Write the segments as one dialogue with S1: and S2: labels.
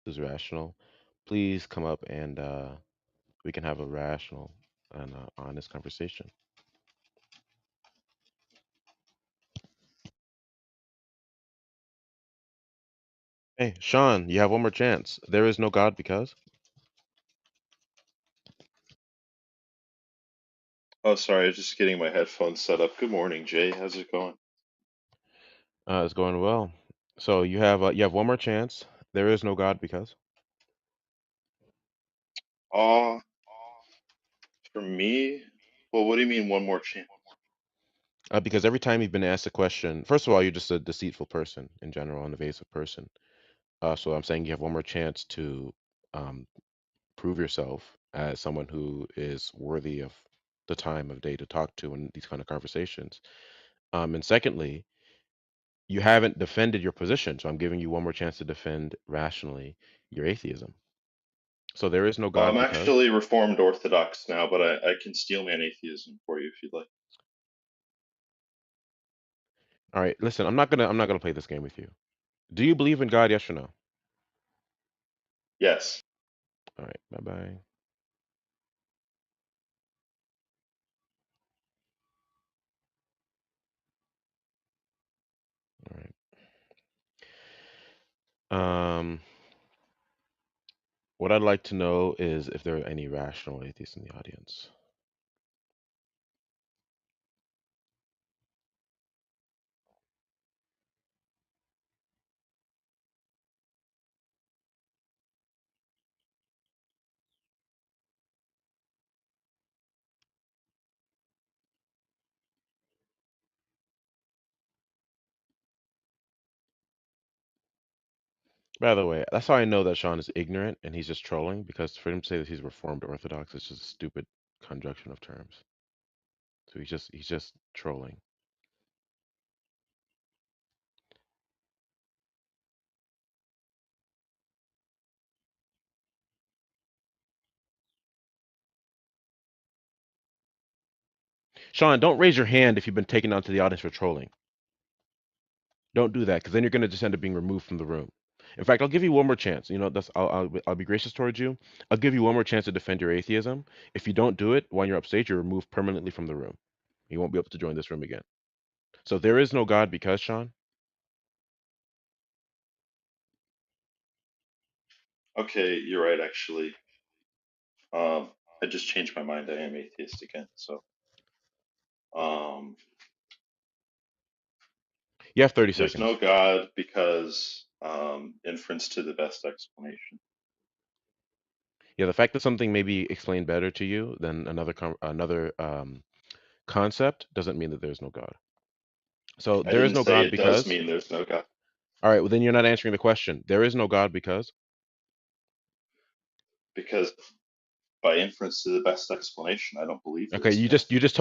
S1: is rational, please come up and we can have a rational and honest conversation. Hey, Sean, you have one more chance. There is no God because
S2: Oh, sorry, I was just getting my headphones set up. Good morning, Jay. How's it going?
S1: it's going well. So you have one more chance. There is no God because
S2: Ah, for me, well, what do you mean one more chance?
S1: because every time you've been asked a question, first of all, you're just a deceitful person in general, an evasive person. So I'm saying you have one more chance to um, prove yourself as someone who is worthy of the time of day to talk to in these kind of conversations. And secondly, you haven't defended your position, so I'm giving you one more chance to defend rationally your atheism. So there is no
S2: I'm
S1: God because.
S2: actually Reformed Orthodox now, but I can steelman atheism for you if you'd like.
S1: All right, listen, I'm not gonna play this game with you. Do you believe in God? Yes or no?
S2: Yes.
S1: All right, bye bye. All right. Um, what I'd like to know is if there are any rational atheists in the audience. By the way, that's how I know that Sean is ignorant and he's just trolling because for him to say that he's Reformed Orthodox is just a stupid conjunction of terms. So he's just trolling. Sean, don't raise your hand if you've been taken onto the audience for trolling. Don't do that because then you're going to just end up being removed from the room. In fact, I'll give you one more chance. I'll be gracious towards you. I'll give you one more chance to defend your atheism. If you don't do it when you're upstage, you're removed permanently from the room. You won't be able to join this room again. So there is no God because Sean.
S2: Okay, you're right, actually. Um, I just changed my mind. I am atheist again. So, um,
S1: You have 30
S2: there's no
S1: seconds.
S2: God because inference to the best explanation.
S1: Yeah, the fact that something may be explained better to you than another concept doesn't mean that there's no God. So
S2: I
S1: there is
S2: didn't
S1: no
S2: say
S1: God
S2: it does
S1: because.
S2: mean there's no God
S1: All right, well then you're not answering the question. There is no God because.
S2: because by inference to the best explanation, I don't believe
S1: Okay,
S2: there's a
S1: you
S2: God.
S1: just you just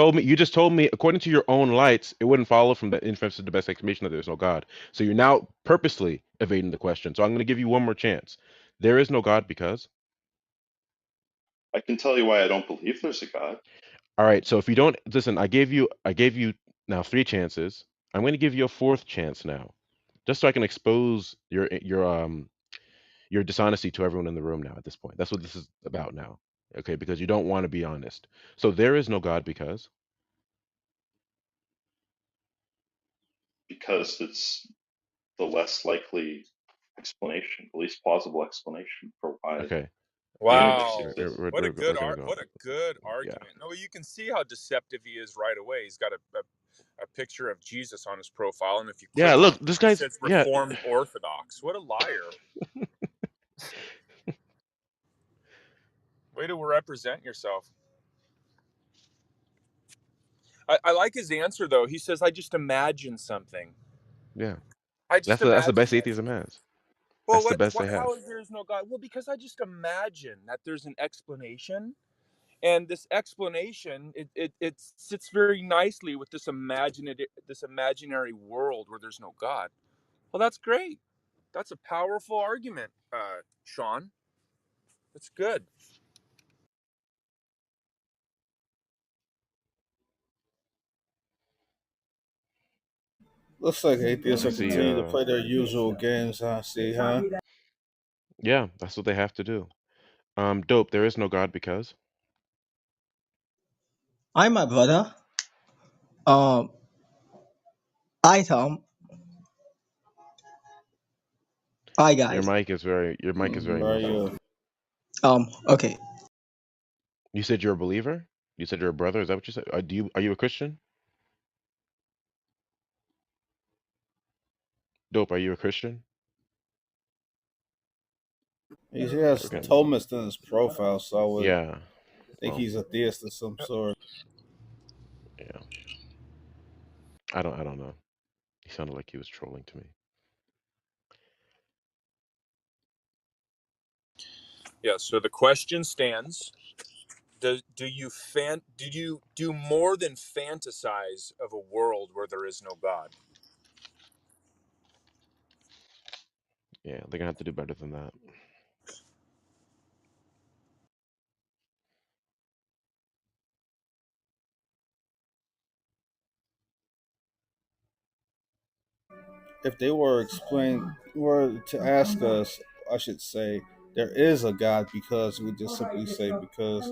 S1: told me according to your own lights, it wouldn't follow from the inference to the best explanation that there's no God. So you're now purposely evading the question. So I'm going to give you one more chance. There is no God because.
S2: I can tell you why I don't believe there's a God.
S1: All right, so if you don't listen, I gave you now three chances. I'm going to give you a fourth chance now, just so I can expose your dishonesty to everyone in the room now at this point. That's what this is about now. Okay, because you don't want to be honest. So there is no God because.
S2: Because it's the less likely explanation, the least plausible explanation for why
S1: Okay,
S2: the
S1: we're
S2: universe
S3: Wow.
S2: exists.
S1: we're gonna go.
S3: What a good
S1: Yeah.
S3: argument. No, you can see how deceptive he is right away. He's got a picture of Jesus on his profile, and if you
S1: Yeah,
S3: click on
S1: look,
S3: it,
S1: this
S3: he
S1: guy's
S3: says
S1: yeah.
S3: Reformed Orthodox. What a liar. Way to represent yourself. I like his answer though. He says, I just imagine something.
S1: Yeah.
S3: I just
S1: That's the
S3: imagine
S1: best
S3: that.
S1: atheism has.
S3: Well,
S1: That's the best they have.
S3: how is there's no God? Well, because I just imagine that there's an explanation. And this explanation, it sits very nicely with this imaginary world where there's no God. Well, that's great. That's a powerful argument, Sean. That's good.
S4: Looks like
S1: Let
S4: atheists
S1: me
S4: will
S1: see.
S4: continue to play their usual games, huh? See, huh?
S1: Yeah, that's what they have to do. Dope. There is no God because.
S4: Hi, my brother. Um, hi, Tom. Hi,
S1: Your
S4: guys.
S1: mic is very
S5: Are
S1: muffled.
S5: you?
S4: Okay.
S1: You said you're a believer? You said you're a brother? Is that what you said? Are you a Christian? Dope, are you a Christian?
S5: He
S1: Okay,
S5: has
S1: we're getting
S5: Thomas in his profile, so I would
S1: yeah.
S5: think
S1: Well,
S5: he's a theist of some sort.
S1: yeah. I don't know. He sounded like he was trolling to me.
S3: Yeah. So the question stands: do you do more than fantasize of a world where there is no God?
S1: Yeah, they're gonna have to do better than that.
S5: If they were to ask us, I should say, there is a God because we just simply say because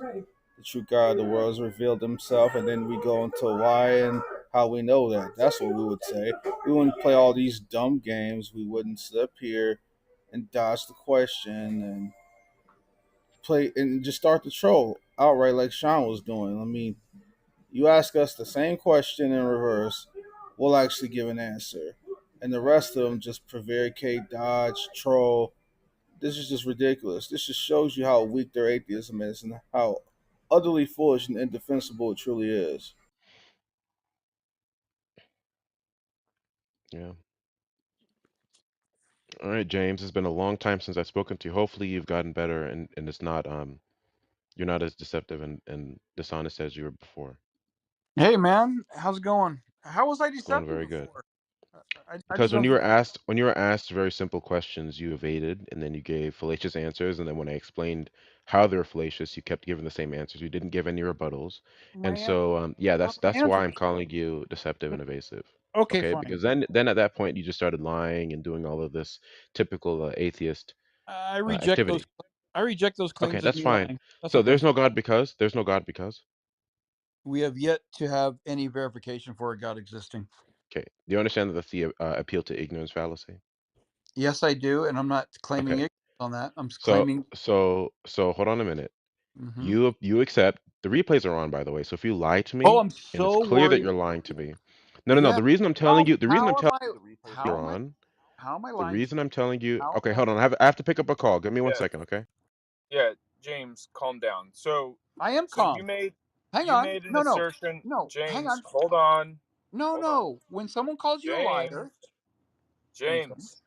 S5: the true God of the world has revealed himself, and then we go into why and how we know that. That's what we would say. We wouldn't play all these dumb games. We wouldn't sit up here and dodge the question and play and just start the troll outright like Sean was doing. I mean, you ask us the same question in reverse, we'll actually give an answer. And the rest of them just prevaricate, dodge, troll. This is just ridiculous. This just shows you how weak their atheism is and how utterly foolish and indefensible it truly is.
S1: Yeah. All right, James. It's been a long time since I've spoken to you. Hopefully you've gotten better and it's not you're not as deceptive and dishonest as you were before.
S6: Hey man, how's it going? How was I
S1: It's going
S6: deceptive
S1: very good.
S6: before? I just
S1: Because when
S6: don't
S1: you
S6: get.
S1: were asked very simple questions, you evaded and then you gave fallacious answers, and then when I explained how they're fallacious, you kept giving the same answers. You didn't give any rebuttals.
S6: My
S1: And
S6: an-
S1: so yeah,
S6: my
S1: that's why I'm
S6: answers.
S1: calling you deceptive and evasive.
S6: Okay,
S1: Okay?
S6: fine.
S1: Because then at that point you just started lying and doing all of this typical atheist
S6: I reject those.
S1: activity.
S6: I reject those
S1: Okay,
S6: claims as
S1: that's
S6: me
S1: fine.
S6: lying. That's
S1: So
S6: okay.
S1: there's no God because.
S6: We have yet to have any verification for a God existing.
S1: Okay. Do you understand that that's the appeal to ignorance fallacy?
S6: Yes, I do, and I'm not claiming
S1: Okay.
S6: ignorance on that. I'm
S1: So
S6: claiming.
S1: so hold on a minute.
S6: Hmm.
S1: You accept the replays are on, by the way. So if you lie to
S6: Oh,
S1: me
S6: I'm
S1: and it's
S6: so
S1: clear that
S6: worried.
S1: you're lying to me. No.
S6: Yeah.
S1: The reason I'm telling you, the reason I'm
S6: How am
S1: telling
S6: I?
S1: you
S6: How
S1: you're
S6: am I?
S1: on,
S6: How am I
S1: the
S6: lying to
S1: reason
S6: you?
S1: I'm telling you,
S6: How
S1: okay,
S6: am I?
S1: hold on. I have to pick up a call. Give me one
S3: Yeah.
S1: second, okay?
S3: Yeah. James, calm down.
S6: I am
S3: So
S6: calm. Hang
S3: you
S6: on.
S3: made an
S6: No, no,
S3: assertion.
S6: no. Hang
S3: James,
S6: on.
S3: hold on.
S6: No,
S3: Hold on.
S6: no. When someone calls you a
S3: James.
S6: liar, when someone,
S3: James.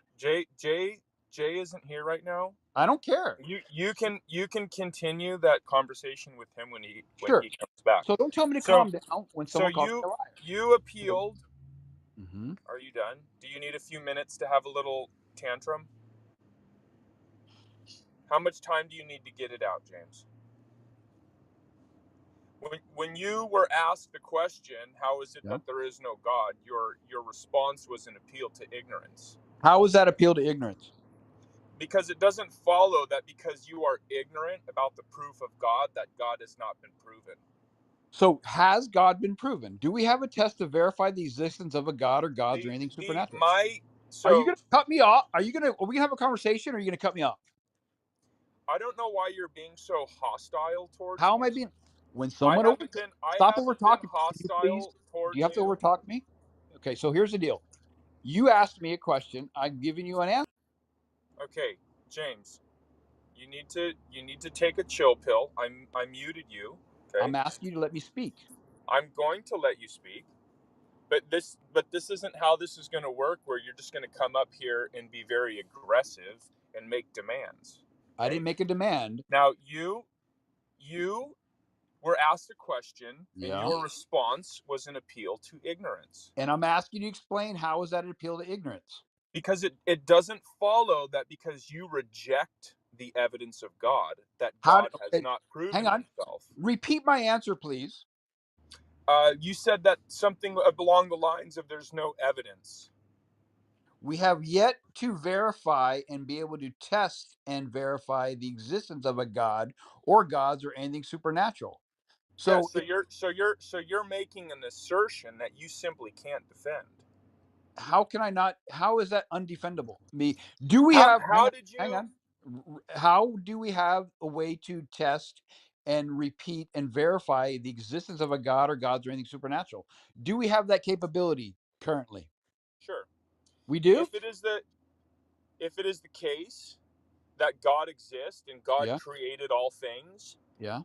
S3: Jay isn't here right now.
S6: I don't care.
S3: You can continue that conversation with him when
S6: Sure.
S3: he comes back.
S6: So don't tell me to
S3: So
S6: calm down when
S3: so
S6: someone calls
S3: you
S6: me a liar.
S3: you appealed.
S6: Hmm.
S3: Are you done? Do you need a few minutes to have a little tantrum? How much time do you need to get it out, James? When you were asked the question, how is it
S6: Yeah.
S3: that there is no God? Your response was an appeal to ignorance.
S6: How is that appeal to ignorance?
S3: Because it doesn't follow that because you are ignorant about the proof of God, that God has not been proven.
S6: So has God been proven? Do we have a test to verify the existence of a God or gods or
S3: The
S6: anything
S3: the
S6: supernatural?
S3: my
S6: Are you
S3: so
S6: going to cut me off? Are we going to have a conversation or are you going to cut me off?
S3: I don't know why you're being so hostile towards
S6: How am
S3: me.
S6: I being, when someone
S3: I
S6: stop over
S3: haven't been
S6: talking? Can you please?
S3: hostile
S6: Do you
S3: towards
S6: have to over
S3: you.
S6: talk me? Okay. So here's the deal. You asked me a question. I'm giving you an answer.
S3: Okay, James, you need to take a chill pill. I muted you. Okay,
S6: I'm asking you to let me speak.
S3: I'm going to let you speak. But this isn't how this is going to work, where you're just going to come up here and be very aggressive and make demands.
S6: I
S3: Okay.
S6: didn't make a demand.
S3: Now you were asked a question, and
S6: Yeah.
S3: your response was an appeal to ignorance.
S6: And I'm asking you to explain how is that an appeal to ignorance?
S3: Because it doesn't follow that because you reject the evidence of God, that
S6: How?
S3: God has
S6: Okay,
S3: not
S6: hang
S3: proven
S6: on.
S3: himself.
S6: Repeat my answer, please.
S3: You said that something along the lines of there's no evidence.
S6: We have yet to verify and be able to test and verify the existence of a God or gods or anything supernatural.
S3: Yeah,
S6: So
S3: so you're making an assertion that you simply can't defend.
S6: how can I not? How is that undefendable? Do we
S3: How
S6: have?
S3: how did
S6: Hang
S3: you
S6: on. How do we have a way to test and repeat and verify the existence of a god or gods or anything supernatural? Do we have that capability currently?
S3: Sure.
S6: We do.
S3: If it is the if it is the case that God exists and God
S6: Yeah.
S3: created all things,
S6: Yeah.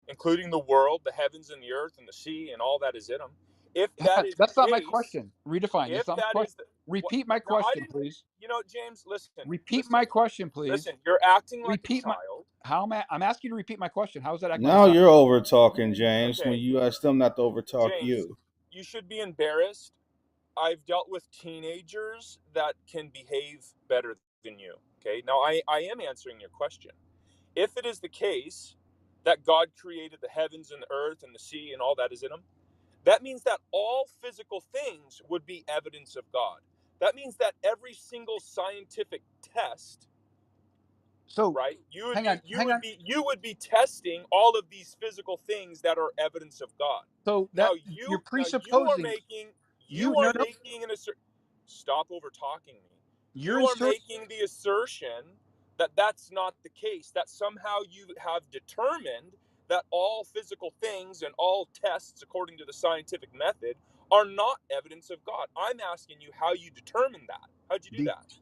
S3: including the world, the heavens and the earth and the sea and all that is in them, if that is the
S6: That's not my
S3: case,
S6: question. Redefine.
S3: if
S6: That's not my
S3: that
S6: question.
S3: is the what
S6: Repeat my
S3: now I
S6: question,
S3: didn't
S6: please.
S3: James, listen,
S6: Repeat
S3: listen,
S6: my question, please.
S3: listen, you're acting like a
S6: Repeat my.
S3: child.
S6: How am I? I'm asking you to repeat my question. How is that acting like a
S5: Now
S6: child?
S5: you're over talking, James, when
S3: Okay,
S5: you asked them not to over talk
S3: James,
S5: you.
S3: you should be embarrassed. I've dealt with teenagers that can behave better than you. Okay, now I am answering your question. If it is the case that God created the heavens and the earth and the sea and all that is in them, that means that all physical things would be evidence of God. That means that every single scientific test,
S6: So,
S3: right? You would
S6: hang
S3: be
S6: on.
S3: you
S6: Hang
S3: would
S6: on.
S3: be you would be testing all of these physical things that are evidence of God.
S6: So
S3: Now
S6: that
S3: you
S6: you're
S3: now you are
S6: presupposing.
S3: making
S6: You
S3: you
S6: no
S3: are
S6: no.
S3: making an assertion. Stop over talking me.
S6: You're
S3: You are
S6: inserting.
S3: making the assertion that that's not the case. That somehow you have determined that all physical things and all tests according to the scientific method are not evidence of God. I'm asking you how you determine that. How'd you do
S6: The,
S3: that?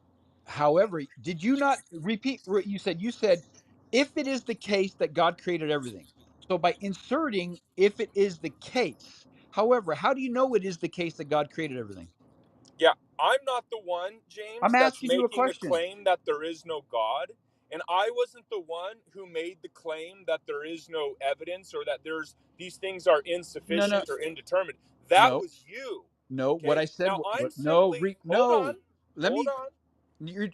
S6: however, did you not repeat what you said? You said, if it is the case that God created everything. So by inserting, if it is the case. However, how do you know it is the case that God created everything?
S3: Yeah, I'm not the one,
S6: I'm
S3: James, that's
S6: asking you a
S3: making the
S6: question.
S3: claim that there is no God. And I wasn't the one who made the claim that there is no evidence or that there's these things are
S6: No, no,
S3: insufficient or indeterminate. That
S6: no,
S3: was you.
S6: no. What I
S3: Okay.
S6: said,
S3: Now I'm
S6: no,
S3: simply hold
S6: no.
S3: on.
S6: Let
S3: Hold
S6: me.
S3: on.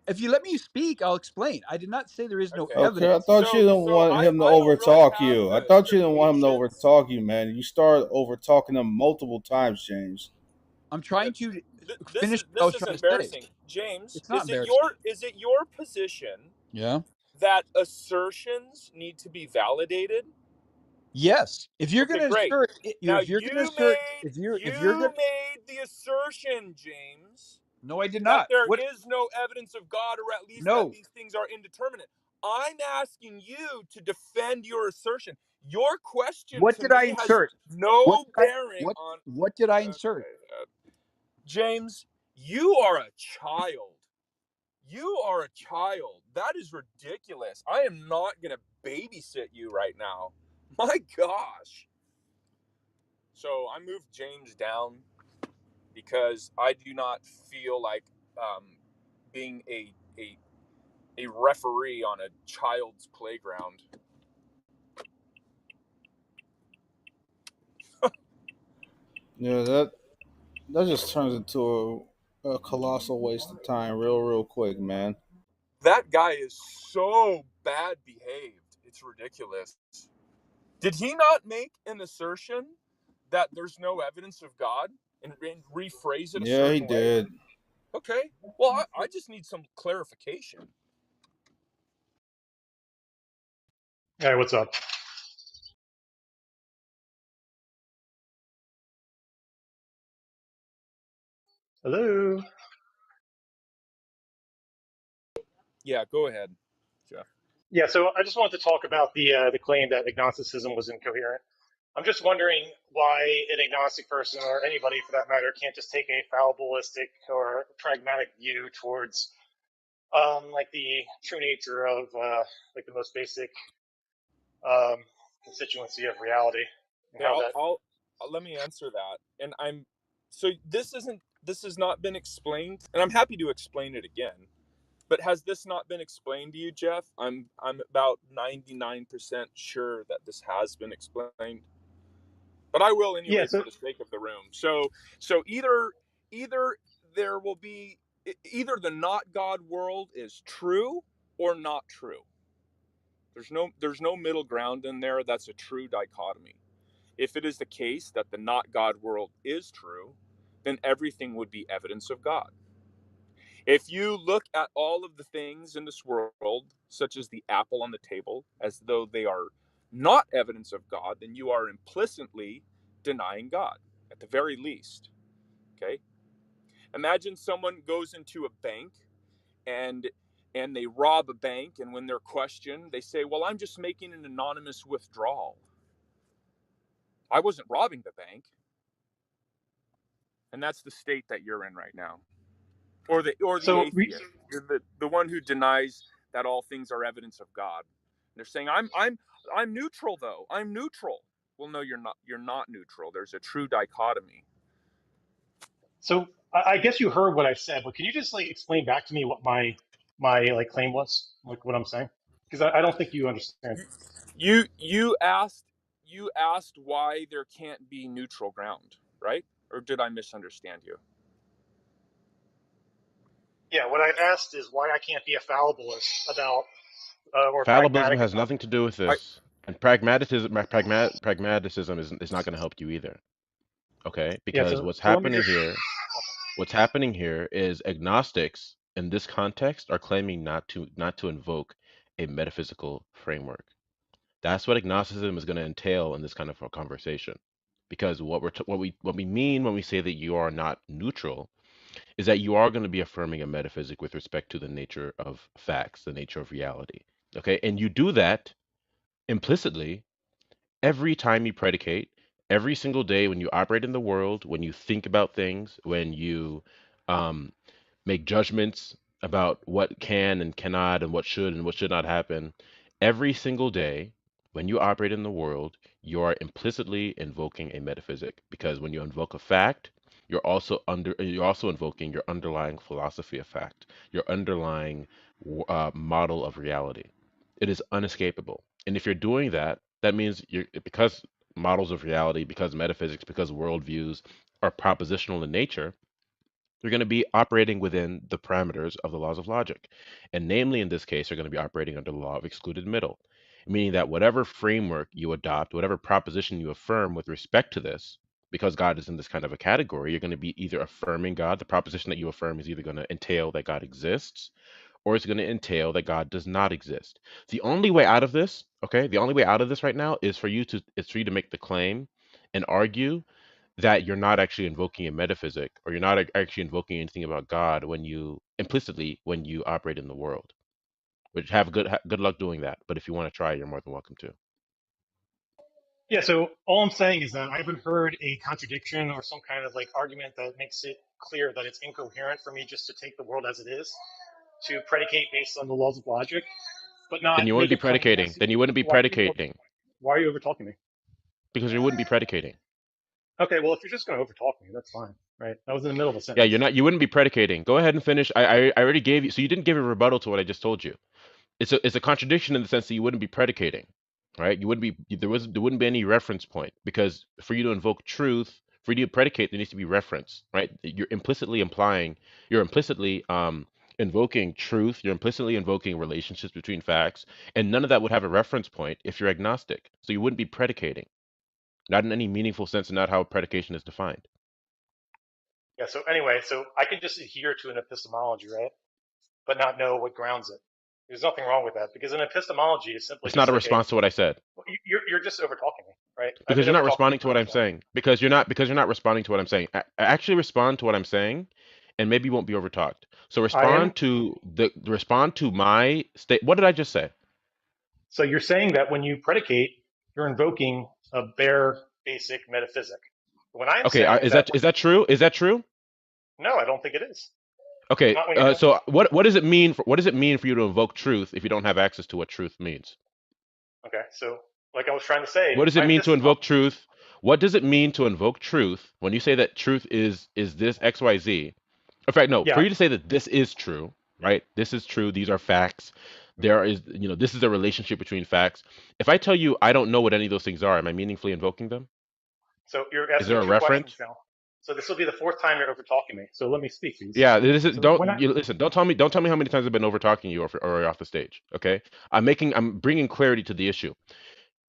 S6: If you let me speak, I'll explain. I did not say there is no
S3: Okay.
S5: Okay, I
S6: evidence.
S5: thought you didn't
S3: So
S5: want him to
S3: I
S5: over
S3: don't really
S5: talk
S3: have
S5: you. I thought
S3: the
S5: you didn't want him to over
S3: patience.
S5: talk you, man. You started over talking him multiple times, James.
S6: I'm
S3: Uh,
S6: trying to
S3: This
S6: finish
S3: is
S6: what I
S3: this
S6: was
S3: is
S6: trying to say.
S3: embarrassing. James,
S6: It's not
S3: is it your position
S6: Yeah.
S3: that assertions need to be validated?
S6: Yes. If you're
S3: Okay,
S6: going to
S3: great.
S6: assert,
S3: Now
S6: if you're going to assert, if you're
S3: you
S6: going,
S3: made the assertion, James,
S6: no, I did
S3: that
S6: not.
S3: there
S6: What?
S3: is no evidence of God, or at least that
S6: No.
S3: these things are indeterminate. I'm asking you to defend your assertion. Your question
S6: What
S3: to
S6: did I
S3: me has
S6: insert? What
S3: no
S6: did I?
S3: bearing
S6: What?
S3: on.
S6: What did I insert?
S3: Okay, James, you are a child. You are a child. That is ridiculous. I am not going to babysit you right now. My gosh. So I moved James down because I do not feel like um, being a referee on a child's playground.
S5: Yeah, that just turns into a colossal waste of time, real quick, man.
S3: That guy is so bad behaved. It's ridiculous. Did he not make an assertion that there's no evidence of God and rephrase it a
S5: Yeah, he
S3: certain way?
S5: did.
S3: Okay. Well, I just need some clarification.
S7: Hey, what's up? Hello.
S3: Yeah, go ahead, Jeff.
S7: Yeah, so I just wanted to talk about the claim that agnosticism was incoherent. I'm just wondering why an agnostic person or anybody for that matter can't just take a fallibilistic or pragmatic view towards like the true nature of like the most basic um, constituency of reality and
S3: Okay,
S7: how that.
S3: let me answer that. And so this has not been explained, and I'm happy to explain it again. But has this not been explained to you, Jeff? I'm about 99% sure that this has been explained. But I will
S7: Yeah.
S3: anyway
S7: So
S3: for the sake of the room. So either there will be either the not God world is true or not true. There's no middle ground in there. That's a true dichotomy. If it is the case that the not God world is true, then everything would be evidence of God. If you look at all of the things in this world, such as the apple on the table, as though they are not evidence of God, then you are implicitly denying God, at the very least. Okay? Imagine someone goes into a bank and they rob a bank, and when they're questioned, they say, "Well, I'm just making an anonymous withdrawal. I wasn't robbing the bank." And that's the state that you're in right now. Or the
S7: So,
S3: atheist. You're the one who denies that all things are evidence of God. And they're saying, I'm neutral though. I'm neutral. Well, no, you're not. You're not neutral. There's a true dichotomy.
S7: so I guess you heard what I said, but can you just like explain back to me what my like claim was, like what I'm saying? Because I don't think you understand.
S3: You asked why there can't be neutral ground, right? Or did I misunderstand you?
S7: Yeah, what I asked is why I can't be a fallibilist about or
S1: Fallibilism
S7: pragmatic
S1: has
S7: about.
S1: nothing to do with
S3: I
S1: this, and pragmatism is not going to help you either. Okay,
S7: Yeah,
S1: because
S7: so let me just.
S1: what's happening here is agnostics in this context are claiming not to invoke a metaphysical framework. That's what agnosticism is going to entail in this kind of a conversation. Because what we mean when we say that you are not neutral is that you are going to be affirming a metaphysic with respect to the nature of facts, the nature of reality. Okay, and you do that implicitly every time you predicate, every single day when you operate in the world, when you think about things, when you um, make judgments about what can and cannot and what should not happen, every single day when you operate in the world, you are implicitly invoking a metaphysic because when you invoke a fact, you're also invoking your underlying philosophy of fact, your underlying model of reality. It is unescapable. And if you're doing that, that means you're because models of reality, because metaphysics, because worldviews are propositional in nature, you're going to be operating within the parameters of the laws of logic. And namely, in this case, you're going to be operating under the law of excluded middle, meaning that whatever framework you adopt, whatever proposition you affirm with respect to this, because God is in this kind of a category, you're going to be either affirming God. The proposition that you affirm is either going to entail that God exists, or it's going to entail that God does not exist. The only way out of this, okay, the only way out of this right now is for you to make the claim and argue that you're not actually invoking a metaphysic or you're not actually invoking anything about God when you implicitly when you operate in the world. Which have good luck doing that. But if you want to try, you're more than welcome to.
S7: Yeah, so all I'm saying is that I haven't heard a contradiction or some kind of like argument that makes it clear that it's incoherent for me just to take the world as it is, to predicate based on the laws of logic, but
S1: Then
S7: not
S1: you wouldn't
S7: make
S1: be
S7: a claim
S1: predicating.
S7: that's.
S1: Then you wouldn't be
S7: Why,
S1: predicating
S7: why are you over talking me?
S1: because you wouldn't be predicating.
S7: Okay, well, if you're just going to over talk me, that's fine, right? I was in the middle of a
S1: Yeah, you're
S7: sentence.
S1: not. You wouldn't be predicating. Go ahead and finish. I already gave you. So you didn't give a rebuttal to what I just told you. It's a contradiction in the sense that you wouldn't be predicating, right? You wouldn't be there wouldn't be any reference point because for you to invoke truth, for you to predicate, there needs to be reference, right? You're implicitly invoking truth, you're implicitly invoking relationships between facts, and none of that would have a reference point if you're agnostic. So you wouldn't be predicating, not in any meaningful sense, and not how predication is defined.
S7: Yeah, so anyway, so I can just adhere to an epistemology, right? But not know what grounds it. There's nothing wrong with that because an epistemology is simply
S1: It's not
S7: just
S1: a
S7: like a.
S1: response to what I said.
S7: Well, you're just over talking me, right? I've
S1: Because
S7: been
S1: you're
S7: over
S1: not
S7: talking you
S1: responding to
S7: for
S1: what
S7: enough
S1: I'm
S7: time.
S1: saying. Because you're not responding to what I'm saying. Actually respond to what I'm saying, and maybe you won't be overtalked. So
S7: I am.
S1: respond to my state. What did I just say?
S7: So you're saying that when you predicate, you're invoking a bare, basic metaphysic. What I'm
S1: Okay,
S7: saying is
S1: is
S7: that
S1: that
S7: when
S1: is that true? Is that true?
S7: no, I don't think it is.
S1: Okay,
S7: Not when you're.
S1: so what does it mean for you to invoke truth if you don't have access to what truth means?
S7: Okay, so like I was trying to say,
S1: What does it
S7: my
S1: mean to
S7: epistemology.
S1: invoke truth? What does it mean to invoke truth when you say that truth is this XYZ? In fact, no, for
S7: Yeah.
S1: you to say that this is true, right? This is true. These are facts. There is, this is a relationship between facts. If I tell you I don't know what any of those things are, am I meaningfully invoking them?
S7: So you're
S1: Is
S7: asking
S1: there
S7: me
S1: a
S7: two questions
S1: reference?
S7: now. So this will be the fourth time you're over talking me. So let me speak, please.
S1: Yeah, this is,
S7: So when I.
S1: listen. Don't tell me how many times I've been over talking you or off the stage. Okay, I'm bringing clarity to the issue.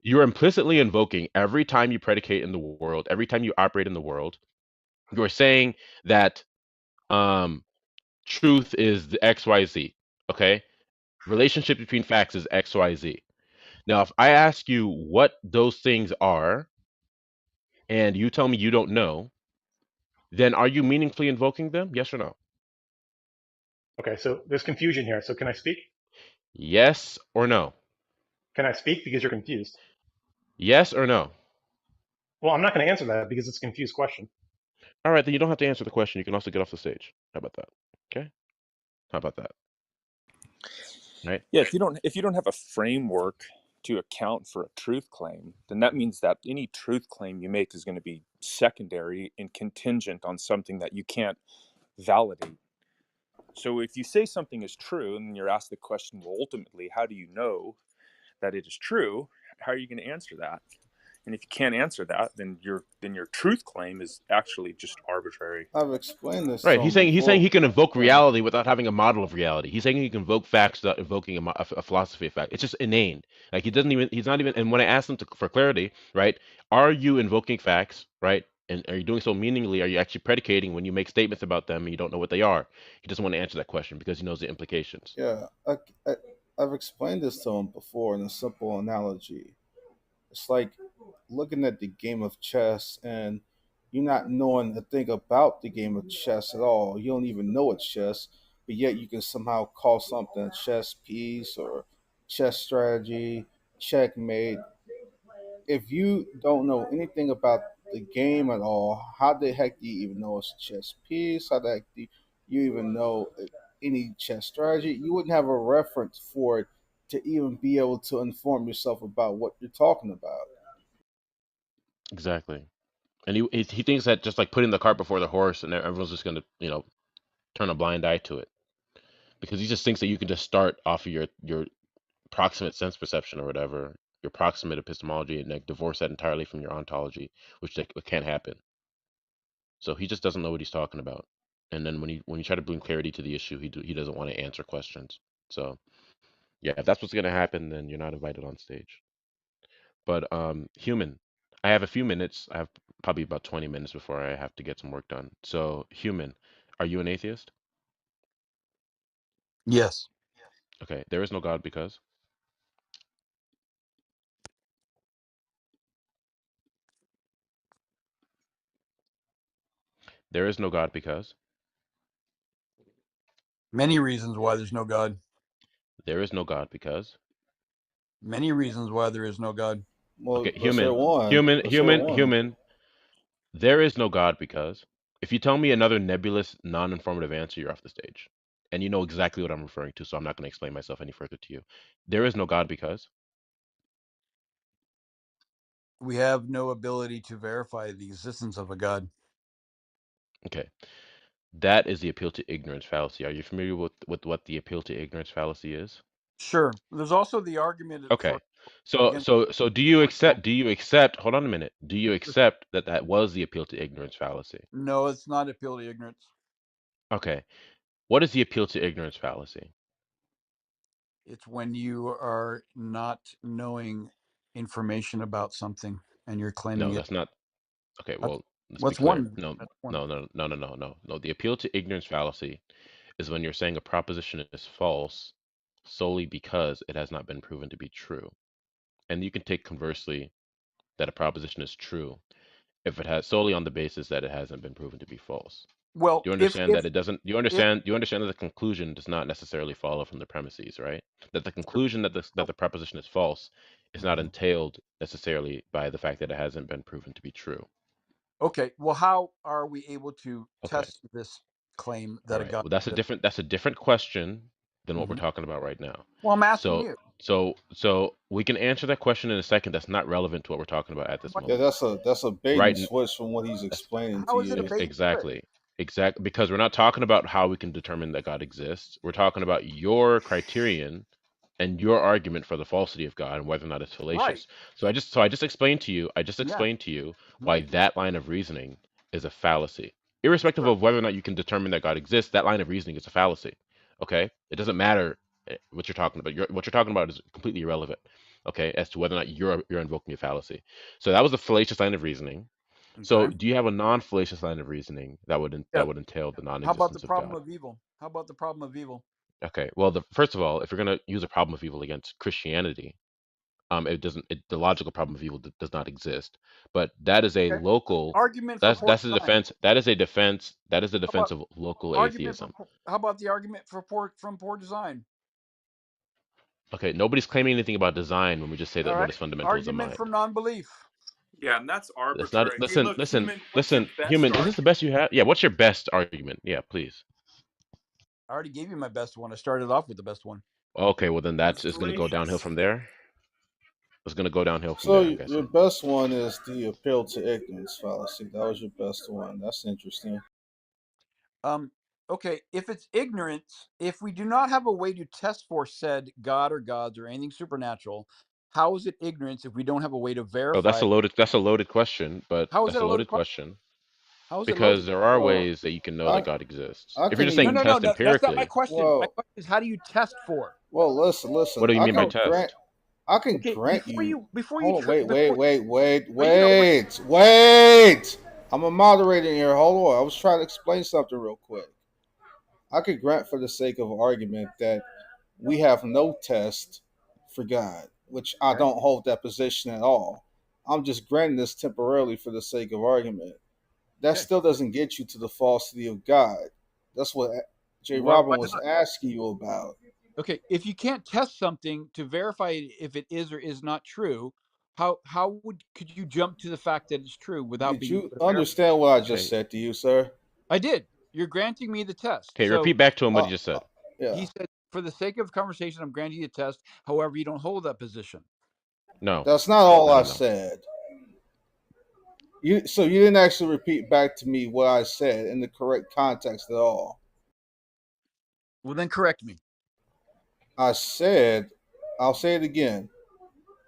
S1: You're implicitly invoking every time you predicate in the world, every time you operate in the world. You're saying that um truth is the XYZ. Okay? Relationship between facts is XYZ. Now, if I ask you what those things are and you tell me you don't know, then are you meaningfully invoking them? Yes or no?
S7: Okay, so there's confusion here. So can I speak?
S1: Yes or no?
S7: Can I speak because you're confused?
S1: Yes or no?
S7: Well, I'm not going to answer that because it's a confused question.
S1: All right, then you don't have to answer the question. You can also get off the stage. How about that? Okay? How about that? Right?
S3: Yeah, if you don't have a framework to account for a truth claim, then that means that any truth claim you make is going to be secondary and contingent on something that you can't validate. So if you say something is true and you're asked the question, well, ultimately, how do you know that it is true? How are you going to answer that? And if you can't answer that, then your truth claim is actually just arbitrary.
S5: I've explained this
S1: Right.
S5: to him
S1: He's saying
S5: before.
S1: he can invoke
S5: Go ahead.
S1: reality without having a model of reality. He's saying he can invoke facts without invoking a philosophy of fact. It's just inane. Like he's not even. And when I asked him for clarity, right? Are you invoking facts, right? And are you doing so meaningly? Are you actually predicating when you make statements about them and you don't know what they are? He doesn't want to answer that question because he knows the implications.
S5: Yeah, I, I've explained this to him before in a simple analogy. It's like looking at the game of chess and you not knowing a thing about the game of chess at all. You don't even know it's chess, but yet you can somehow call something a chess piece or chess strategy, checkmate. If you don't know anything about the game at all, how the heck do you even know it's a chess piece? How the heck do you even know any chess strategy? You wouldn't have a reference for it to even be able to inform yourself about what you're talking about.
S1: Exactly. And he thinks that just like putting the cart before the horse and everyone's just gonna turn a blind eye to it because he just thinks that you can just start off of your proximate sense perception or whatever, your proximate epistemology, and like divorce that entirely from your ontology, which like, can't happen. So he just doesn't know what he's talking about. And then when you try to bring clarity to the issue, he doesn't want to answer questions. So yeah, if that's what's gonna happen, then you're not invited on stage. But human, I have a few minutes. I have probably about 20 minutes before I have to get some work done. So human, are you an atheist?
S6: Yes.
S1: Okay, there is no God because there is no God because
S6: Many reasons why there's no God.
S1: there is no God because
S6: Many reasons why there is no God.
S1: okay,
S5: Well, let's hear
S1: human,
S5: one.
S1: human,
S5: Let's hear
S1: human,
S5: one.
S1: human. There is no God because if you tell me another nebulous, non-informative answer, you're off the stage. And you know exactly what I'm referring to, so I'm not going to explain myself any further to you. There is no God because
S6: We have no ability to verify the existence of a God.
S1: okay, that is the appeal to ignorance fallacy. Are you familiar with what the appeal to ignorance fallacy is?
S6: Sure. There's also the argument for
S1: Okay. So
S6: against
S1: so so do you accept, hold on a minute. Do you accept that that was the appeal to ignorance fallacy?
S6: no, it's not appeal to ignorance.
S1: Okay. What is the appeal to ignorance fallacy?
S6: It's when you are not knowing information about something and you're claiming
S1: No,
S6: it.
S1: that's not. Okay,
S6: That's
S1: well, let's be
S6: what's
S1: clear.
S6: one.
S1: No,
S6: That's one.
S1: no, no, no, no, no, no, no. The appeal to ignorance fallacy is when you're saying a proposition is false solely because it has not been proven to be true. And you can take conversely that a proposition is true if it has solely on the basis that it hasn't been proven to be false.
S6: Well,
S1: Do you
S6: if
S1: understand
S6: if
S1: that it doesn't?
S6: if
S1: You understand that the conclusion does not necessarily follow from the premises, right? That the conclusion that the proposition is false is not
S6: Mhm.
S1: entailed necessarily by the fact that it hasn't been proven to be true.
S6: Okay, well, how are we able to
S1: Okay.
S6: test this claim
S1: All
S6: that a
S1: right.
S6: God
S1: Well,
S6: exists?
S1: that's a different question than what we're
S6: Hmm.
S1: talking about right now.
S6: Well, I'm asking
S1: So
S6: you.
S1: so we can answer that question in a second. That's not relevant to what we're talking about at this
S6: What-
S5: Yeah,
S1: moment.
S5: that's a bait
S1: Right.
S5: and switch from what he's
S1: That's
S5: explaining to
S6: How is it a
S5: you.
S6: bait and switch?
S1: exactly. Exactly. Because we're not talking about how we can determine that God exists. We're talking about your criterion and your argument for the falsity of God and whether or not it's
S6: Right.
S1: fallacious. So I just
S6: Yeah.
S1: explained to you
S6: Mhm.
S1: why that line of reasoning is a fallacy. Irrespective
S6: Sure.
S1: of whether or not you can determine that God exists, that line of reasoning is a fallacy. Okay? It doesn't matter what you're talking about. What you're talking about is completely irrelevant. Okay, as to whether or not you're invoking a fallacy. So that was a fallacious line of reasoning. So
S6: Okay.
S1: do you have a non-fallacious line of reasoning that
S6: Yeah.
S1: would entail the
S6: How about the
S1: non-existence of
S6: problem
S1: God?
S6: of evil? How about the problem of evil?
S1: Okay. Well, first of all, if you're gonna use a problem of evil against Christianity, it doesn't. The logical problem of evil does not exist. But that is a
S6: Okay.
S1: local.
S6: Argument for poor
S1: That's a
S6: design.
S1: defense. That is a defense. That is the
S6: How about
S1: defense of local
S6: argument for
S1: atheism.
S6: how about the argument for poor design?
S1: Okay. Nobody's claiming anything about design when we just say
S6: All
S1: that what
S6: right.
S1: is fundamental is the
S6: Argument
S1: mind.
S6: for non-belief.
S3: Yeah, and that's
S1: That's not.
S3: arbitrary. Hey,
S1: Listen.
S3: look,
S1: Listen.
S3: human, what's your
S1: Listen.
S3: best
S1: Human. Is this the
S3: argument?
S1: best you have? Yeah. What's your best argument? Yeah. Please.
S6: I already gave you my best one. I started off with the best one.
S1: Okay. Well, then
S3: That's
S1: that's is gonna go downhill
S3: fallacious.
S1: from there. It's gonna go downhill from
S5: So
S1: there. I'm
S5: your
S1: guessing.
S5: best one is the appeal to ignorance fallacy. That was your best one. That's interesting.
S6: Okay, if it's ignorance, if we do not have a way to test for said God or gods or anything supernatural, how is it ignorance if we don't have a way to
S1: Oh,
S6: verify it?
S1: that's a loaded question, but
S6: How is
S1: that's
S6: it
S1: a
S6: a loaded
S1: loaded
S6: question?
S1: question
S6: How is it
S1: because
S6: loaded?
S1: there are
S5: Well,
S1: ways that you can know that
S5: I
S1: God exists.
S5: I
S1: If you're
S5: can
S1: just
S6: No,
S1: saying
S6: no,
S5: even
S6: no,
S1: test
S6: no. That's not my
S1: empirically,
S6: question. My
S5: well
S6: question is, how do you test for?
S5: well listen.
S1: what do you
S5: I
S1: mean by
S5: can
S6: No,
S5: grant
S1: test?
S5: I can
S6: okay.
S5: grant you.
S6: Before you,
S5: Hold on, wait, wait,
S6: before,
S5: wait, wait,
S6: you know, wait.
S5: wait. I'm a moderator here. Hold on. I was trying to explain something real quick. I could grant for the sake of argument that we have no test for God, which I
S6: Okay.
S5: don't hold that position at all. I'm just granting this temporarily for the sake of argument. That
S6: Okay.
S5: still doesn't get you to the falsity of God. That's what J.
S6: Why
S5: Robin was
S6: not?
S5: asking you about.
S6: Okay. If you can't test something to verify if it is or is not true, how could you jump to the fact that it's true without
S5: Did
S6: being
S5: you
S6: able to verify?
S5: understand what I just
S1: Okay,
S5: said to you, sir?
S6: I did. You're granting me the test.
S1: okay,
S6: So
S1: repeat back to him what
S5: Uh,
S1: he just
S5: uh,
S1: said.
S5: yeah,
S6: he said, for the sake of conversation, I'm granting you a test. However, you don't hold that position.
S1: No,
S5: that's not all
S1: no,
S5: I
S1: no, no.
S5: said. You didn't actually repeat back to me what I said in the correct context at all.
S6: Well, then correct me.
S5: I said, I'll say it again.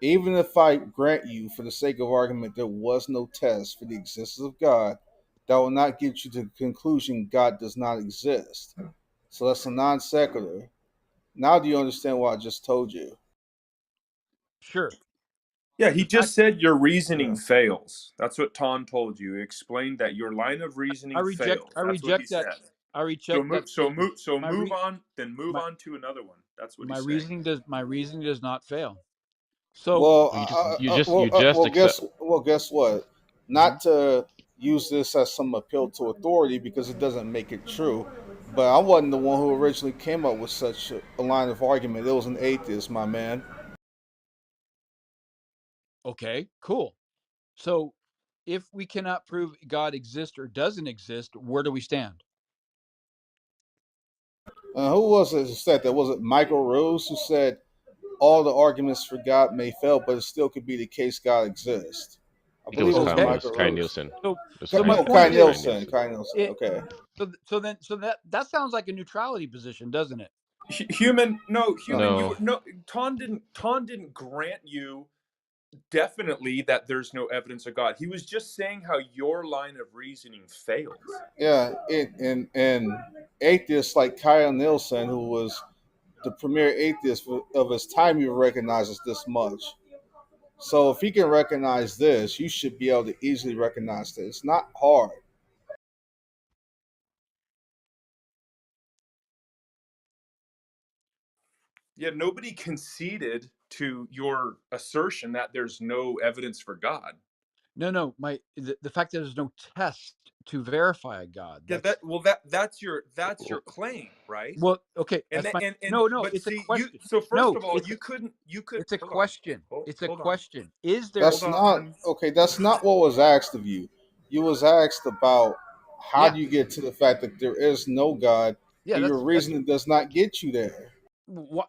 S5: Even if I grant you, for the sake of argument, there was no test for the existence of God, that will not get you to the conclusion God does not exist. So that's a non sequitur. Now do you understand what I just told you?
S6: Sure.
S3: Yeah, he
S6: The fact
S3: just said your
S5: Yeah.
S3: reasoning fails. That's what Ton told you. He explained that your line of
S6: I
S3: reasoning
S6: reject.
S3: fails.
S6: I
S3: That's what he
S6: reject that.
S3: said.
S6: I
S3: So
S6: reject
S3: move,
S6: that
S3: so
S6: statement.
S3: move, so
S6: My
S3: move
S6: re,
S3: on. Then move
S6: my
S3: on to another one. That's what
S6: my
S3: he's saying.
S6: reasoning does not fail. So
S5: Well,
S1: You just accept.
S5: guess what?
S6: mhm.
S5: Not to use this as some appeal to authority because it doesn't make it true, but I wasn't the one who originally came up with such a line of argument. It was an atheist, my man.
S6: Okay, cool. So if we cannot prove God exists or doesn't exist, where do we stand?
S5: Who was it who said that? Was it Michael Rose who said all the arguments for God may fail, but it still could be the case God exists? I
S1: I think it was
S5: believe it was
S6: Okay.
S5: Michael
S1: Kai
S5: Rose.
S1: Nielsen. It
S6: So
S1: was
S6: so my
S5: No,
S6: point
S5: Kai
S6: is,
S1: Kai
S5: Nielsen.
S1: Nielsen.
S5: Kai Nielsen.
S6: it
S5: Okay.
S6: so that sounds like a neutrality position, doesn't it?
S3: Human, no,
S5: No.
S3: human. You
S1: No,
S3: no. Ton didn't grant you definitely that there's no evidence of God. He was just saying how your line of reasoning fails.
S5: Yeah. And atheists like Kyle Nielsen, who was the premier atheist of his time, even recognizes this much. So if he can recognize this, you should be able to easily recognize this. It's not hard.
S3: Yeah, nobody conceded to your assertion that there's no evidence for God.
S6: No. The fact that there's no test to verify a God.
S3: Yeah,
S6: That's
S3: that's your claim, right?
S6: well, okay.
S3: And
S6: That's
S3: that,
S6: my
S3: and
S6: no.
S3: but
S6: It's a
S3: see, you
S6: question.
S3: so first
S6: No,
S3: of all, you could
S6: it's a
S3: hold on.
S6: question. It's a
S3: Hold on.
S6: question. Is there?
S3: Hold
S5: That's not
S3: on.
S5: okay. That's not what was asked of you. You was asked about how
S6: Yeah,
S5: do you get to the fact that there is no God,
S6: yeah.
S5: and your
S6: That's
S5: reasoning does not get you there.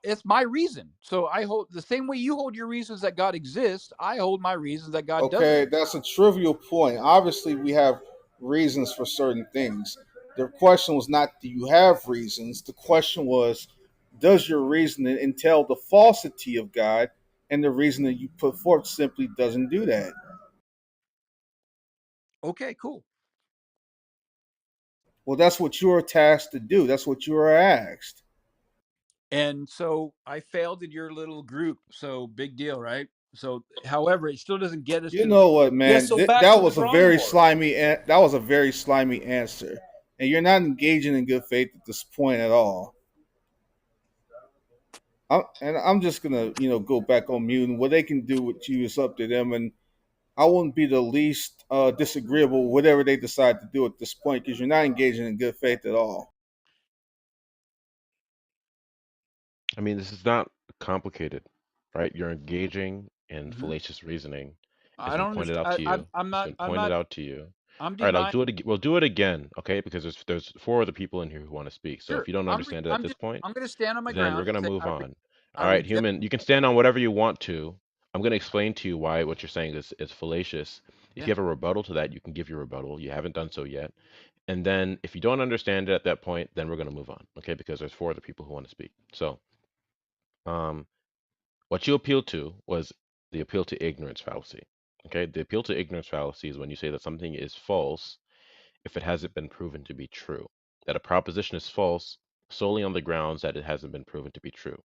S6: it's my reason. So I hold the same way you hold your reasons that God exists. I hold my reasons that God doesn't
S5: Okay,
S6: exist.
S5: that's a trivial point. Obviously, we have reasons for certain things. The question was not, do you have reasons? The question was, does your reasoning entail the falsity of God? And the reasoning you put forth simply doesn't do that.
S6: Okay, cool.
S5: Well, that's what you're tasked to do. That's what you were asked.
S6: And so I failed in your little group. So big deal, right? So, however, it still doesn't get us
S5: You
S6: to the.
S5: know what,
S3: Yeah,
S5: man?
S3: so back
S5: That
S3: to the
S5: was a
S3: drawing
S5: very
S3: board.
S5: slimy. That was a very slimy answer. and you're not engaging in good faith at this point at all. I'm just gonna, go back on mute. And what they can do with you is up to them, and I wouldn't be the least disagreeable whatever they decide to do at this point because you're not engaging in good faith at all.
S1: I mean, this is not complicated, right? You're engaging in
S6: Hmm.
S1: fallacious reasoning. It's
S6: I
S1: been
S6: don't
S1: pointed out
S6: understand.
S1: to you.
S6: I'm
S1: It's
S6: not.
S1: been pointed out to you.
S6: I'm
S1: All right, I'll
S6: denying.
S1: do it. We'll do it again, okay? Because there's four other people in here who want to speak. So if
S6: Sure.
S1: you don't understand it at
S6: I'm
S1: this
S6: just.
S1: point,
S6: I'm going to stand on my
S1: then we're
S6: ground and
S1: gonna
S6: say
S1: move on.
S6: I
S1: All right,
S6: reject.
S1: human, you can stand on whatever you want to. I'm gonna explain to you why what you're saying is fallacious. If
S6: Yeah.
S1: you have a rebuttal to that, you can give your rebuttal. You haven't done so yet. And then if you don't understand it at that point, then we're gonna move on, okay? Because there's four other people who want to speak. So, um, what you appealed to was the appeal to ignorance fallacy. Okay, the appeal to ignorance fallacy is when you say that something is false if it hasn't been proven to be true. That a proposition is false solely on the grounds that it hasn't been proven to be true.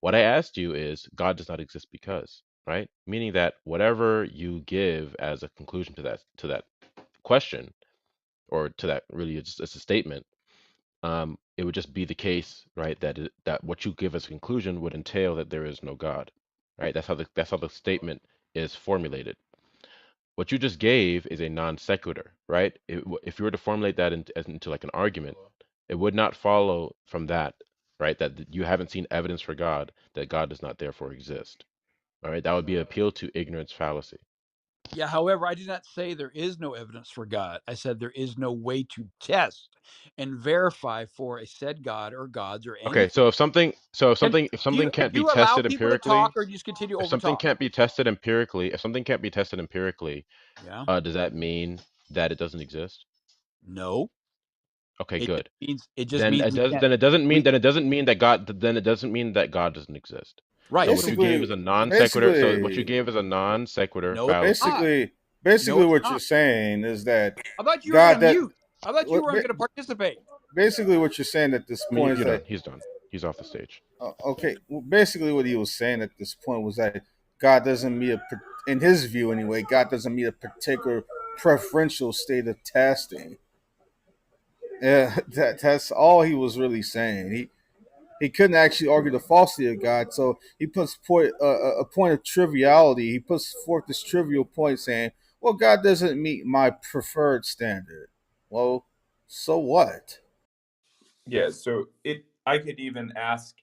S1: What I asked you is God does not exist because, right? Meaning that whatever you give as a conclusion to that question, or to that really it's a statement, it would just be the case, right, that what you give as a conclusion would entail that there is no God, right? That's how the statement is formulated. What you just gave is a non sequitur, right? If you were to formulate that into like an argument, it would not follow from that, right? That you haven't seen evidence for God, that God does not therefore exist. All right, that would be an appeal to ignorance fallacy.
S6: Yeah. However, I did not say there is no evidence for God. I said there is no way to test and verify for a said God or gods or
S1: Okay,
S6: anything.
S1: so if
S6: Do
S1: something can't be
S6: you allow
S1: tested
S6: people to talk
S1: empirically,
S6: or do you just continue to
S1: if something
S6: overtalk?
S1: can't be tested empirically, if something can't be tested empirically,
S6: Yeah.
S1: does that mean that it doesn't exist?
S6: No.
S1: Okay,
S6: It just
S1: good.
S6: means
S1: Then it
S6: we
S1: does.
S6: can't.
S1: Then it doesn't mean.
S6: We
S1: Then it doesn't mean that God. Then it doesn't mean that God doesn't exist. So
S6: right.
S1: what
S6: So
S1: you gave is
S5: Basically,
S1: a non sequitur. So what you
S5: basically,
S1: gave is a non sequitur
S6: no, it's
S1: fallacy.
S6: not.
S5: basically,
S6: No,
S5: basically,
S6: it's
S5: what you're
S6: not.
S5: saying is that
S6: I thought you were going
S5: God
S6: to
S5: that
S6: mute. I thought you
S5: what
S6: weren't going to participate.
S5: basically what you're saying at this
S1: I mean,
S5: point is
S1: you're
S5: that
S1: done. He's done. He's off the stage.
S5: okay, well, basically what he was saying at this point was that God doesn't meet in his view anyway, God doesn't meet a particular preferential state of testing. Yeah, that's all he was really saying. He couldn't actually argue the falsity of God, so he puts a point of triviality. He puts forth this trivial point saying, "Well, God doesn't meet my preferred standard." Well, so what?
S3: Yeah, so I could even ask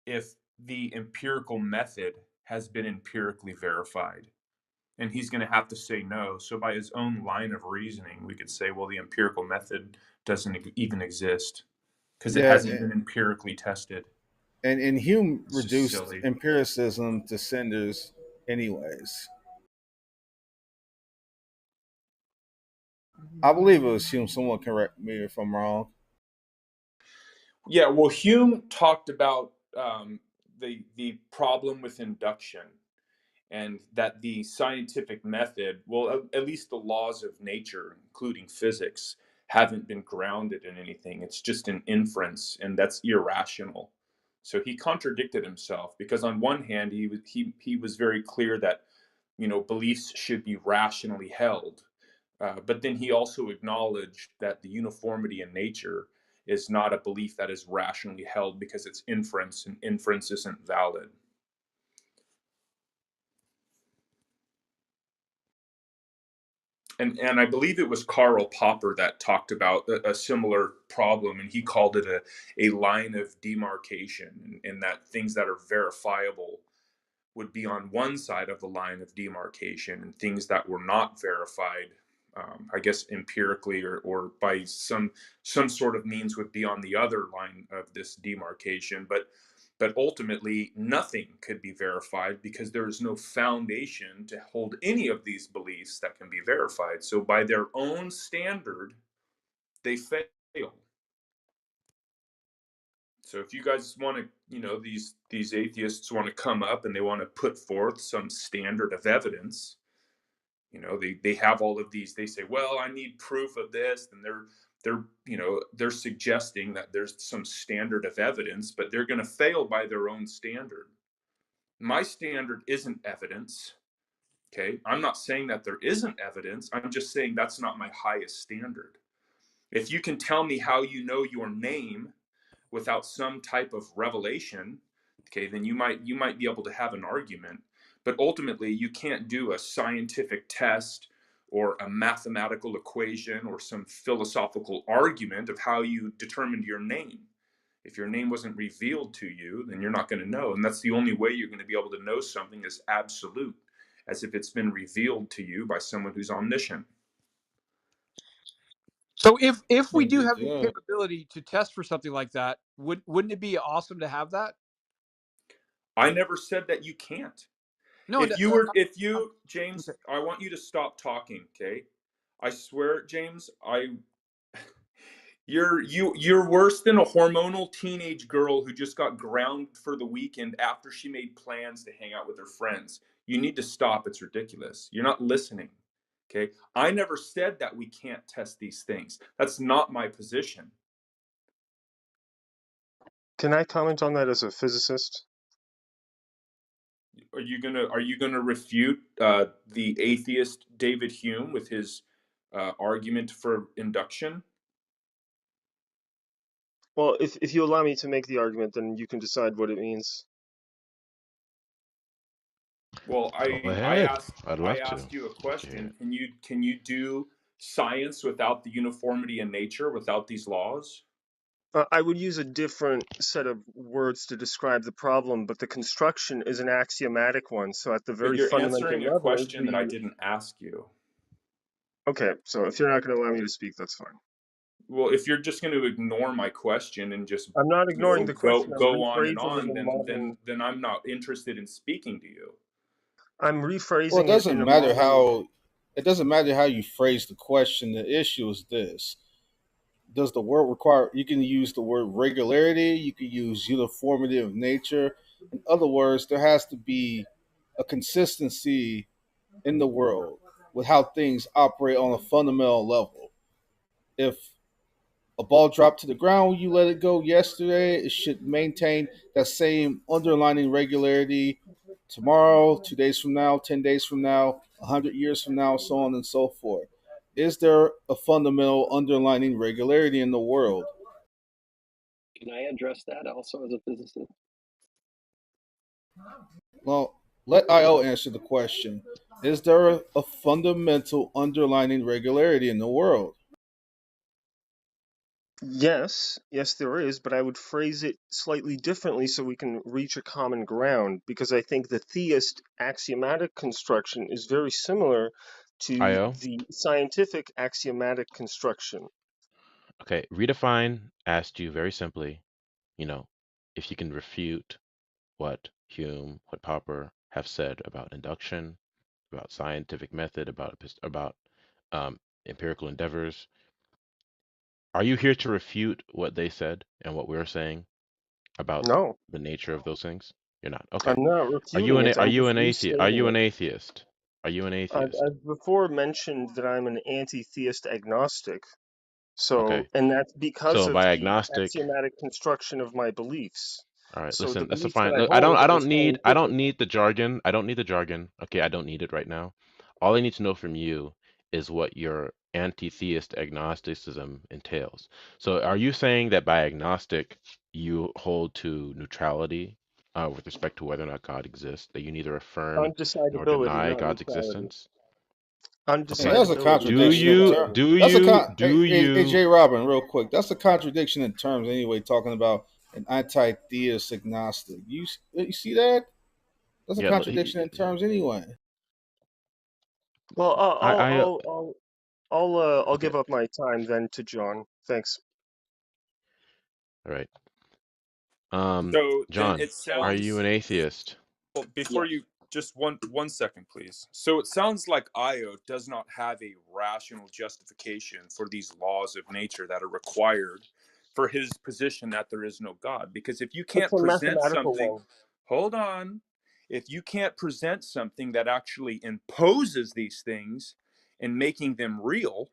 S3: if the empirical method has been empirically verified. And he's going to have to say no. So, by his own line of reasoning, we could say, well, the empirical method doesn't even exist because it
S5: Yeah,
S3: hasn't been empirically tested.
S5: and Hume
S3: It's just
S5: reduced
S3: silly.
S5: empiricism to cinders, anyways. I believe it was Hume. Someone correct me if I'm wrong.
S3: Yeah, well, Hume talked about the problem with induction, and that the scientific method, well, at least the laws of nature, including physics, haven't been grounded in anything. It's just an inference, and that's irrational. So he contradicted himself because on one hand, he was very clear that beliefs should be rationally held, but then he also acknowledged that the uniformity in nature is not a belief that is rationally held because it's inference, and inference isn't valid. And I believe it was Karl Popper that talked about a similar problem, and he called it a line of demarcation, and that things that are verifiable would be on one side of the line of demarcation, and things that were not verified, I guess empirically or by some sort of means, would be on the other line of this demarcation. But ultimately, nothing could be verified because there is no foundation to hold any of these beliefs that can be verified. So, by their own standard, they fail. So, if you guys want to, these atheists want to come up and they want to put forth some standard of evidence, they have all of these. They say, well, I need proof of this, and they're suggesting that there's some standard of evidence, but they're going to fail by their own standard. My standard isn't evidence. Okay, I'm not saying that there isn't evidence. I'm just saying that's not my highest standard. If you can tell me how you know your name without some type of revelation, okay, then you might be able to have an argument. But ultimately, you can't do a scientific test or a mathematical equation or some philosophical argument of how you determined your name. If your name wasn't revealed to you, then you're not going to know. And that's the only way you're going to be able to know something is absolute, as if it's been revealed to you by someone who's omniscient.
S6: So if we
S5: Very
S6: do
S5: good.
S6: have the
S5: Yeah.
S6: capability to test for something like that, wouldn't it be awesome to have that?
S3: I never said that you can't.
S6: No,
S3: If
S6: I'm-
S3: you, James,
S6: okay.
S3: I want you to stop talking, okay? I swear, James, you're worse than a hormonal teenage girl who just got grounded for the weekend after she made plans to hang out with her friends. You need to stop. It's ridiculous. You're not listening. Okay? I never said that we can't test these things. That's not my position.
S8: Can I comment on that as a physicist?
S3: Are you gonna refute the atheist David Hume with his argument for induction?
S8: Well, if you allow me to make the argument, then you can decide what it means.
S3: Well,
S1: Go
S3: I
S1: ahead.
S3: asked
S1: I'd
S3: I
S1: love to.
S3: asked you a
S1: Love to hear
S3: question.
S1: it.
S3: Can you do science without the uniformity in nature, without these laws?
S8: I would use a different set of words to describe the problem, but the construction is an axiomatic one. So at the
S3: But
S8: very
S3: you're
S8: fundamental
S3: answering a
S8: level,
S3: question that I
S8: the
S3: didn't ask you.
S8: okay. So if you're not going to allow me to speak, that's fine.
S3: Well, if you're just going to ignore my question and just
S8: I'm not ignoring the question. I'm
S3: go on and
S8: rephrasing it
S3: on,
S8: in modern.
S3: then I'm not interested in speaking to you.
S8: I'm
S5: Well, it
S8: rephrasing it in
S5: doesn't
S8: a
S5: matter
S8: modern.
S5: how it doesn't matter how you phrase the question. The issue is this: does the word require? You can use the word regularity. You can use uniformity of nature. In other words, there has to be a consistency in the world with how things operate on a fundamental level. If a ball dropped to the ground, you let it go yesterday, it should maintain that same underlying regularity tomorrow, 2 days from now, 10 days from now, 100 years from now, so on and so forth. Is there a fundamental underlying regularity in the world?
S9: Can I address that also as a physicist?
S5: Well, let IO answer the question. Is there a fundamental underlying regularity in the world?
S8: Yes, there is, but I would phrase it slightly differently so we can reach a common ground, because I think the theist axiomatic construction is very similar to
S1: IO.
S8: the scientific axiomatic construction.
S1: Okay. Redefine asked you very simply, you know, if you can refute what Hume, what Popper have said about induction, about scientific method, about empirical endeavors. Are you here to refute what they said and what we're saying about
S8: No,
S1: the nature of those things? You're not. Okay.
S8: I'm not refuting it.
S1: Are
S8: I'm
S1: you
S8: just
S1: an atheist? Are you
S8: restating
S1: an
S8: it.
S1: atheist? Are you an atheist?
S8: I've before mentioned that I'm an anti-theist agnostic. So,
S1: Okay.
S8: and that's because
S1: So
S8: of
S1: by
S8: the
S1: agnostic,
S8: axiomatic construction of my beliefs.
S1: all right,
S8: So the
S1: listen, that's a
S8: beliefs that
S1: fine.
S8: I
S1: Look,
S8: hold are
S1: I don't
S8: scientific.
S1: need the jargon. I don't need the jargon. Okay, I don't need it right now. All I need to know from you is what your anti-theist agnosticism entails. So are you saying that by agnostic you hold to neutrality with respect to whether or not God exists, that you neither affirm nor
S8: Undecidability,
S1: deny
S8: not
S1: God's
S8: neutrality.
S1: existence? Okay.
S5: That's a
S8: Undecidability,
S1: Do
S8: not
S5: contradiction in
S1: you
S5: terms.
S8: neutrality.
S1: do
S5: That's a
S1: you
S5: con.
S1: do
S5: Hey,
S1: you
S5: J. Robin, real quick. That's a contradiction in terms anyway. Talking about an anti-theist agnostic. You see that? That's a
S1: yeah,
S5: contradiction in terms anyway.
S8: Well,
S1: I
S8: I'll
S1: okay.
S8: give up my time then to John. Thanks.
S1: All right.
S3: So then
S1: John,
S3: it
S1: are you
S3: sounds
S1: an atheist?
S3: Well, before
S9: Yes.
S3: you, just one second, please. So it sounds like Io does not have a rational justification for these laws of nature that are required for his position that there is no God. Because if you
S8: It's
S3: can't
S8: a
S3: present
S8: mathematical
S3: something,
S8: one.
S3: hold on, if you can't present something that actually imposes these things and making them real,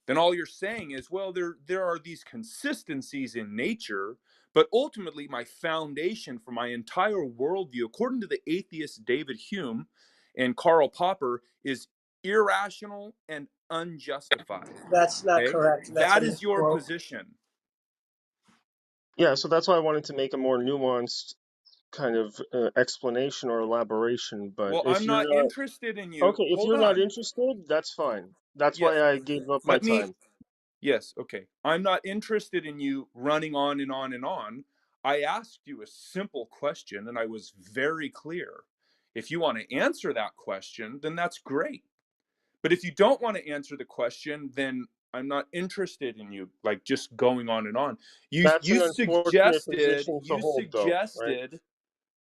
S3: then all you're saying is, well, there are these consistencies in nature, but ultimately my foundation for my entire worldview, according to the atheist David Hume and Karl Popper, is irrational, and unjustified.
S10: That's not
S3: Okay?
S10: correct. That's a
S3: That is your
S10: misquote.
S3: position.
S8: Yeah, so that's why I wanted to make a more nuanced kind of explanation or elaboration. But
S3: Well,
S8: if
S3: I'm
S8: you're
S3: not
S8: not
S3: interested in you.
S8: okay, if
S3: Hold
S8: you're not
S3: on.
S8: interested, that's fine. That's
S3: Yes.
S8: why I gave up my
S3: Let me
S8: time.
S3: Yes, okay. I'm not interested in you running on and on and on. I asked you a simple question and I was very clear. If you want to answer that question, then that's great. But if you don't want to answer the question, then I'm not interested in you like just going on and on. You
S8: That's
S3: you
S8: an unfortunate
S3: suggested
S8: position to
S3: you
S8: hold, though, right?
S3: suggested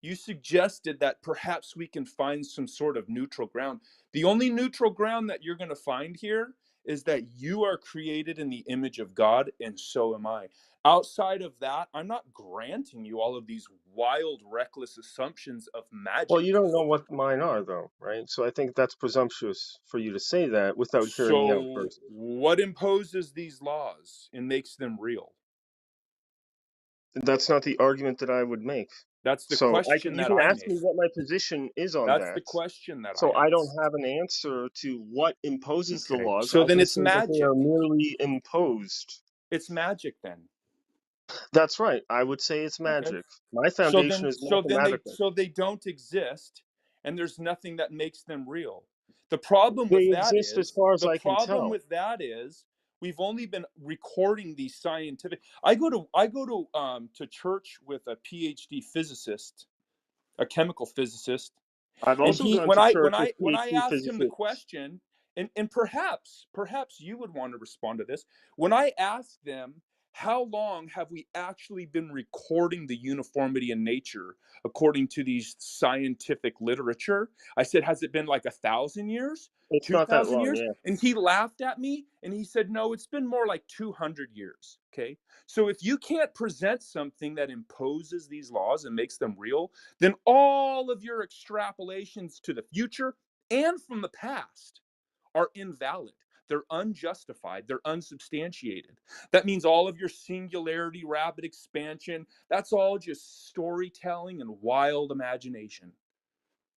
S3: you suggested that perhaps we can find some sort of neutral ground. The only neutral ground that you're going to find here is that you are created in the image of God, and so am I. Outside of that, I'm not granting you all of these wild, reckless assumptions of
S8: Well,
S3: magic.
S8: you don't know what mine are, though, right? So I think that's presumptuous for you to say that without hearing me out
S3: So,
S8: first.
S3: what imposes these laws and makes them real?
S8: That's not the argument that I would make.
S3: That's the
S8: So
S3: question
S8: you
S3: that
S8: can
S3: I
S8: ask
S3: made.
S8: me what my position is on
S3: That's
S8: that.
S3: the question that I
S8: So I don't
S3: asked.
S8: have an answer to what imposes the
S3: Okay.
S8: laws.
S3: So
S8: I
S3: then
S8: can
S3: it's
S8: say that they are
S3: magic.
S8: merely imposed.
S3: It's magic then.
S8: That's right. I would say it's
S3: Okay.
S8: magic. My
S3: So
S8: foundation
S3: then
S8: is
S3: so then they
S8: mathematical.
S3: so they don't exist and there's nothing that makes them real. The problem with
S8: They
S3: that
S8: exist as
S3: is
S8: far as
S3: the
S8: I can
S3: problem
S8: tell.
S3: with that is we've only been recording these scientific. I go to church with a PhD physicist, a chemical physicist,
S8: I've
S3: and
S8: also
S3: he
S8: gone to church with
S3: when I
S8: PhD
S3: asked him the
S8: physicists.
S3: question, and perhaps you would want to respond to this. When I asked them, how long have we actually been recording the uniformity in nature according to these scientific literature? I said, has it been like 1,000 years?
S8: It's not that
S3: 2,000
S8: long,
S3: years?
S8: yeah.
S3: And he laughed at me and he said, no, it's been more like 200 years. Okay. So if you can't present something that imposes these laws and makes them real, then all of your extrapolations to the future and from the past are invalid. They're unjustified. They're unsubstantiated. That means all of your singularity, rapid expansion, that's all just storytelling and wild imagination.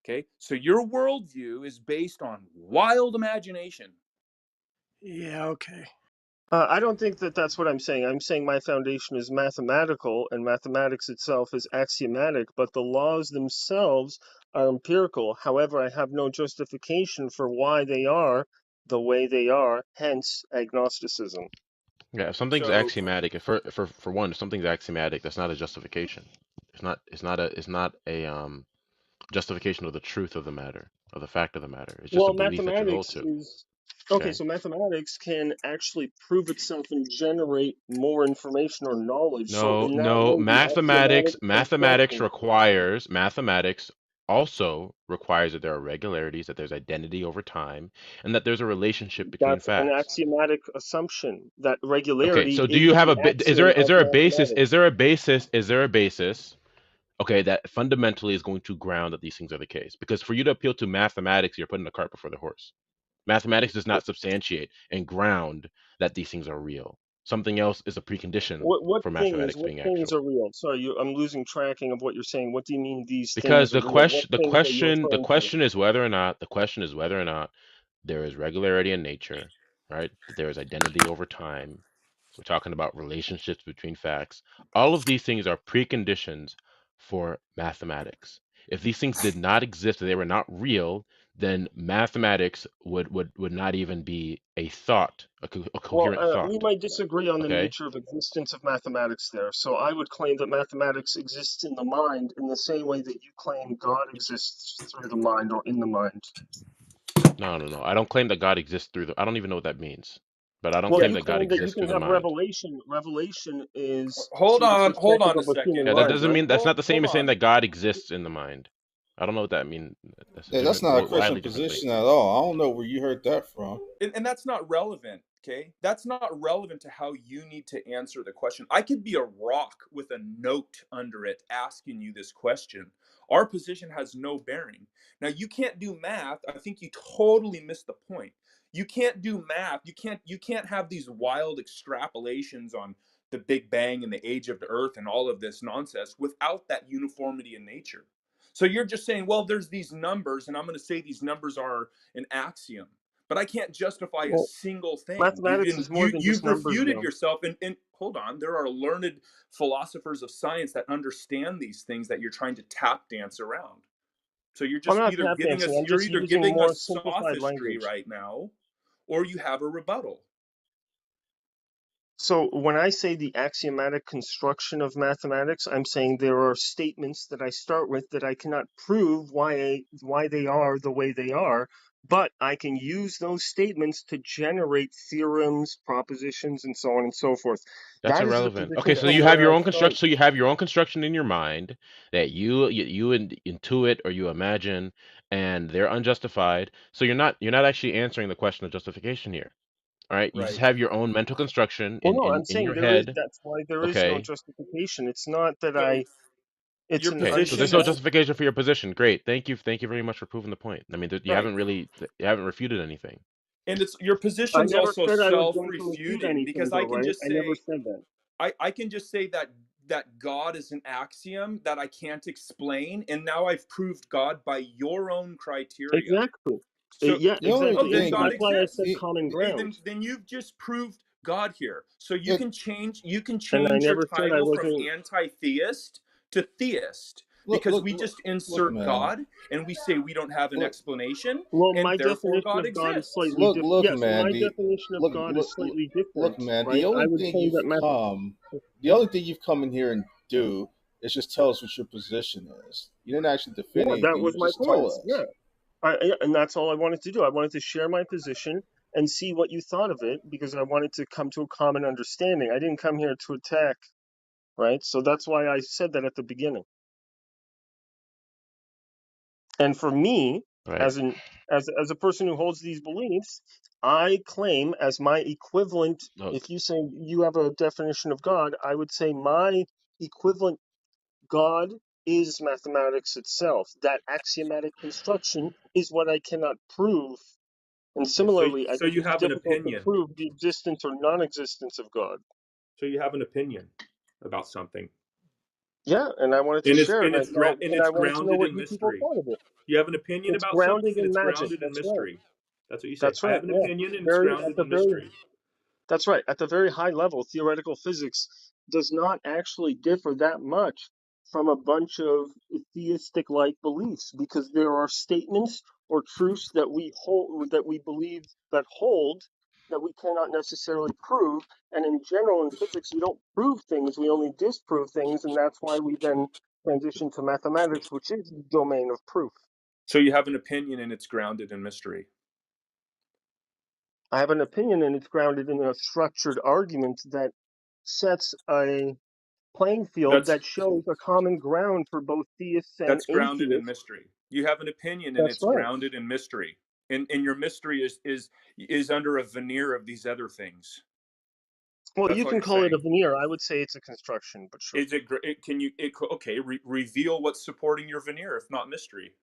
S3: Okay? So your worldview is based on wild imagination.
S10: Yeah, okay.
S8: I don't think that that's what I'm saying. I'm saying my foundation is mathematical, and mathematics itself is axiomatic, but the laws themselves are empirical. However, I have no justification for why they are the way they are, hence agnosticism.
S1: Yeah, if something's
S3: So,
S1: axiomatic, if for one, if something's axiomatic, that's not a justification. It's not a justification of the truth of the matter, of the fact of the matter. It's just a
S8: Well,
S1: belief that you hold
S8: mathematics
S1: to.
S8: is okay,
S1: Okay.
S8: so mathematics can actually prove itself and generate more information or knowledge. So,
S1: No,
S8: in that
S1: no.
S8: way, the axiomatic
S1: Mathematics
S8: assumption,
S1: requires mathematics also requires that there are regularities, that there's identity over time, and that there's a relationship between
S8: that's an
S1: facts.
S8: axiomatic assumption. That
S1: Okay,
S8: regularity
S1: so do
S8: is
S1: you have
S8: the
S1: a bit?
S8: axiom
S1: Is
S8: of
S1: there a basis?
S8: mathematics.
S1: Is there a basis? Okay, that fundamentally is going to ground that these things are the case. Because for you to appeal to mathematics, you're putting the cart before the horse. Mathematics does not substantiate and ground that these things are real. Something else is a precondition
S8: What
S1: for
S8: things?
S1: mathematics
S8: What
S1: being
S8: things
S1: actual.
S8: are real? Sorry, I'm losing tracking of what you're saying. What do you mean these
S1: Because
S8: things are real? What things are you
S1: the
S8: referring to?
S1: question is whether or not there is regularity in nature, right? That there is identity over time. We're talking about relationships between facts. All of these things are preconditions for mathematics. If these things did not exist, if they were not real, then mathematics would not even be a thought, a
S8: Well,
S1: coherent
S8: we
S1: thought.
S8: might disagree on the
S1: Okay?
S8: nature of existence of mathematics there. So I would claim that mathematics exists in the mind in the same way that you claim God exists through the mind or in the mind.
S1: No, no, no. I don't claim that God exists through the. I don't even know what that means. But I don't
S8: Well,
S1: claim
S3: yeah,
S8: you
S1: that God
S8: claim that you
S1: exists
S8: can
S1: through the
S8: have
S1: mind.
S8: revelation. Revelation is through the
S3: hold
S8: perspective
S3: on a
S8: of a human
S3: second.
S1: Yeah, that
S8: mind,
S1: doesn't
S8: right?
S1: mean that's not the same
S3: Hold
S1: as saying
S3: on.
S1: that God exists in the mind. I don't know what that means. That's a
S5: Yeah, that's
S1: different,
S5: not a Christian
S1: widely different thing.
S5: position at all. I don't know where you heard that from.
S3: And that's not relevant. Okay, that's not relevant to how you need to answer the question. I could be a rock with a note under it asking you this question. Our position has no bearing. Now you can't do math. I think you totally missed the point. You can't do math. You can't have these wild extrapolations on the Big Bang and the age of the earth and all of this nonsense without that uniformity in nature. So you're just saying, well, there's these numbers and I'm going to say these numbers are an axiom. but I can't justify a
S8: Well,
S3: single thing.
S8: mathematics is more than just
S3: You've
S8: numbers,
S3: refuted
S8: though.
S3: yourself. And hold on, there are learned philosophers of science that understand these things that you're trying to tap dance around. So
S8: I'm not tap dancing. I'm
S3: you're
S8: just
S3: either
S8: using
S3: giving
S8: more
S3: us
S8: simplified
S3: sophistry
S8: language.
S3: right now, or you have a rebuttal.
S8: So when I say the axiomatic construction of mathematics, I'm saying there are statements that I start with that I cannot prove why they are the way they are, but I can use those statements to generate theorems, propositions, and so on and so forth.
S1: That's
S8: That is the
S1: irrelevant. Okay,
S8: position
S1: so
S8: from
S1: you have
S8: where
S1: your
S8: I
S1: own
S8: start.
S1: construction. So you have your own construction in your mind that you intuit or you imagine, and they're unjustified. So you're not actually answering the question of justification here. All right, you just
S3: Right.
S1: have your own mental construction
S8: Well,
S1: in
S8: no, I'm
S1: in
S8: saying
S1: your
S8: there is.
S1: head.
S8: That's why there is no
S1: Okay,
S8: justification. It's not that
S3: So
S8: It's
S3: your
S8: an
S1: okay. So there's
S3: position
S1: no
S3: is
S1: justification for your position. Great, thank you very much for proving the point. I mean, you
S3: right.
S1: haven't really you haven't refuted anything.
S3: And it's your
S8: I
S3: position's
S8: never
S3: also
S8: said I was going to refute
S3: self-refuting,
S8: anything,
S3: because
S8: though, right? I never said that.
S3: I can just say that God is an axiom that I can't explain, and now I've proved God by your own criteria.
S8: Exactly.
S3: So,
S8: Yeah,
S5: The only
S3: oh,
S8: exactly.
S3: then
S8: And
S5: thing
S3: God
S8: that's why I said
S3: exists.
S8: common ground.
S3: Then you've just proved God here. So
S5: it,
S3: you can
S8: And I
S3: change your
S8: never said I
S3: title from
S8: wasn't.
S3: anti-theist to theist,
S5: look
S3: because
S5: look
S3: we
S5: look
S3: just
S5: look
S3: insert
S5: man.
S3: God and we say we don't have an
S5: Look
S3: explanation,
S8: Well,
S3: and
S8: my
S3: therefore
S8: definition
S3: God
S8: of God is
S3: exists.
S8: slightly
S5: look
S8: different.
S5: look
S8: Yes,
S5: man.
S8: my
S5: The
S8: definition of
S5: look
S8: God is
S5: look
S8: slightly
S5: look
S8: different,
S5: man.
S8: right? I would say that math.
S5: The only thing you've come in here and do is just tell us what your position is. You didn't actually defend
S8: Yeah, that
S5: anything.
S8: was
S5: You
S8: my
S5: just
S8: point.
S5: told us.
S8: Yeah, and that's all I wanted to do. I wanted to share my position and see what you thought of it because I wanted to come to a common understanding. I didn't come here to attack, right? So that's why I said that at the beginning. And for me,
S1: Right.
S8: as an as a person who holds these beliefs, I claim as my equivalent.
S1: Look.
S8: If you say you have a definition of God, I would say my equivalent God is mathematics itself. That axiomatic construction is what I cannot prove. And
S3: Yeah,
S8: similarly, I
S3: so
S8: think
S3: you
S8: it's
S3: have an
S8: difficult to
S3: opinion.
S8: prove the existence or non-existence of God.
S3: So you have an opinion about something,
S8: Yeah, and I wanted to share it,
S3: and
S8: and
S3: it's
S8: I wanted to know
S3: grounded
S8: what
S3: in
S8: you people
S3: mystery.
S8: thought of it.
S3: You have an opinion
S8: It's
S3: about
S8: grounded
S3: something, and
S8: in
S3: it's
S8: magic.
S3: grounded in
S8: That's right.
S3: mystery. That's what you say.
S8: That's
S3: I
S8: right.
S3: have an
S8: Yeah.
S3: opinion, and it's
S8: Very at
S3: grounded
S8: the
S3: in
S8: very
S3: mystery.
S8: That's right. At the very high level, theoretical physics does not actually differ that much from a bunch of theistic like beliefs because there are statements or truths that we hold that we believe that hold that we cannot necessarily prove. And in general in physics we don't prove things, we only disprove things, and that's why we then transition to mathematics, which is the domain of proof.
S3: So you have an opinion, and it's grounded in mystery.
S8: I have an opinion and it's grounded in a structured argument that sets a playing field
S3: That's
S8: that shows a common ground for both theists and
S3: grounded in
S8: atheists.
S3: mystery. You have an opinion, and
S8: That's
S3: it's
S8: right.
S3: grounded in mystery. And your mystery is under a veneer of these other things.
S8: Well,
S3: That's
S8: you
S3: all
S8: can
S3: you're
S8: call it a
S3: saying.
S8: veneer. I would say it's a construction, but sure.
S3: Is it? Can you? Okay. Reveal what's supporting your veneer, if not mystery.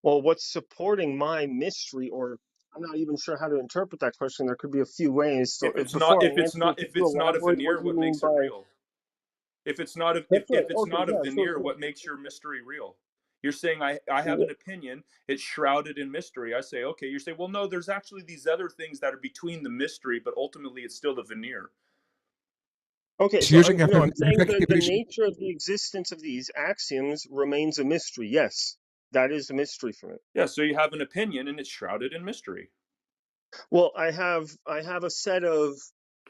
S8: Well, what's supporting my mystery, or I'm not even sure how to interpret that question. There could be a few ways. So before I answer it, could
S3: If
S8: you
S3: it's not a
S8: elaborate what
S3: veneer,
S8: you
S3: what
S8: mean
S3: makes it
S8: by?
S3: real?
S8: That's right.
S3: If it's
S8: Okay,
S3: not a
S8: yeah, sure,
S3: veneer,
S8: sure.
S3: what makes your mystery real? You're saying I have an opinion, it's shrouded in mystery. I say, okay, you say, well, no, there's actually these other things that are between the mystery, but ultimately it's still the veneer.
S8: Okay,
S11: He's
S8: so
S11: using
S8: no, I'm saying that the
S11: effectively.
S8: nature of the existence of these axioms remains a mystery. Yes, that is a mystery for me.
S3: Yeah, so you have an opinion and it's shrouded in mystery.
S8: Well, I have a set of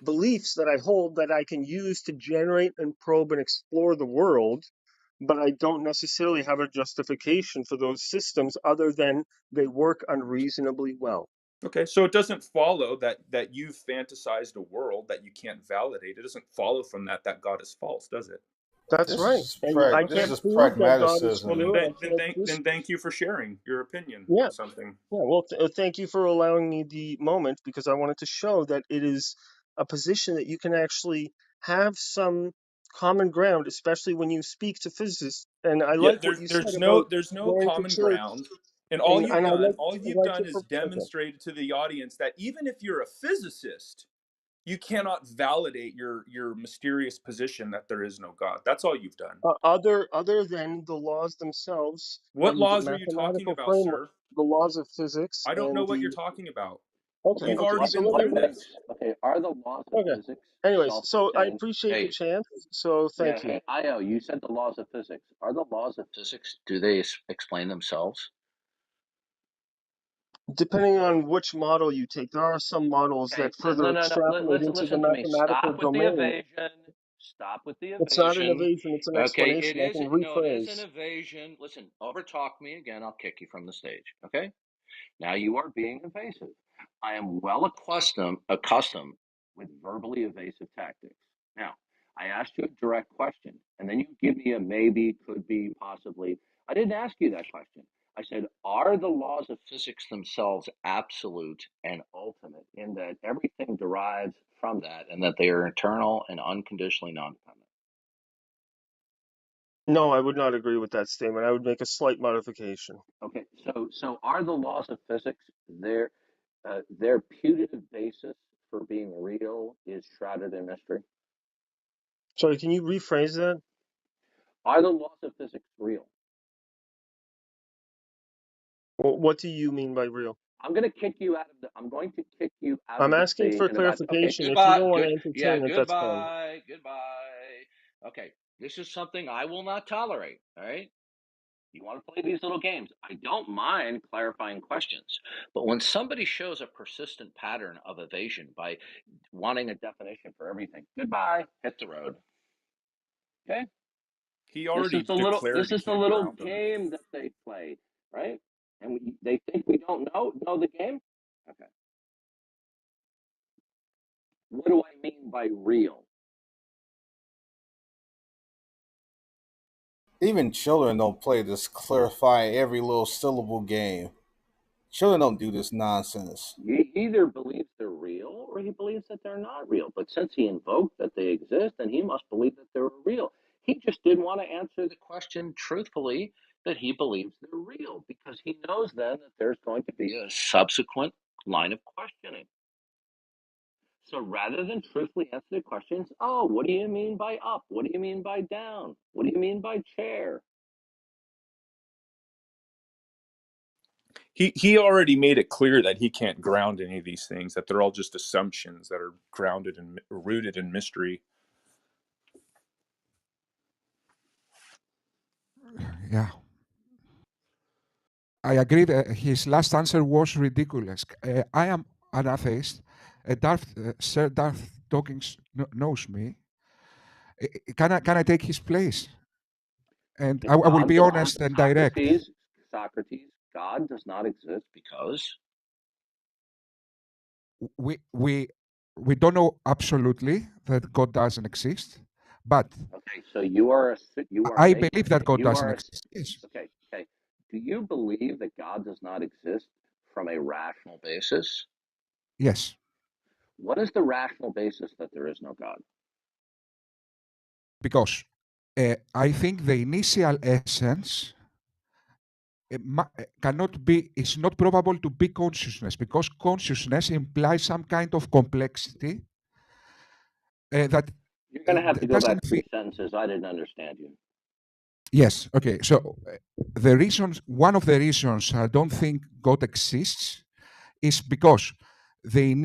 S8: beliefs that I hold that I can use to generate and probe and explore the world, but I don't necessarily have a justification for those systems other than they work unreasonably well.
S3: Okay, so it doesn't follow that you've fantasized a world that you can't validate. It doesn't follow from that God is false, does it?
S8: That's right. And I
S3: Okay.
S8: can't prove that God is fully
S5: Pragmatism.
S8: just.
S3: Then thank you for sharing your opinion
S8: Yeah.
S3: on something.
S8: Yeah, well, thank you for allowing me the moment because I wanted to show that it is a position that you can actually have some common ground, especially when you speak to physicists. And I
S3: Yeah,
S8: like what you said about
S3: there's no
S8: going to
S3: common
S8: church,
S3: ground. And
S8: and
S3: all
S8: I
S3: you've
S8: like
S3: done
S8: your
S3: is
S8: okay.
S3: demonstrated to the audience that even if you're a physicist, You cannot validate your mysterious position that there is no God. That's all you've done.
S8: Other than the laws themselves
S3: What
S8: and the
S3: laws are you talking
S8: mathematical
S3: about,
S8: framework,
S3: sir?
S8: the laws of physics
S3: I don't know
S8: and
S3: what you're
S8: the
S3: talking about.
S8: okay,
S9: Okay,
S3: We've
S8: okay.
S3: already
S8: So
S3: been
S8: let me
S3: through
S9: wait.
S3: this.
S9: Okay, are the laws of
S8: okay.
S9: physics
S8: Anyways, so I
S9: self-contained?
S8: appreciate the
S9: Hey,
S8: chance. So
S9: yeah,
S8: thank you.
S9: hey, Io, you said the laws of physics. Are the laws of physics, do they explain themselves?
S8: Depending on which model you take, there are some models
S9: Okay,
S8: that further
S9: no.
S8: extrapolate
S9: Listen,
S8: into the
S9: listen to me.
S8: mathematical
S9: Stop with the
S8: domain.
S9: evasion. Stop with the
S8: It's not an
S9: evasion.
S8: evasion, it's an
S9: Okay, it
S8: explanation. I
S9: is.
S8: can
S9: No, it is an
S8: rephrase.
S9: evasion. Listen, overtalk me again. I'll kick you from the stage. Okay. Now you are being evasive. I am well accustomed with verbally evasive tactics. Now, I asked you a direct question, and then you give me a maybe, could be, possibly. I didn't ask you that question. I said, are the laws of physics themselves absolute and ultimate in that everything derives from that and that they are eternal and unconditionally non-dependent?
S8: No, I would not agree with that statement. I would make a slight modification.
S9: Okay, so are the laws of physics their putative basis for being real is shrouded in mystery?
S8: Sorry, can you rephrase that?
S9: Are the laws of physics real?
S8: What do you mean by real?
S9: I'm going to kick you out of the. I'm going to kick you out
S8: I'm
S9: of the
S8: asking
S9: stage
S8: for
S9: in about. Okay,
S8: clarification. If you
S9: goodbye.
S8: don't want
S9: Good.
S8: to
S9: Yeah,
S8: entertain it, that's fine.
S9: goodbye. Goodbye. Okay, this is something I will not tolerate. All right. You want to play these little games? I don't mind clarifying questions, but when somebody shows a persistent pattern of evasion by wanting a definition for everything, goodbye. Hit the road. Okay.
S3: He
S9: This is
S3: already
S9: the little
S3: declared
S9: this
S3: you
S9: is the
S3: can't
S9: little
S3: ground him.
S9: game that they play, right? And they think we don't know the game. Okay. What do I mean by real?
S5: Even children don't play this clarify every little syllable game. Children don't do this nonsense.
S9: He either believes they're real or he believes that they're not real. But since he invoked that they exist, then he must believe that they're real. He just didn't want to answer the question truthfully that he believes they're real because he knows then that there's going to be a subsequent line of questioning. So rather than truthfully answer the questions, oh, what do you mean by up? What do you mean by down? What do you mean by chair?
S3: He already made it clear that he can't ground any of these things, that they're all just assumptions that are grounded and rooted in mystery.
S11: Yeah, I agree that his last answer was ridiculous. I am an atheist. Sir Darth Dawkins knows me. Can I take his place? And
S9: Okay,
S11: I will be honest and direct.
S9: Socrates, God does not exist because.
S11: We we we don't know absolutely that God doesn't exist, but
S9: Okay, so you are
S11: I
S9: making
S11: believe that God
S9: you
S11: doesn't
S9: are
S11: exist. Yes,
S9: okay. Do you believe that God does not exist from a rational basis?
S11: yes,
S9: What is the rational basis that there is no God?
S11: because I think the initial essence cannot be. It's not probable to be consciousness because consciousness implies some kind of complexity that
S9: You're going to have to go back
S11: doesn't fit.
S9: 3 sentences. I didn't understand you.
S11: Yes. Okay. So one of the reasons I don't think God exists is because the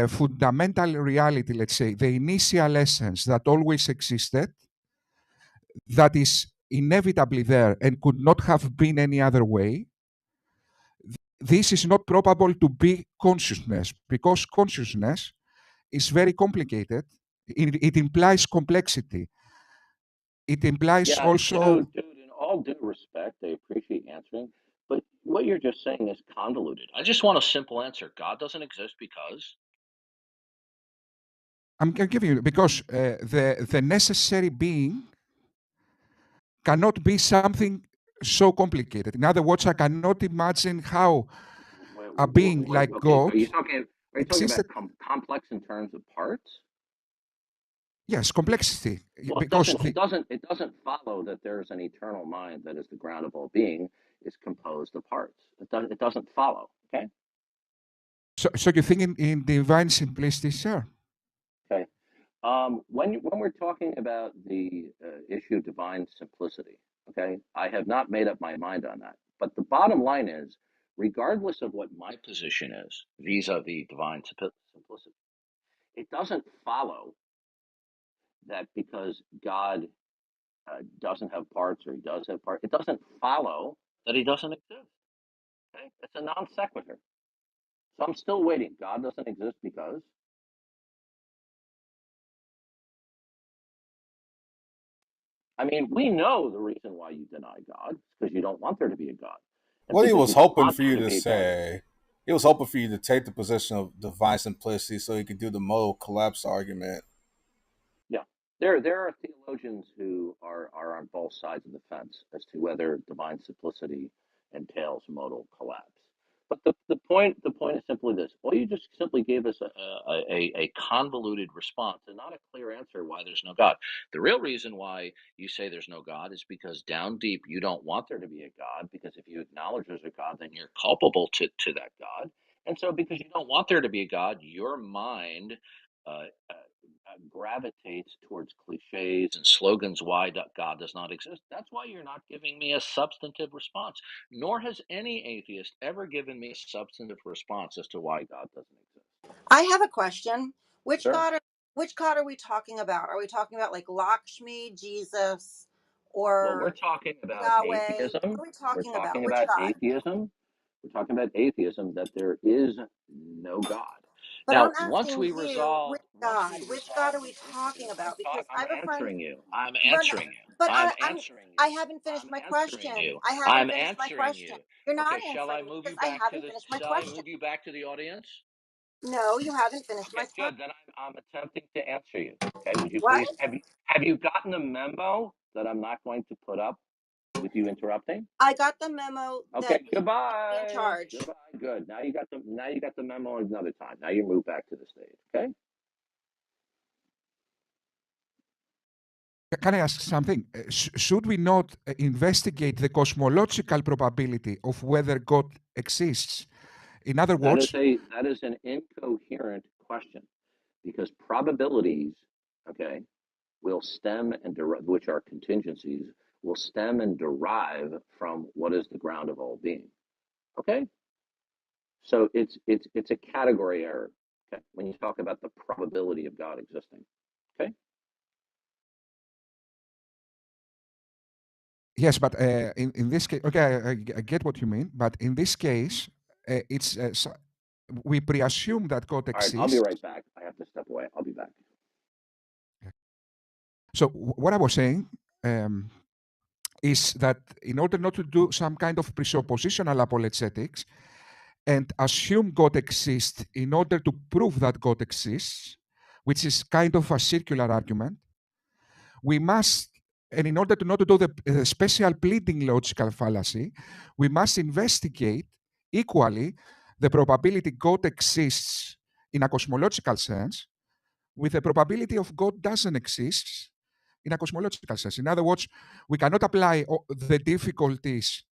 S11: fundamental reality, let's say, the initial essence that always existed, that is inevitably there and could not have been any other way, this is not probable to be consciousness because consciousness is very complicated. It implies complexity. It implies
S9: Yeah,
S11: also.
S9: in all due respect, I appreciate answering, but what you're just saying is convoluted. I just want a simple answer. God doesn't exist because.
S11: I'm giving you because the necessary being cannot be something so complicated. In other words, I cannot imagine how a being like
S9: Okay,
S11: God
S9: are you talking about
S11: existed.
S9: complex in terms of parts?
S11: Yes, complexity,
S9: Well,
S11: because
S9: it doesn't follow that there's an eternal mind that is the ground of all being is composed of parts. It doesn't follow. Okay.
S11: So you think in divine simplicity, sir?
S9: Okay. When we're talking about the issue of divine simplicity, okay, I have not made up my mind on that. But the bottom line is, regardless of what my position is vis-a-vis divine simplicity, it doesn't follow that because God doesn't have parts or he does have parts, it doesn't follow that he doesn't exist. Okay, it's a non sequitur. So I'm still waiting. God doesn't exist because I mean, we know the reason why you deny God is because you don't want there to be a God. And
S5: What he
S9: because
S5: was
S9: you don't
S5: hoping
S9: want
S5: for
S9: there
S5: you
S9: to
S5: to
S9: be a God,
S5: say, he was hoping for you to take the position of divine simplicity so he could do the modal collapse argument.
S9: yeah, there are theologians who are on both sides of the fence as to whether divine simplicity entails modal collapse. But the point is simply this: well, you just simply gave us a convoluted response and not a clear answer why there's no God. The real reason why you say there's no God is because down deep you don't want there to be a God, because if you acknowledge there's a God, then you're culpable to that God. And so because you don't want there to be a God, your mind uh, gravitates towards cliches and slogans why God does not exist. That's why you're not giving me a substantive response. Nor has any atheist ever given me a substantive response as to why God doesn't exist.
S12: I have a question. Which
S9: Sure.
S12: God are which God are we talking about? Are we talking about like Lakshmi, Jesus,
S9: Well, we're
S12: or
S9: talking about
S12: Yahweh? What
S9: atheism.
S12: are we
S9: We're
S12: talking about?
S9: talking
S12: Which
S9: about
S12: God?
S9: atheism. We're talking about atheism that there is no God.
S12: But I'm
S9: Now, once
S12: asking
S9: we
S12: you,
S9: resolve,
S12: which God? Which God are
S9: the
S12: we
S9: issue,
S12: talking about? Because I
S9: I'm
S12: have a friend.
S9: answering you. I'm
S12: But
S9: answering you.
S12: but
S9: I'm
S12: I'm
S9: answering you.
S12: I haven't finished
S9: I'm
S12: my
S9: answering
S12: question.
S9: you.
S12: I haven't
S9: I'm
S12: finished my
S9: answering
S12: question.
S9: you.
S12: You're not
S9: Okay, shall I
S12: answering me
S9: move you
S12: because I
S9: back to
S12: haven't
S9: this?
S12: finished my
S9: Shall I
S12: question.
S9: move you back to the audience?
S12: No, you haven't finished my
S9: Okay,
S12: question.
S9: good. Then I'm attempting to answer you. Okay, would you
S12: What?
S9: please have you gotten the memo that I'm not going to put up with you interrupting?
S12: I got the memo
S9: Okay,
S12: that you are in
S9: goodbye.
S12: charge.
S9: Goodbye. Good. Now you got the memo another time. Now you move back to the stage. Okay.
S11: Can I ask something? Should we not investigate the cosmological probability of whether God exists? In other words,
S9: That is an incoherent question because probabilities, okay, will stem and which are contingencies, will stem and derive from what is the ground of all being. Okay, so it's a category error. Okay, when you talk about the probability of God existing. Okay,
S11: yes, but in this case, okay, I get what you mean, but in this case, it's we presume that God
S9: all right, I'll be
S11: exists.
S9: right back. I have to step away. I'll be back.
S11: So what I was saying is that in order not to do some kind of presuppositional apologetics and assume God exists in order to prove that God exists, which is kind of a circular argument, we must, and in order to not to do the special pleading logical fallacy, we must investigate equally the probability God exists in a cosmological sense with the probability of God doesn't exist in a cosmological sense. In other words, we cannot apply the difficulties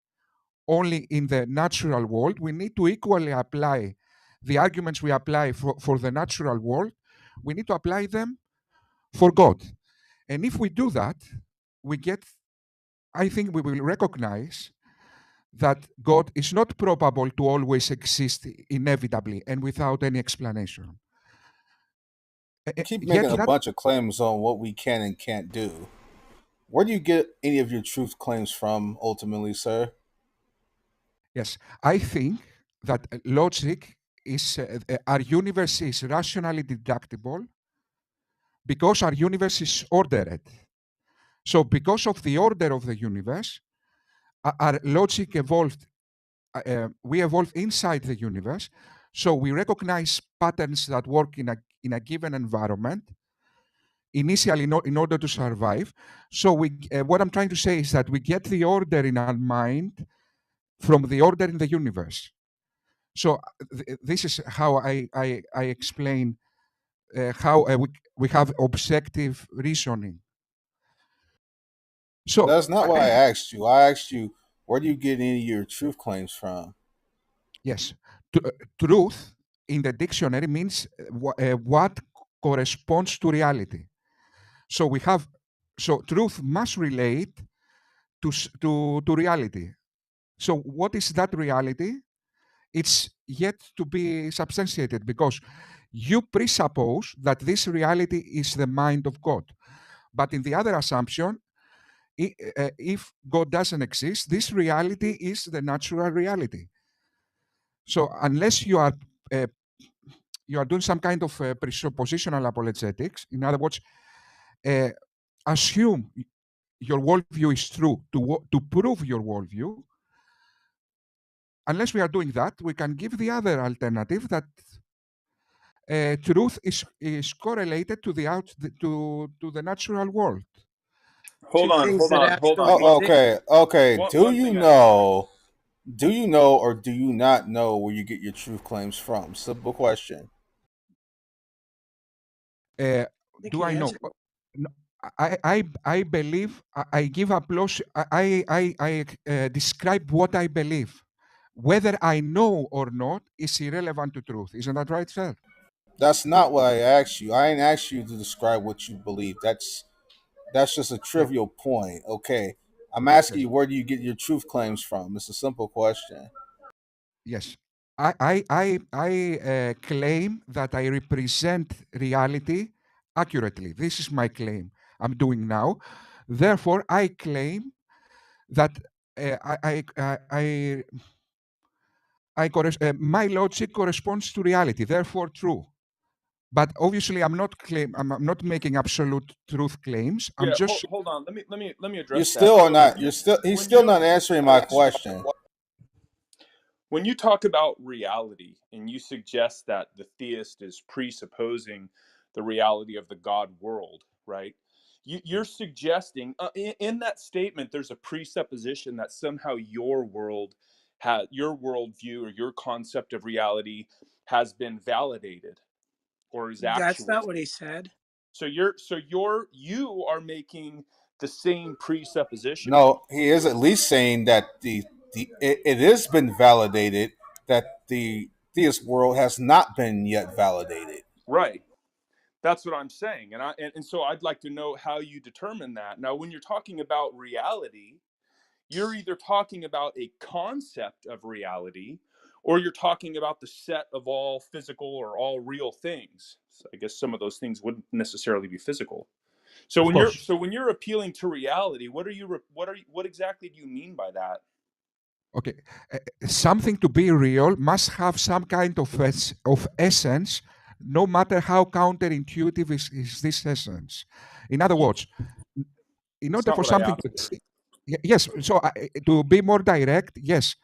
S11: only in the natural world. We need to equally apply the arguments we apply for the natural world. We need to apply them for God. And if we do that, we get, I think we will recognize that God is not probable to always exist inevitably and without any explanation.
S5: Keep making
S11: Yet
S5: a
S11: that,
S5: bunch of claims on what we can and can't do. Where do you get any of your truth claims from, ultimately, sir?
S11: yes, I think that logic is, our universe is rationally deductible because our universe is ordered. So, because of the order of the universe, our logic evolved. We evolve inside the universe, so we recognize patterns that work in a given environment initially in order to survive. So, what I'm trying to say is that we get the order in our mind from the order in the universe. So, this is how I explain how we have objective reasoning. So,
S5: That's not what I asked you. I asked you, where do you get any of your truth claims from?
S11: yes, truth. in the dictionary means what corresponds to reality. So we have, so truth must relate to reality. So what is that reality? It's yet to be substantiated because you presuppose that this reality is the mind of God. But in the other assumption, if God doesn't exist, this reality is the natural reality. So unless uh, you are doing some kind of presuppositional apologetics, in other words, uh, assume your worldview is true to prove your worldview. Unless we are doing that, we can give the other alternative that truth is correlated to the natural world.
S10: Two things that
S3: Hold
S10: actually
S3: on.
S5: Oh,
S10: exist.
S5: okay. Do
S3: One
S5: you
S3: thing I have to say.
S5: know? Do you know or do you not know where you get your truth claims from? Simple question.
S11: Uh,
S10: I think
S11: do
S10: he
S11: I know?
S10: answered.
S11: No, I believe. I give applause. I describe what I believe. Whether I know or not is irrelevant to truth. Isn't that right, sir?
S5: That's not what I asked you. I ain't asked you to describe what you believe. That's just a
S11: Yes.
S5: trivial point. Okay. I'm asking
S11: Yes.
S5: you where do you get your truth claims from? It's a simple question.
S11: Yes. I claim that I represent reality accurately. This is my claim I'm doing now. Therefore, I claim that my logic corresponds to reality, therefore true. But obviously, I'm not making absolute truth claims. I'm
S3: Yeah,
S11: just
S3: hold on. Let me
S5: You
S3: address that.
S5: still are
S3: So
S5: not. You're still. He's
S3: when
S5: still
S3: you
S5: not answering my question.
S3: when you talk about reality and you suggest that the theist is presupposing the reality of the God world, right? You're suggesting in that statement there's a presupposition that somehow your worldview or your concept of reality has been validated or is
S10: That's
S3: actual.
S10: not what he said.
S3: You are making the same presupposition.
S5: No, he is at least saying that it has been validated that the theist world has not been yet validated.
S3: Right. That's what I'm saying. And so I'd like to know how you determine that. Now, when you're talking about reality, you're either talking about a concept of reality or you're talking about the set of all physical or all real things. So I guess some of those things wouldn't necessarily be physical. So
S11: of course.
S3: when you're appealing to reality, what exactly do you mean by that?
S11: Okay, something to be real must have some kind of essence, no matter how counterintuitive is this essence. In other words, in
S3: That's
S11: order
S3: not
S11: for
S3: what I
S11: something to
S3: asked here.
S11: yes, so to be more direct, yes,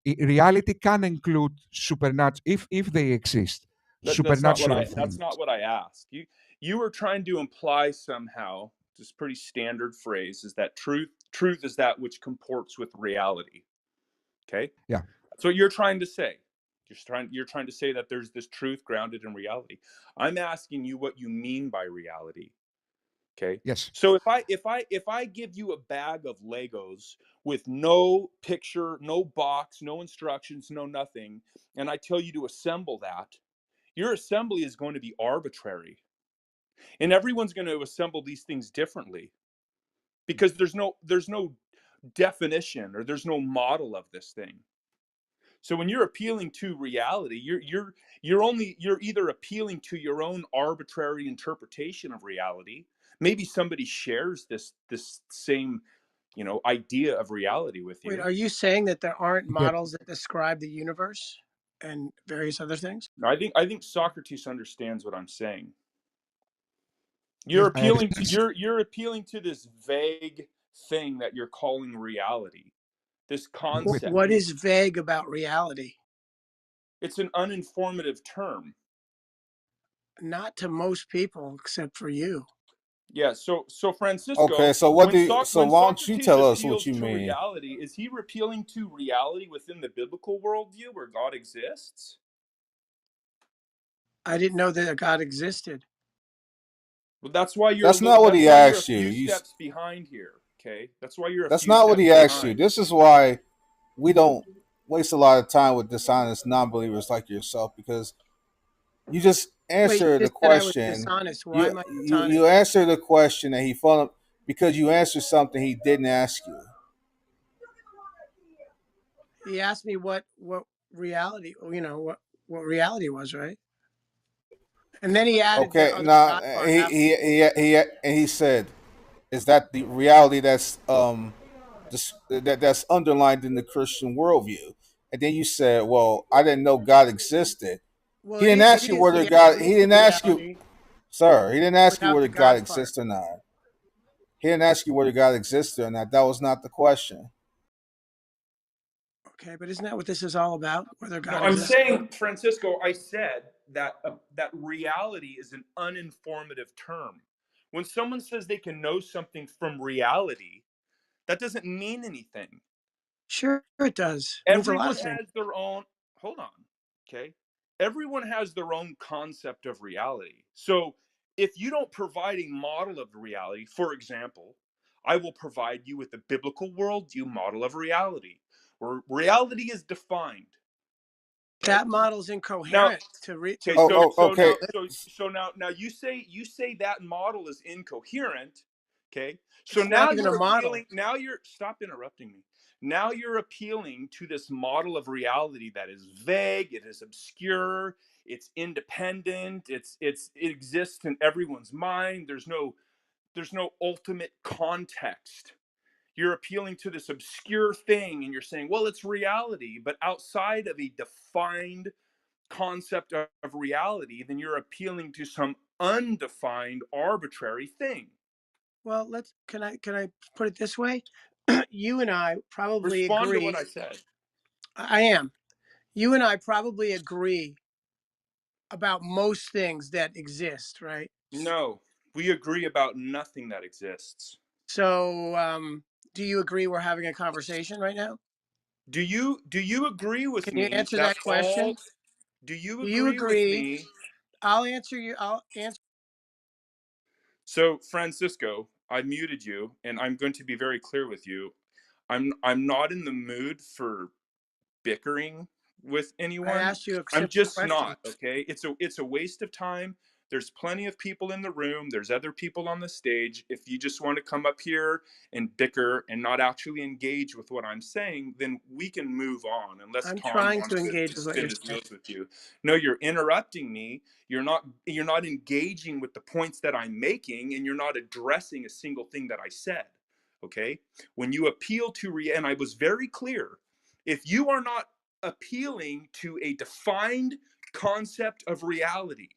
S11: reality can include supernatural if they exist, supernatural
S3: That's
S11: things.
S3: not what I asked. You were trying to imply somehow, this pretty standard phrase is that truth is that which comports with reality. Okay?
S11: Yeah.
S3: That's what you're trying to say. You're trying to say that there's this truth grounded in reality. I'm asking you what you mean by reality. Okay?
S11: Yes.
S3: So if I give you a bag of Legos with no picture, no box, no instructions, no nothing, and I tell you to assemble that, your assembly is going to be arbitrary. And everyone's going to assemble these things differently because there's no definition or there's no model of this thing. So when you're appealing to reality, you're either appealing to your own arbitrary interpretation of reality. Maybe somebody shares this same, idea of reality with
S10: Wait,
S3: you.
S10: are you saying that there aren't
S11: Yeah.
S10: models that describe the universe and various other things?
S3: I think Socrates understands what I'm saying. You're
S11: Yes.
S3: appealing to you're appealing to this vague thing that you're calling reality. This
S11: Wait.
S3: concept.
S10: What is vague about reality?
S3: It's an uninformative term.
S10: Not to most people, except for you.
S3: Yeah, so
S5: Okay,
S3: Francisco,
S5: so what
S3: when
S5: do you, so
S3: When
S5: why don't you
S3: Socrates
S5: tell us what
S3: appeals
S5: you
S3: to
S5: mean?
S3: reality, is he appealing to reality within the biblical worldview where God exists?
S10: I didn't know that a God existed.
S3: Well, that's why you're a
S5: That's
S3: little.
S5: not what
S3: That's
S5: he
S3: why you're a
S5: asked you.
S3: few
S5: You
S3: steps behind here. Okay, that's why you're a
S5: that's
S3: few
S5: not what
S3: steps
S5: he asked you.
S3: behind.
S5: This is why we don't waste a lot of time with dishonest non-believers like yourself because You just
S10: Wait, you
S5: answered the
S10: just said I was
S5: question.
S10: dishonest. Why
S5: You
S10: am I
S5: you
S10: dishonest?
S5: you answered the question and he followed because you answered something he didn't ask you.
S10: He asked me what reality, what reality was, right? And then he added the
S5: Okay,
S10: other
S5: now
S10: God part after.
S5: he said, "Is that the reality that's that's underlined in the Christian worldview?" And then you said, "Well, I didn't know God existed."
S10: Well,
S5: He didn't ask
S10: it
S5: you
S10: is
S5: whether God. He
S10: it is
S5: didn't ask you,
S10: reality
S5: sir. He didn't ask you
S10: without
S5: whether
S10: the
S5: God
S10: God part.
S5: exists or not. He didn't ask you whether God existed or not. That was not the question.
S10: Okay, but isn't that what this is all about? Whether
S3: No,
S10: God
S3: I'm
S10: exists?
S3: saying, Francisco, I said that reality is an uninformative term. When someone says they can know something from reality, that doesn't mean anything.
S10: Sure, it does. It means a lot
S3: Everyone
S10: of things.
S3: has their own, hold on, okay? Everyone has their own concept of reality. So if you don't provide a model of reality, for example, I will provide you with a biblical worldview model of reality, where reality is defined. Okay.
S10: That model's
S3: Now,
S10: incoherent
S3: okay,
S10: to
S5: Oh, oh, okay.
S3: now you say that model is incoherent. Okay, so
S10: it's not
S3: now
S10: even a
S3: you're
S10: model.
S3: appealing. Now you're stop interrupting me. Now you're appealing to this model of reality that is vague. It is obscure. It's independent. It exists in everyone's mind. There's no ultimate context. You're appealing to this obscure thing, and you're saying, well, it's reality, but outside of a defined concept of reality, then you're appealing to some undefined arbitrary thing.
S10: Well, can I put it this way? You and I probably
S3: Respond to what
S10: agree.
S3: I said.
S10: I am. You and I probably agree about most things that exist, right?
S3: No, we agree about nothing that exists.
S10: So, do you agree we're having a conversation right now?
S3: Do you agree with
S10: Can you
S3: me
S10: answer
S3: that
S10: that
S3: all
S10: question?
S3: do you
S10: Do you
S3: agree with
S10: agree?
S3: me?
S10: I'll answer you. I'll answer.
S3: So, Francisco, I muted you, and I'm going to be very clear with you. I'm not in the mood for bickering with
S10: I
S3: anyone.
S10: asked you a
S3: I'm
S10: simple
S3: just
S10: question.
S3: not, okay? It's a waste of time. There's plenty of people in the room. There's other people on the stage. If you just want to come up here and bicker and not actually engage with what I'm saying, then we can move on unless
S10: I'm
S3: Tom
S10: trying to
S3: wants to
S10: engage with what
S3: spin
S10: you're
S3: his
S10: saying.
S3: wheels with you. No, you're interrupting me. You're not engaging with the points that I'm making, and you're not addressing a single thing that I said. Okay? When you appeal to and I was very clear, if you are not appealing to a defined concept of reality,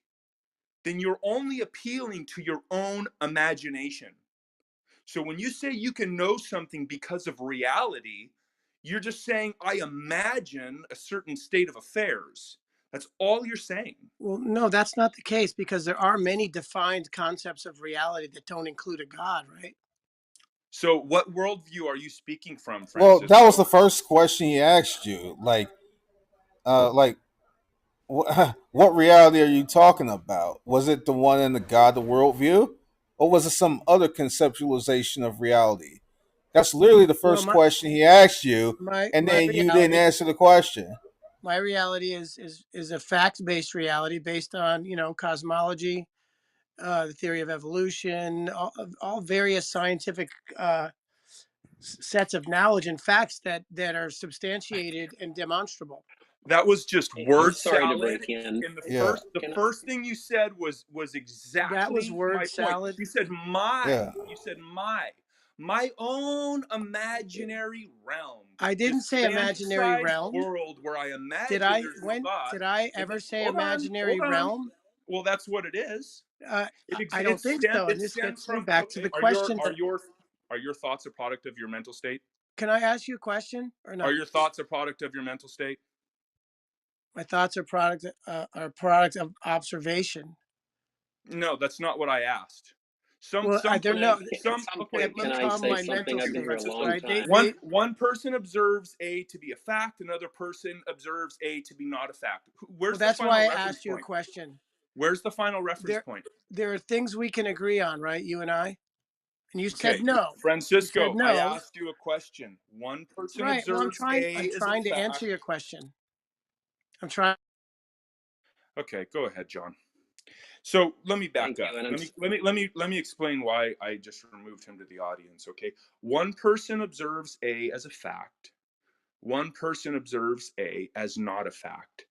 S3: then you're only appealing to your own imagination. So when you say you can know something because of reality, you're just saying, I imagine a certain state of affairs. That's all you're saying.
S10: Well, no, that's not the case because there are many defined concepts of reality that don't include a God, right?
S3: So, what worldview are you speaking from,
S5: Well, that was the
S3: Francisco?
S5: first question he asked you. Like what reality are you talking about? Was it the one in the God, the worldview, or was it some other conceptualization of reality? That's literally the
S10: Well,
S5: first question he asked you, and
S10: my
S5: then you didn't
S10: reality
S5: answer the question.
S10: my reality is a fact-based reality based on, cosmology, the theory of evolution, all various scientific sets of knowledge and facts that are substantiated and demonstrable.
S3: That was just
S9: Hey, I'm
S3: word
S9: sorry to
S3: salad.
S9: break in.
S3: And the
S5: Yeah,
S3: first the
S9: Can
S3: first thing you said was
S10: That was
S3: exactly
S10: word
S3: my point.
S10: salad.
S3: You said my.
S5: yeah.
S3: You said my own imaginary realm.
S10: I didn't
S3: This
S10: say imaginary
S3: fantasized
S10: realm.
S3: world where I
S10: Did
S3: imagine
S10: I
S3: there's no
S10: when
S3: God.
S10: did I
S3: And then
S10: ever say
S3: hold on,
S10: imaginary
S3: hold on.
S10: realm?
S3: Well, that's what it is.
S10: I don't think so. And
S3: It
S10: this
S3: stems
S10: gets me
S3: from,
S10: back to
S3: okay,
S10: the question that
S3: are your thoughts a product of your mental state?
S10: can I ask you a question or
S3: Are
S10: no?
S3: your thoughts a product of your mental state?
S10: My thoughts are product of observation.
S3: No, that's not what I asked.
S10: Well, they're
S9: can I
S10: no
S9: at some
S3: Okay,
S10: that
S9: point can I
S10: become
S9: say
S10: my
S3: Francisco,
S10: mental
S9: something? I've been here a
S10: states,
S3: Francisco.
S9: long
S10: right?
S9: time.
S3: One person observes A to be a fact, another person observes A to be not a fact.
S10: Well,
S3: Where's the
S10: that's why
S3: final
S10: I
S3: reference
S10: asked you a
S3: point?
S10: question.
S3: Where's the final reference
S10: There
S3: point?
S10: there are things we can agree on, right? You and I. And you said
S3: Okay,
S10: no. You said
S3: Francisco, I
S10: no.
S3: asked you a question. One person
S10: Right. Well,
S3: observes A
S10: I'm
S3: as a
S10: trying to answer
S3: fact.
S10: your question. I'm trying.
S3: Okay, go ahead, John. So let me back
S9: Thank you.
S3: up.
S9: And
S3: Let me explain why I just removed him to the audience. Okay, one person observes A as a fact. One person observes A as not a fact.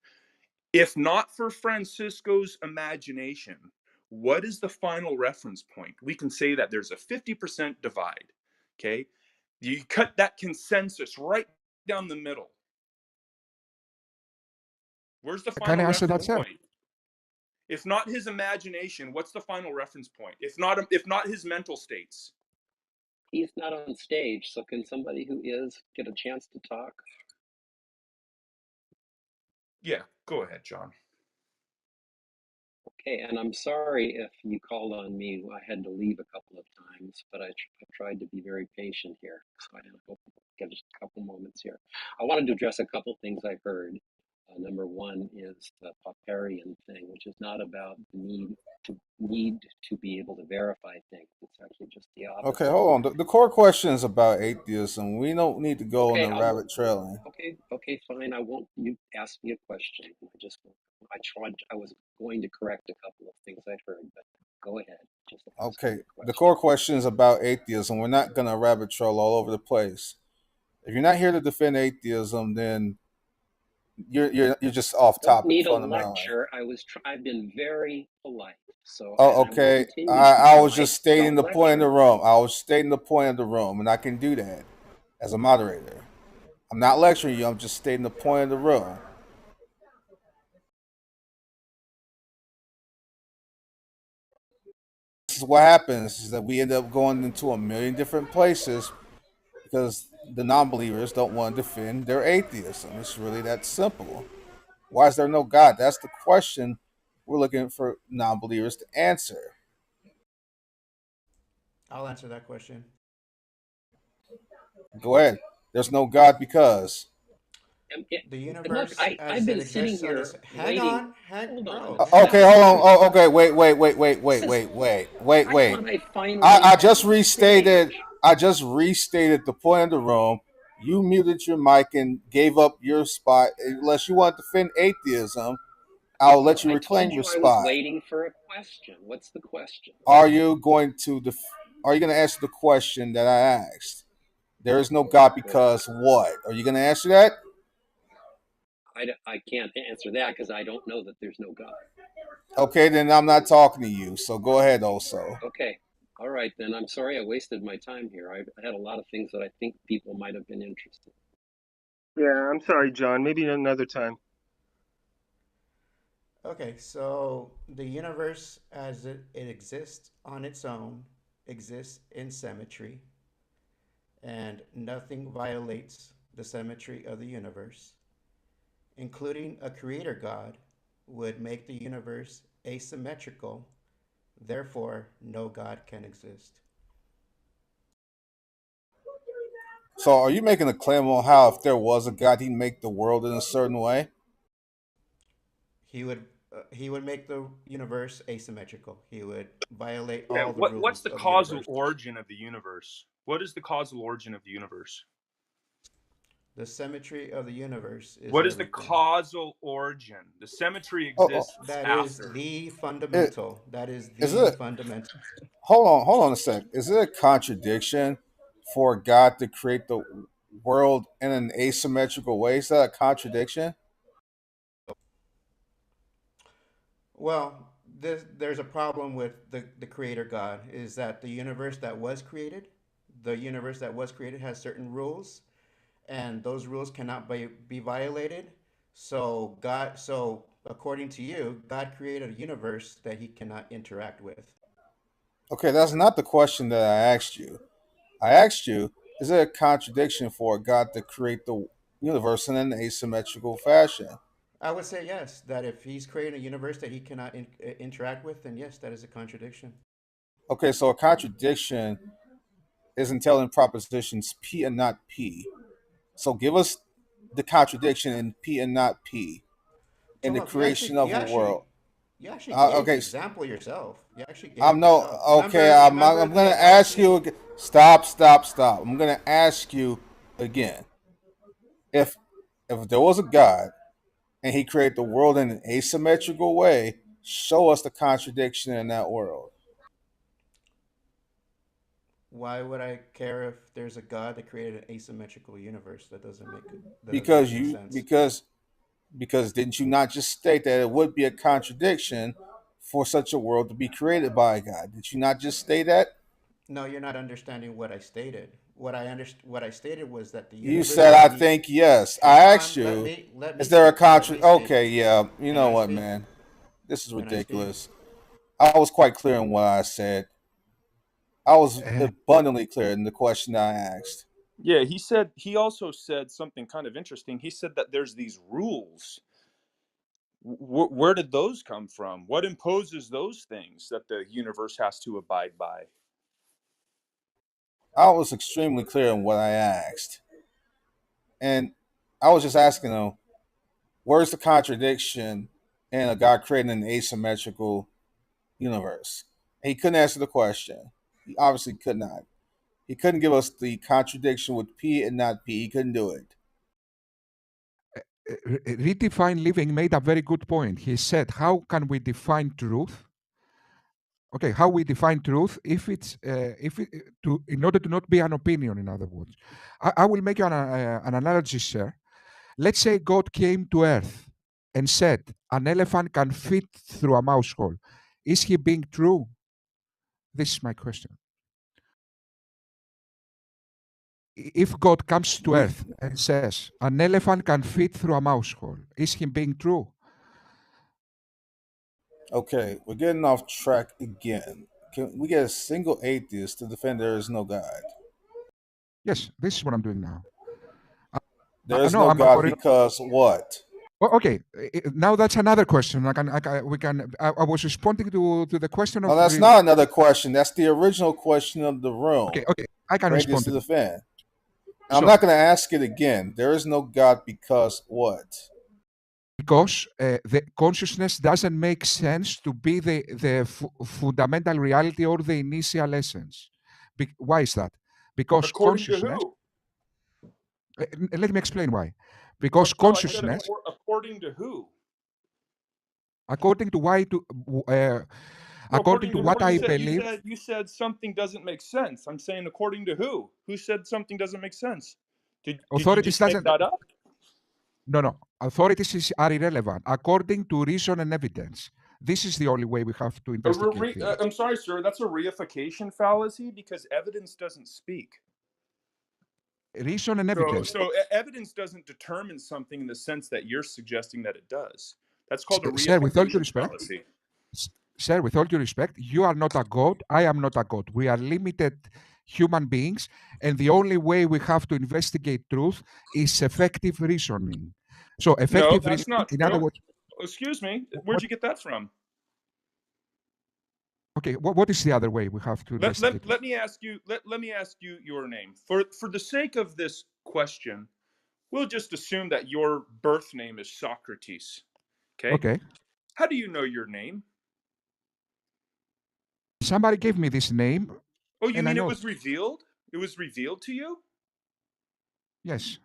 S3: If not for Francisco's imagination, what is the final reference point? We can say that there's a 50% divide. Okay, you cut that consensus right down the middle. Where's the
S11: Can I
S3: final
S11: answer that,
S3: reference
S11: sir?
S3: point? If not his imagination, what's the final reference point? If not his mental states.
S9: he's not on stage, so can somebody who is get a chance to talk?
S3: Yeah, go ahead, John.
S9: Okay, and I'm sorry if you called on me. I had to leave a couple of times, but I tried to be very patient here. So I hope I get just a couple moments here. I wanted to address a couple things I heard. Number one is the Popperian thing, which is not about the need to be able to verify things. It's actually just the
S5: Okay,
S9: opposite.
S5: hold on. The core question is about atheism. We don't need to go on
S9: Okay,
S5: a rabbit trailing.
S9: okay, fine. I won't. You ask me a question. I was going to correct a couple of things I heard, but go ahead. Just ask me
S5: Okay,
S9: a
S5: the
S9: question.
S5: core question is about atheism. We're not going to rabbit trail all over the place. If you're not here to defend atheism, then you're just off
S9: Don't
S5: topic
S9: need a
S5: fundamentally.
S9: lecture. I've been very polite. So,
S5: Oh,
S9: and I will
S5: okay.
S9: continue to be
S5: I was just
S9: polite.
S5: stating
S9: Don't
S5: the point of
S9: lecture
S5: the
S9: me.
S5: room. I was stating the point of the room, and I can do that as a moderator. I'm not lecturing you. I'm just stating the point of the room. This is what happens: is that we end up going into a million different places because the non-believers don't want to defend their atheism. It's really that simple. Why is there no God? That's the question we're looking for non-believers to answer.
S13: I'll answer that question.
S5: Go ahead. There's no God because.
S13: The
S9: Look,
S13: universe
S9: I've
S13: as it
S9: been sitting
S13: exists on
S9: here
S13: its hang
S9: waiting.
S13: on, hang
S9: Hold on.
S13: bro, hang
S5: Okay,
S9: Stop.
S13: on.
S5: hold on.
S13: Wait.
S5: Oh, okay,
S9: This is, I
S5: wait.
S9: thought I finally
S5: I
S9: got
S5: just
S9: on
S5: restated.
S9: stage.
S5: I just restated the point of the room. You muted your mic and gave up your spot. Unless you want to defend atheism, I'll let you
S9: I
S5: reclaim
S9: told
S5: your
S9: you I was
S5: spot.
S9: waiting for a question. What's the question?
S5: Are you going to Are you going to answer the question that I asked? There is no God
S9: Well,
S5: because what? Are you going to answer that?
S9: I can't answer that because I don't know that there's no God.
S5: Okay, then I'm not talking to you. So go ahead, also.
S9: Okay. All right, then. I'm sorry I wasted my time here. I had a lot of things that I think people might have been interested
S8: Yeah, I'm sorry, John. Maybe another time.
S13: Okay, so the universe as it exists on its own exists in symmetry, and nothing violates the symmetry of the universe, including a creator God, would make the universe asymmetrical. Therefore, no God can exist.
S5: So are you making a claim on how if there was a God, he'd make the world in a certain way?
S13: He would make the universe asymmetrical. He would violate
S3: Yeah,
S13: all the
S3: what's
S13: rules
S3: the
S13: of the
S3: causal
S13: universe.
S3: origin of the universe? What is the causal origin of the universe?
S13: The symmetry of the universe is
S3: What is the
S13: everything.
S3: causal origin? The symmetry
S5: Oh,
S3: exists
S13: That is
S3: after.
S13: the
S5: it,
S13: fundamental. That is
S5: is
S13: the
S5: it?
S13: fundamental.
S5: Hold on a sec. Is it a contradiction for God to create the world in an asymmetrical way? Is that a contradiction?
S13: Well, there's a problem with the creator God is that the universe that was created has certain rules, and those rules cannot be violated. So according to you, God created a universe that he cannot interact with.
S5: Okay, that's not the question that I asked you. I asked you, is it a contradiction for God to create the universe in an asymmetrical fashion?
S13: I would say yes, that if he's creating a universe that he cannot interact with, then yes, that is a contradiction.
S5: Okay, so a contradiction isn't telling propositions P and not P. So give us the contradiction in P and not P in the
S13: Tomo,
S5: creation of a world.
S13: you actually gave the
S5: Okay,
S13: example yourself. You actually gave
S5: I'm
S13: it
S5: no
S13: yourself.
S5: okay.
S13: Remember
S5: I'm
S13: the
S5: gonna ask
S13: analogy.
S5: you again. Stop. I'm gonna ask you again. If there was a God and he created the world in an asymmetrical way, show us the contradiction in that world.
S13: Why would I care if there's a God that created an asymmetrical universe? That doesn't make
S5: Because
S13: any
S5: you
S13: sense.
S5: because didn't you not just state that it would be a contradiction for such a world to be created by God? Did you not just state that?
S13: No, you're not understanding what I stated. What I stated was that the
S5: You
S13: universe
S5: said
S13: is
S5: I
S13: being.
S5: think yes. I
S13: Hang
S5: asked
S13: on,
S5: you,
S13: let me
S5: is there a
S13: speak. Let
S5: contra?
S13: me speak.
S5: Okay, yeah. You
S13: Can
S5: know
S13: I
S5: what,
S13: speak?
S5: man? This is
S13: Can I speak?
S5: ridiculous. I was quite clear in what I said. I was
S11: Uh,
S5: abundantly clear in the question I asked.
S3: Yeah, he also said something kind of interesting. He said that there's these rules. Where did those come from? What imposes those things that the universe has to abide by?
S5: I was extremely clear in what I asked, and I was just asking him, where's the contradiction in a God creating an asymmetrical universe? And he couldn't answer the question. He obviously could not. He couldn't give us the contradiction with P and not P. He couldn't do it.
S11: Redefine Living made a very good point. He said, how can we define truth? Okay, how we define truth if it's if it, to in order to not be an opinion, in other words. I will make you an analogy, sir. Let's say God came to Earth and said an elephant can fit through a mouse hole. Is he being true? This is my question. If God comes to
S5: We
S11: Earth and says an elephant can fit through a mouse hole, is he being true?
S5: okay, we're getting off track again. Can we get a single atheist to defend there is no God?
S11: Yes, this is what I'm doing now.
S5: There is
S11: No,
S5: no
S11: I'm
S5: God
S11: already.
S5: because what?
S11: Okay, now that's another question. We can. I was responding to the question
S5: No,
S11: of.
S5: that's not another question. That's the original question of the
S11: Okay,
S5: room
S11: okay, I can
S5: for atheists
S11: respond
S5: to
S11: to that.
S5: defend. And I'm
S11: So,
S5: not going to ask it again. There is no God because what?
S11: because the consciousness doesn't make sense to be the fundamental reality or the initial essence. Why is that? Because
S3: According to
S11: consciousness.
S3: who?
S11: Let me explain why. Because
S3: No, I said
S11: consciousness,
S3: according to who?
S11: according to why to
S3: No,
S11: according
S3: according
S11: to
S3: to
S11: what
S3: who?
S11: I believe,
S3: You said something doesn't make sense. I'm saying according to who? Who said something doesn't make sense? Did you
S11: authorities
S3: just make
S11: doesn't.
S3: that up?
S11: No. Authorities are irrelevant. According to reason and evidence, this is the only way we have to investigate things.
S3: I'm sorry, sir. That's a reification fallacy because evidence doesn't speak.
S11: Reason and evidence.
S3: Evidence doesn't determine something in the sense that you're suggesting that it does. That's called a
S11: Sir, with all due
S3: reification
S11: respect,
S3: fallacy.
S11: sir, with all due respect, you are not a god. I am not a god. We are limited human beings, and the only way we have to investigate truth is effective reasoning. So,
S3: No,
S11: effective
S3: that's
S11: reasoning,
S3: not.
S11: in other
S3: No,
S11: words,
S3: excuse me. Where'd
S11: what?
S3: you get that from?
S11: Okay, what is the other way we have to investigate truth?
S3: Let me ask you. Let me ask you your name for the sake of this question. We'll just assume that your birth name is Socrates. Okay.
S11: Okay,
S3: How do you know your name?
S11: somebody gave me this name,
S3: Oh, you
S11: and I
S3: mean it
S11: know.
S3: was revealed? It was revealed to you?
S11: Yes,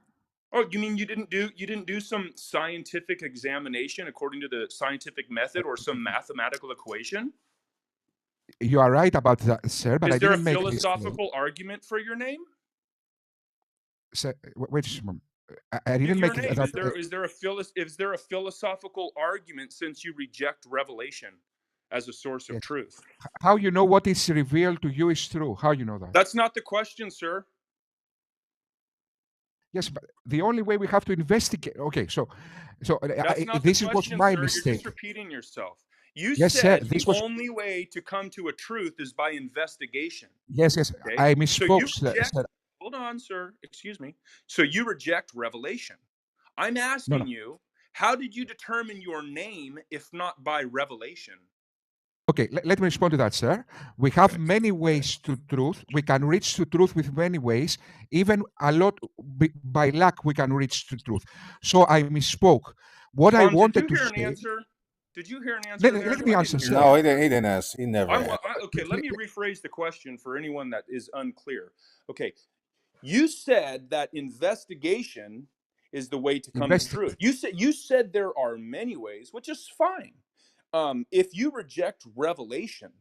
S3: Oh, you mean you didn't do some scientific examination according to the scientific method or some mathematical equation?
S11: you are right about that, sir. But
S3: Is
S11: I
S3: there a
S11: didn't make this claim.
S3: philosophical argument for your name?
S11: Sir, wait a moment. I didn't
S3: Your
S11: make
S3: name
S11: that.
S3: is there a philosophical argument since you reject revelation as a source of
S11: Yes.
S3: truth?
S11: How you know what is revealed to you is true? How you know that?
S3: That's not the question, sir.
S11: Yes, but the only way we have to investigate. Okay, so
S3: That's not the
S11: this was
S3: question,
S11: my
S3: sir. You're just
S11: mistake.
S3: repeating yourself. You
S11: Yes, sir.
S3: said the
S11: This was
S3: only way to come to a truth is by investigation.
S11: yes.
S3: Okay?
S11: I
S3: So
S11: misspoke,
S3: you
S11: sir.
S3: reject, hold on, sir. Excuse me. So you reject revelation. I'm
S11: No.
S3: asking you, how did you determine your name if not by revelation?
S11: Okay, let me respond to that, sir. We have
S3: Okay.
S11: many ways to truth. We can reach to truth with many ways. Even a lot by luck, we can reach to truth. So I misspoke. What I
S3: Did
S11: wanted
S3: you
S11: to
S3: hear an
S11: say.
S3: answer? Did you hear an answer there?
S11: Let me
S3: I
S11: answer,
S3: didn't hear
S11: sir.
S3: the
S5: No, he
S3: answer.
S5: didn't. He didn't ask. He never asked.
S3: Okay, let me rephrase the question for anyone that is unclear. Okay, you said that investigation is the way to come to truth.
S11: Investigate.
S3: You said there are many ways, which is fine. If you reject revelation,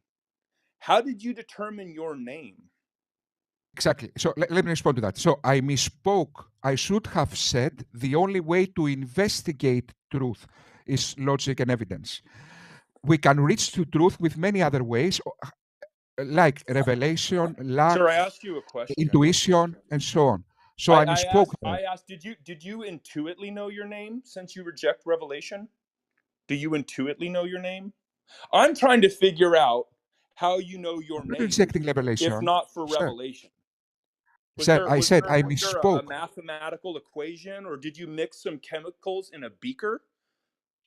S3: how did you determine your name?
S11: Exactly. So let me respond to that. So I misspoke. I should have said the only way to investigate truth is logic and evidence. We can reach to truth with many other ways, like revelation, luck,
S3: Sir, I asked you a question.
S11: intuition, and so on. So I misspoke there.
S3: I asked, did you intuitively know your name since you reject revelation? Do you intuitively know your name? I'm trying to figure out how you know your
S11: I'm not
S3: name,
S11: rejecting
S3: if
S11: revelation.
S3: not for
S11: Sir,
S3: revelation.
S11: sir, I said I
S3: Was there a
S11: misspoke.
S3: mathematical equation, or did you mix some chemicals in a beaker?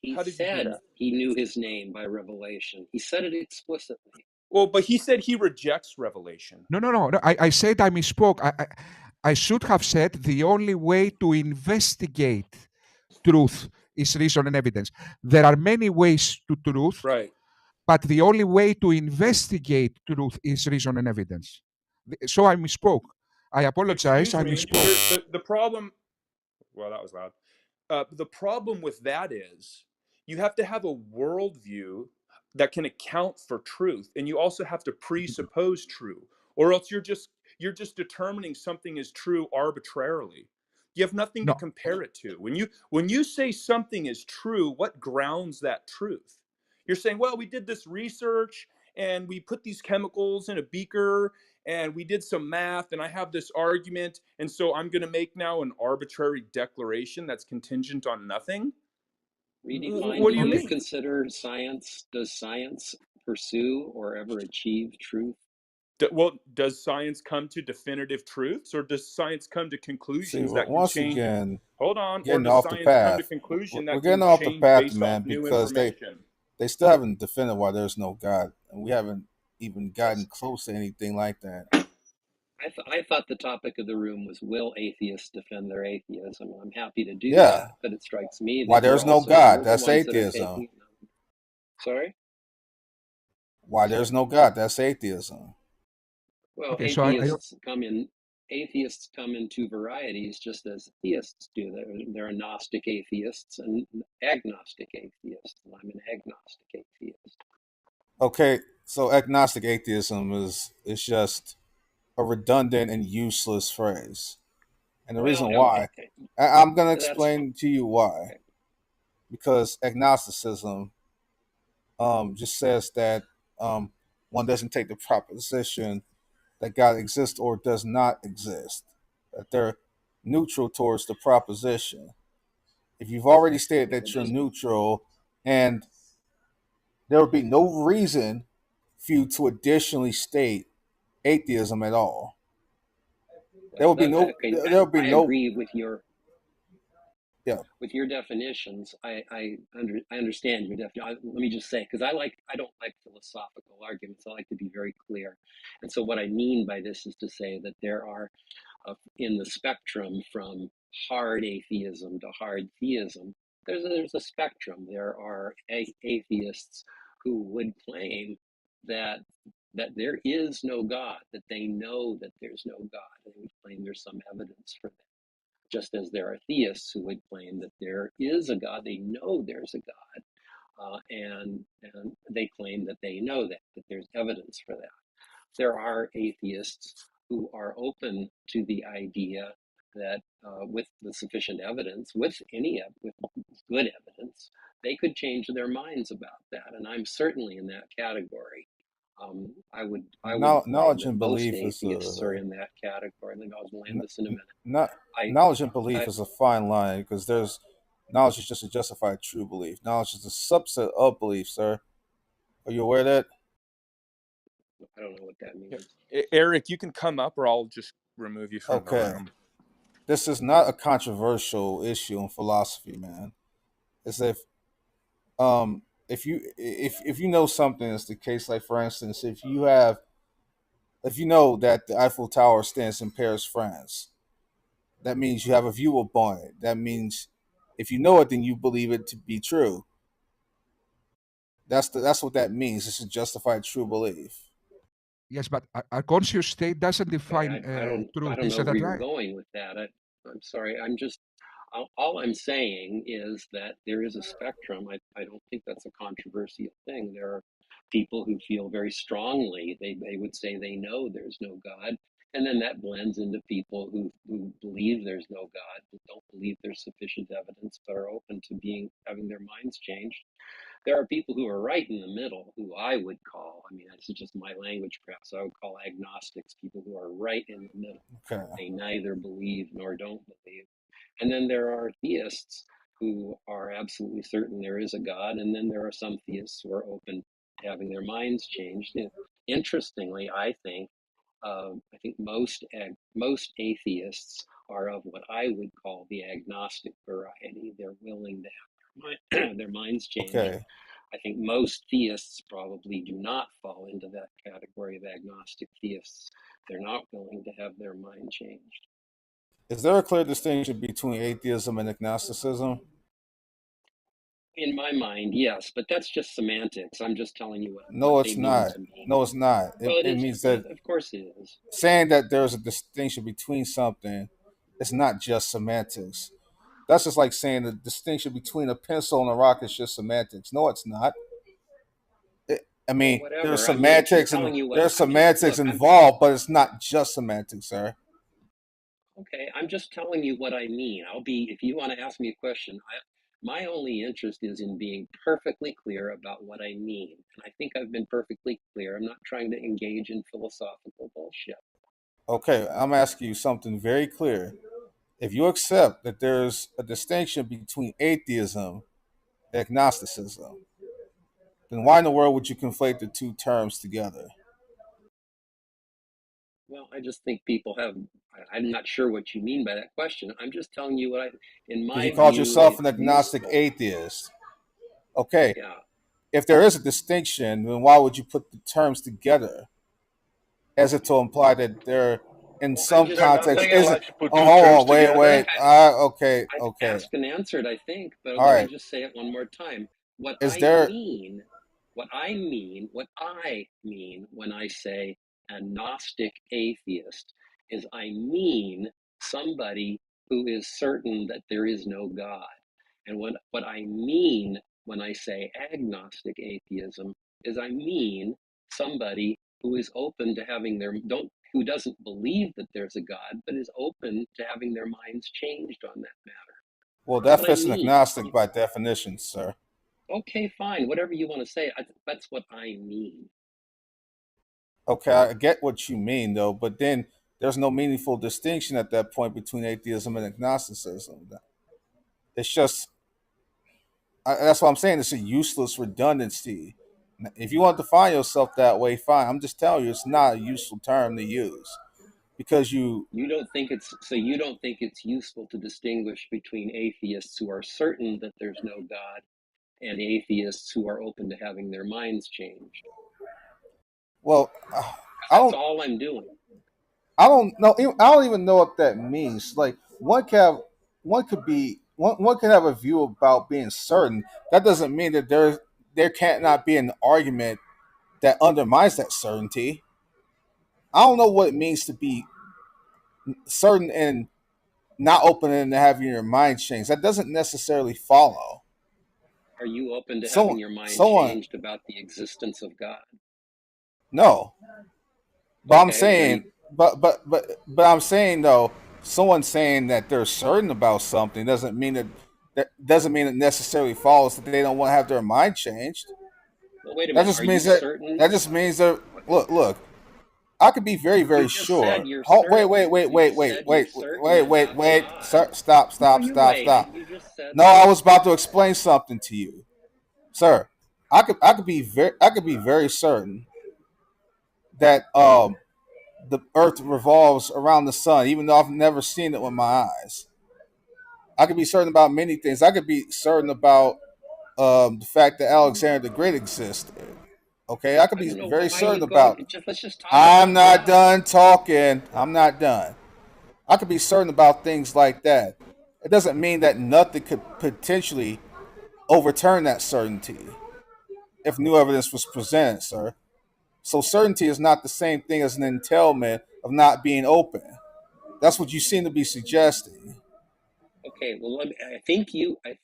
S9: He
S3: How did you do
S9: said
S3: that?
S9: he knew his name by revelation. He said it explicitly.
S3: Well, but he said he rejects revelation.
S11: No. I said I misspoke. I should have said the only way to investigate truth is reason and evidence. There are many ways to truth,
S3: Right.
S11: but the only way to investigate truth is reason and evidence. So I misspoke. I apologize.
S3: Excuse
S11: I
S3: me.
S11: misspoke.
S3: The problem. Well, that was loud. The problem with that is you have to have a worldview that can account for truth, and you also have to presuppose true, or else you're just determining something is true arbitrarily. You have nothing to
S11: No,
S3: compare it to. When you say something is true, what grounds that truth? You're saying, well, we did this research and we put these chemicals in a beaker and we did some math and I have this argument and so I'm going to make now an arbitrary declaration that's contingent on nothing.
S9: Redefine.
S3: What
S9: Do
S3: do you
S9: you
S3: mean?
S9: consider science? Does science pursue or ever achieve truth?
S3: Well, does science come to definitive truths, or does science come to
S5: See,
S3: conclusions that can
S5: once
S3: change?
S5: again,
S3: Hold on. Or
S5: getting
S3: does
S5: off the
S3: science come to
S5: path.
S3: conclusion
S5: We're
S3: that
S5: getting
S3: can
S5: off the
S3: change
S5: path,
S3: based
S5: man,
S3: off new
S5: because
S3: information?
S5: they still haven't defended why there's no God, and we haven't even gotten close to anything like that.
S9: I thought the topic of the room was, will atheists defend their atheism? I'm happy to do
S5: Yeah,
S9: that, but it strikes me
S5: why
S9: that
S5: there's no
S9: you're
S5: God?
S9: the
S5: That's
S9: ones that are
S5: atheism.
S9: taking. Sorry.
S5: Why there's no God? That's atheism.
S9: Well,
S11: okay. So I don't.
S9: atheists come in two varieties, just as theists do. There are Gnostic atheists and agnostic atheists, and I'm an agnostic atheist.
S5: Okay, so agnostic atheism is just a redundant and useless phrase, and the
S9: Well,
S5: reason why I'm going to
S9: that's fine.
S5: explain to you why.
S9: Okay.
S5: Because agnosticism just says that one doesn't take the proposition that God exists or does not exist, that they're neutral towards the proposition. If you've already stated that you're neutral, and there would be no reason for you to additionally state atheism at all. There
S9: Well,
S5: would be no.
S9: okay.
S5: There would be
S9: I
S5: no.
S9: agree with your
S5: Yeah.
S9: definitions. I understand your definition. Let me just say, because I don't like philosophical arguments. I like to be very clear. And so what I mean by this is to say that there are in the spectrum from hard atheism to hard theism, there's a spectrum. There are atheists who would claim that there is no God, that they know that there's no God. They would claim there's some evidence for that. Just as there are theists who would claim that there is a God, they know there's a God, and they claim that they know that there's evidence for that. There are atheists who are open to the idea that with the sufficient evidence, with good evidence, they could change their minds about that. And I'm certainly in that category. I would claim
S5: Knowledge
S9: that
S5: and
S9: most
S5: belief is
S9: atheists are
S5: a
S9: in that category. I think I'll land this in a minute.
S5: not
S9: I,
S5: knowledge and belief
S9: I,
S5: is a fine line because there's knowledge is just a justified true belief. Knowledge is a subset of belief, sir. Are you aware of that?
S9: I don't know what that means.
S3: Eric, you can come up or I'll just remove you from the
S5: Okay.
S3: room.
S5: This is not a controversial issue in philosophy, man. It's if you know something is the case, like for instance, if you know that the Eiffel Tower stands in Paris, France, that means you have a view upon it. That means if you know it, then you believe it to be true. That's what that means. It's a justified true belief.
S11: Yes, but a conscious state doesn't
S9: Okay,
S11: define
S9: I
S11: truth.
S9: don't
S11: Is
S9: know
S11: that
S9: where you're
S11: right?
S9: going with that. I'm sorry. All I'm saying is that there is a spectrum. I don't think that's a controversial thing. There are people who feel very strongly, they would say they know there's no God. And then that blends into people who believe there's no God, but don't believe there's sufficient evidence, but are open to having their minds changed. There are people who are right in the middle, who I would call, I mean, this is just my language perhaps, I would call agnostics, people who are right in the middle.
S5: Okay.
S9: They neither believe nor don't believe. And then there are theists who are absolutely certain there is a God. And then there are some theists who are open to having their minds changed. And interestingly, I think most atheists are of what I would call the agnostic variety. They're willing to have their minds changed.
S5: Okay.
S9: I think most theists probably do not fall into that category of agnostic theists. They're not willing to have their mind changed.
S5: Is there a clear distinction between atheism and agnosticism?
S9: In my mind, yes, but that's just semantics. I'm just telling you what
S5: No,
S9: they
S5: it's
S9: mean
S5: not.
S9: to me.
S5: No, it's not.
S9: Well, it
S5: It
S9: is.
S5: means that
S9: Of course, it is.
S5: saying that there's a distinction between something is not just semantics. That's just like saying the distinction between a pencil and a rock is just semantics. No, it's not. I
S9: Well,
S5: mean,
S9: whatever. I mean, I'm just telling you what.
S5: there's
S9: I'm just
S5: semantics
S9: look.
S5: involved, but it's not just semantics, sir.
S9: Okay. I'm just telling you what I mean. I'll be. If you want to ask me a question, my only interest is in being perfectly clear about what I mean, and I think I've been perfectly clear. I'm not trying to engage in philosophical bullshit.
S5: Okay, I'm asking you something very clear. If you accept that there's a distinction between atheism and agnosticism, then why in the world would you conflate the two terms together?
S9: Well, I just think people have. I'm not sure what you mean by that question. I'm just telling you what in
S5: Because you
S9: my
S5: called
S9: view,
S5: yourself an
S9: it's
S5: agnostic
S9: useful.
S5: atheist. Okay,
S9: Yeah.
S5: if there is a distinction, then why would you put the terms together as if to imply that they're in
S9: Well, I'm
S5: some
S9: just.
S8: They're not
S5: context
S8: saying
S5: isn't?
S8: unless you put
S5: Oh,
S8: two
S5: hold
S8: terms
S5: on, wait,
S9: I
S8: together.
S5: wait.
S9: think
S5: Okay,
S9: I've
S5: okay.
S9: asked and answered, I think, but
S5: All
S9: let me
S5: right.
S9: just say it one more time. What
S5: Is
S9: I
S5: there?
S9: mean, what I mean when I say agnostic atheist is I mean somebody who is certain that there is no God. And what I mean when I say agnostic atheism is I mean somebody who is open to having who doesn't believe that there's a God, but is open to having their minds changed on that matter.
S5: Well,
S9: That's
S5: that
S9: what I
S5: fits an
S9: mean.
S5: agnostic by definition, sir.
S9: Okay, fine, whatever you want to say. That's what I mean.
S5: Okay, I get what you mean, though, but then there's no meaningful distinction at that point between atheism and agnosticism. It's just that's what I'm saying. It's a useless redundancy. If you want to define yourself that way, fine. I'm just telling you, it's not a useful term to use because you.
S9: You don't think it's useful to distinguish between atheists who are certain that there's no God and atheists who are open to having their minds changed.
S5: Well,
S9: Because
S5: I
S9: that's
S5: don't.
S9: all I'm doing.
S5: I don't know. I don't even know what that means. Like one could have a view about being certain. That doesn't mean that there can't not be an argument that undermines that certainty. I don't know what it means to be certain and not open and having your mind changed. That doesn't necessarily follow.
S9: Are you open to having
S5: Someone,
S9: your mind
S5: someone,
S9: changed about the existence of God?
S5: no. But I'm
S9: Okay,
S5: saying, but I'm saying though, someone saying that they're certain about something doesn't mean that doesn't mean it necessarily follows that they don't want to have their mind changed.
S9: well, wait a
S5: That
S9: minute.
S5: just
S9: Are you
S5: means that
S9: certain?
S5: that just means that look. I could be very,
S9: You
S5: very
S9: just said
S5: sure.
S9: you're
S5: Wait,
S9: certain.
S5: wait, wait,
S9: You
S5: wait,
S9: just
S5: wait,
S9: said you're
S5: wait,
S9: certain
S5: wait, wait,
S9: about
S5: wait.
S9: God.
S5: Sir, stop,
S9: No,
S5: stop,
S9: you
S5: stop,
S9: waited.
S5: stop.
S9: You just said
S5: No,
S9: that.
S5: I was about to explain something to you, sir. I could be very certain that the Earth revolves around the sun, even though I've never seen it with my eyes. I could be certain about many things. I could be certain about the fact that Alexander the Great existed. Okay, I could
S9: I
S5: be
S9: don't know
S5: very
S9: why
S5: certain
S9: you go.
S5: about.
S9: Let's just talk
S5: I'm
S9: about
S5: not
S9: God.
S5: done talking. I'm not done. I could be certain about things like that. It doesn't mean that nothing could potentially overturn that certainty if new evidence was presented, sir. So certainty is not the same thing as an entailment of not being open. That's what you seem to be suggesting.
S9: Okay, well, I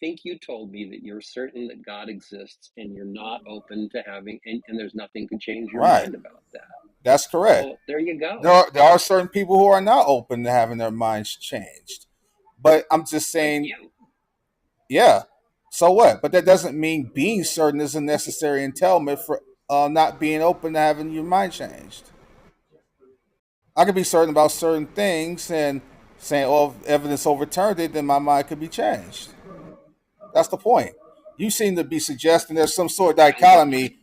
S9: think you told me that you're certain that God exists, and you're not open to having, and there's nothing to change your
S5: Right.
S9: mind about that.
S5: That's correct.
S9: Well, there you
S5: There
S9: go.
S5: are certain people who are not open to having their minds changed. But I'm just
S9: Like
S5: saying,
S9: you.
S5: yeah. So what? But that doesn't mean being certain is a necessary entailment for not being open to having your mind changed. I could be certain about certain things and saying, "Oh, if evidence overturned it, then my mind could be changed." That's the point. You seem to be suggesting there's some sort of
S9: Well,
S5: dichotomy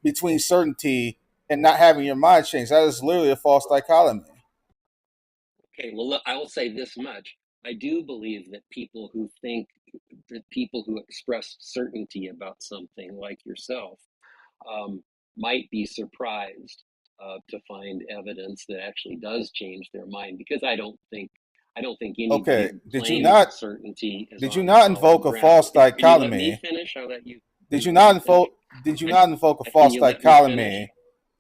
S5: between certainty and not having your mind changed. That is literally a false dichotomy.
S9: okay, well, look, I will say this much. I do believe that people who express certainty about something, like yourself, um, might be surprised to find evidence that actually does change their mind, because I don't think anybody
S5: Okay,
S9: who
S5: did you
S9: claims
S5: not
S9: certainty is
S5: did you
S9: on
S5: not
S9: solid
S5: invoke a
S9: ground.
S5: false
S9: Can you let me
S5: dichotomy?
S9: finish? I'll let you.
S5: Did you
S9: Let
S5: not
S9: me finish.
S5: invoke did you
S9: I,
S5: not invoke a
S9: can
S5: false
S9: you let me finish?
S5: dichotomy?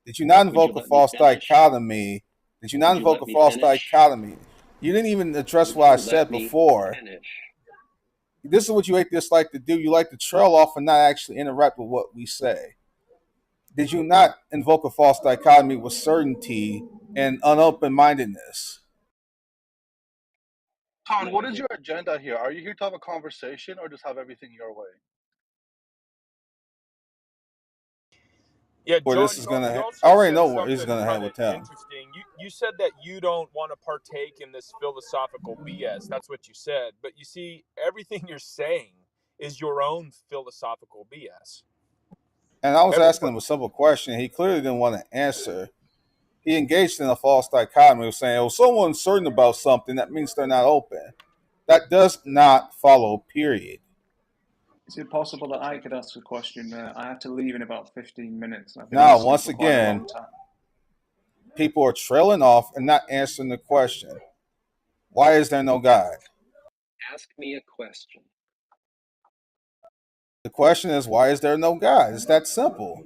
S5: Did you not
S9: Would you
S5: invoke a
S9: let me
S5: false
S9: finish?
S5: dichotomy? Did you not
S9: Would you
S5: invoke
S9: let
S5: a
S9: me
S5: false
S9: finish?
S5: dichotomy? You didn't even address
S9: Would
S5: what I
S9: you
S5: said
S9: let me
S5: before.
S9: finish?
S5: This is what you atheists like to do. You like to trail off and not actually interact with what we say. Did you not invoke a false dichotomy with certainty and unopen mindedness?
S14: Tom, what is your agenda here? Are you here to have a conversation or just have everything your way?
S3: Yeah,
S5: Or this
S3: John,
S5: is
S3: you
S5: gonna, I
S3: also
S5: already
S3: said
S5: know where he's
S3: something
S5: gonna head
S3: kind of
S5: with him.
S3: interesting. You said that you don't want to partake in this philosophical BS. That's what you said. But you see, everything you're saying is your own philosophical BS.
S5: And I was
S3: Every,
S5: asking him a simple question. He clearly didn't want to answer. He engaged in a false dichotomy of saying, "Oh, someone's certain about something. That means they're not open." That does not follow. Period.
S15: Is it possible that I could ask a question? I have to leave in about 15 minutes. I've been
S5: Now,
S15: listening
S5: once
S15: for quite a
S5: again,
S15: long time.
S5: people are trailing off and not answering the question. Why is there no God?
S9: Ask me a question.
S5: The question is, why is there no God? It's that simple.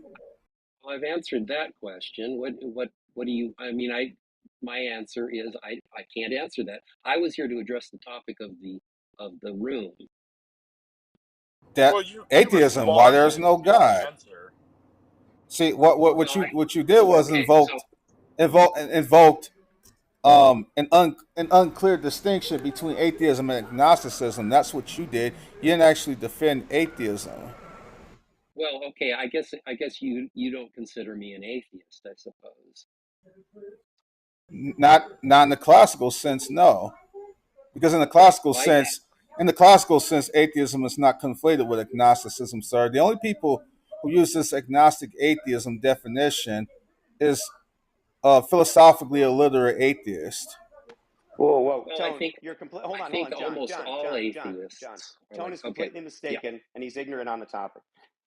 S9: Well, I've answered that question. What do you? I mean, my answer is I can't answer that. I was here to address the topic of the room.
S5: That
S3: well, you
S5: atheism, why there's
S3: responded
S5: no
S3: to the
S5: God.
S3: answer.
S5: See, what
S9: Well,
S5: you did was
S9: okay. So
S5: invoked an unclear distinction between atheism and agnosticism. That's what you did. You didn't actually defend atheism.
S9: well, okay. I guess you don't consider me an atheist, I suppose.
S5: Not in the classical sense, no. Because
S9: Why?
S5: in the classical sense, atheism is not conflated with agnosticism, sir. The only people who use this agnostic atheism definition is philosophically illiterate atheist.
S16: Whoa, whoa,
S9: Well,
S16: Tone, you're complete.
S9: I
S16: Hold
S9: think
S16: on, John,
S9: almost
S16: John,
S9: all
S16: John, John, John.
S9: atheists are
S16: Tone
S9: like,
S16: is
S9: okay,
S16: completely
S9: yeah.
S16: mistaken, and he's ignorant on the topic.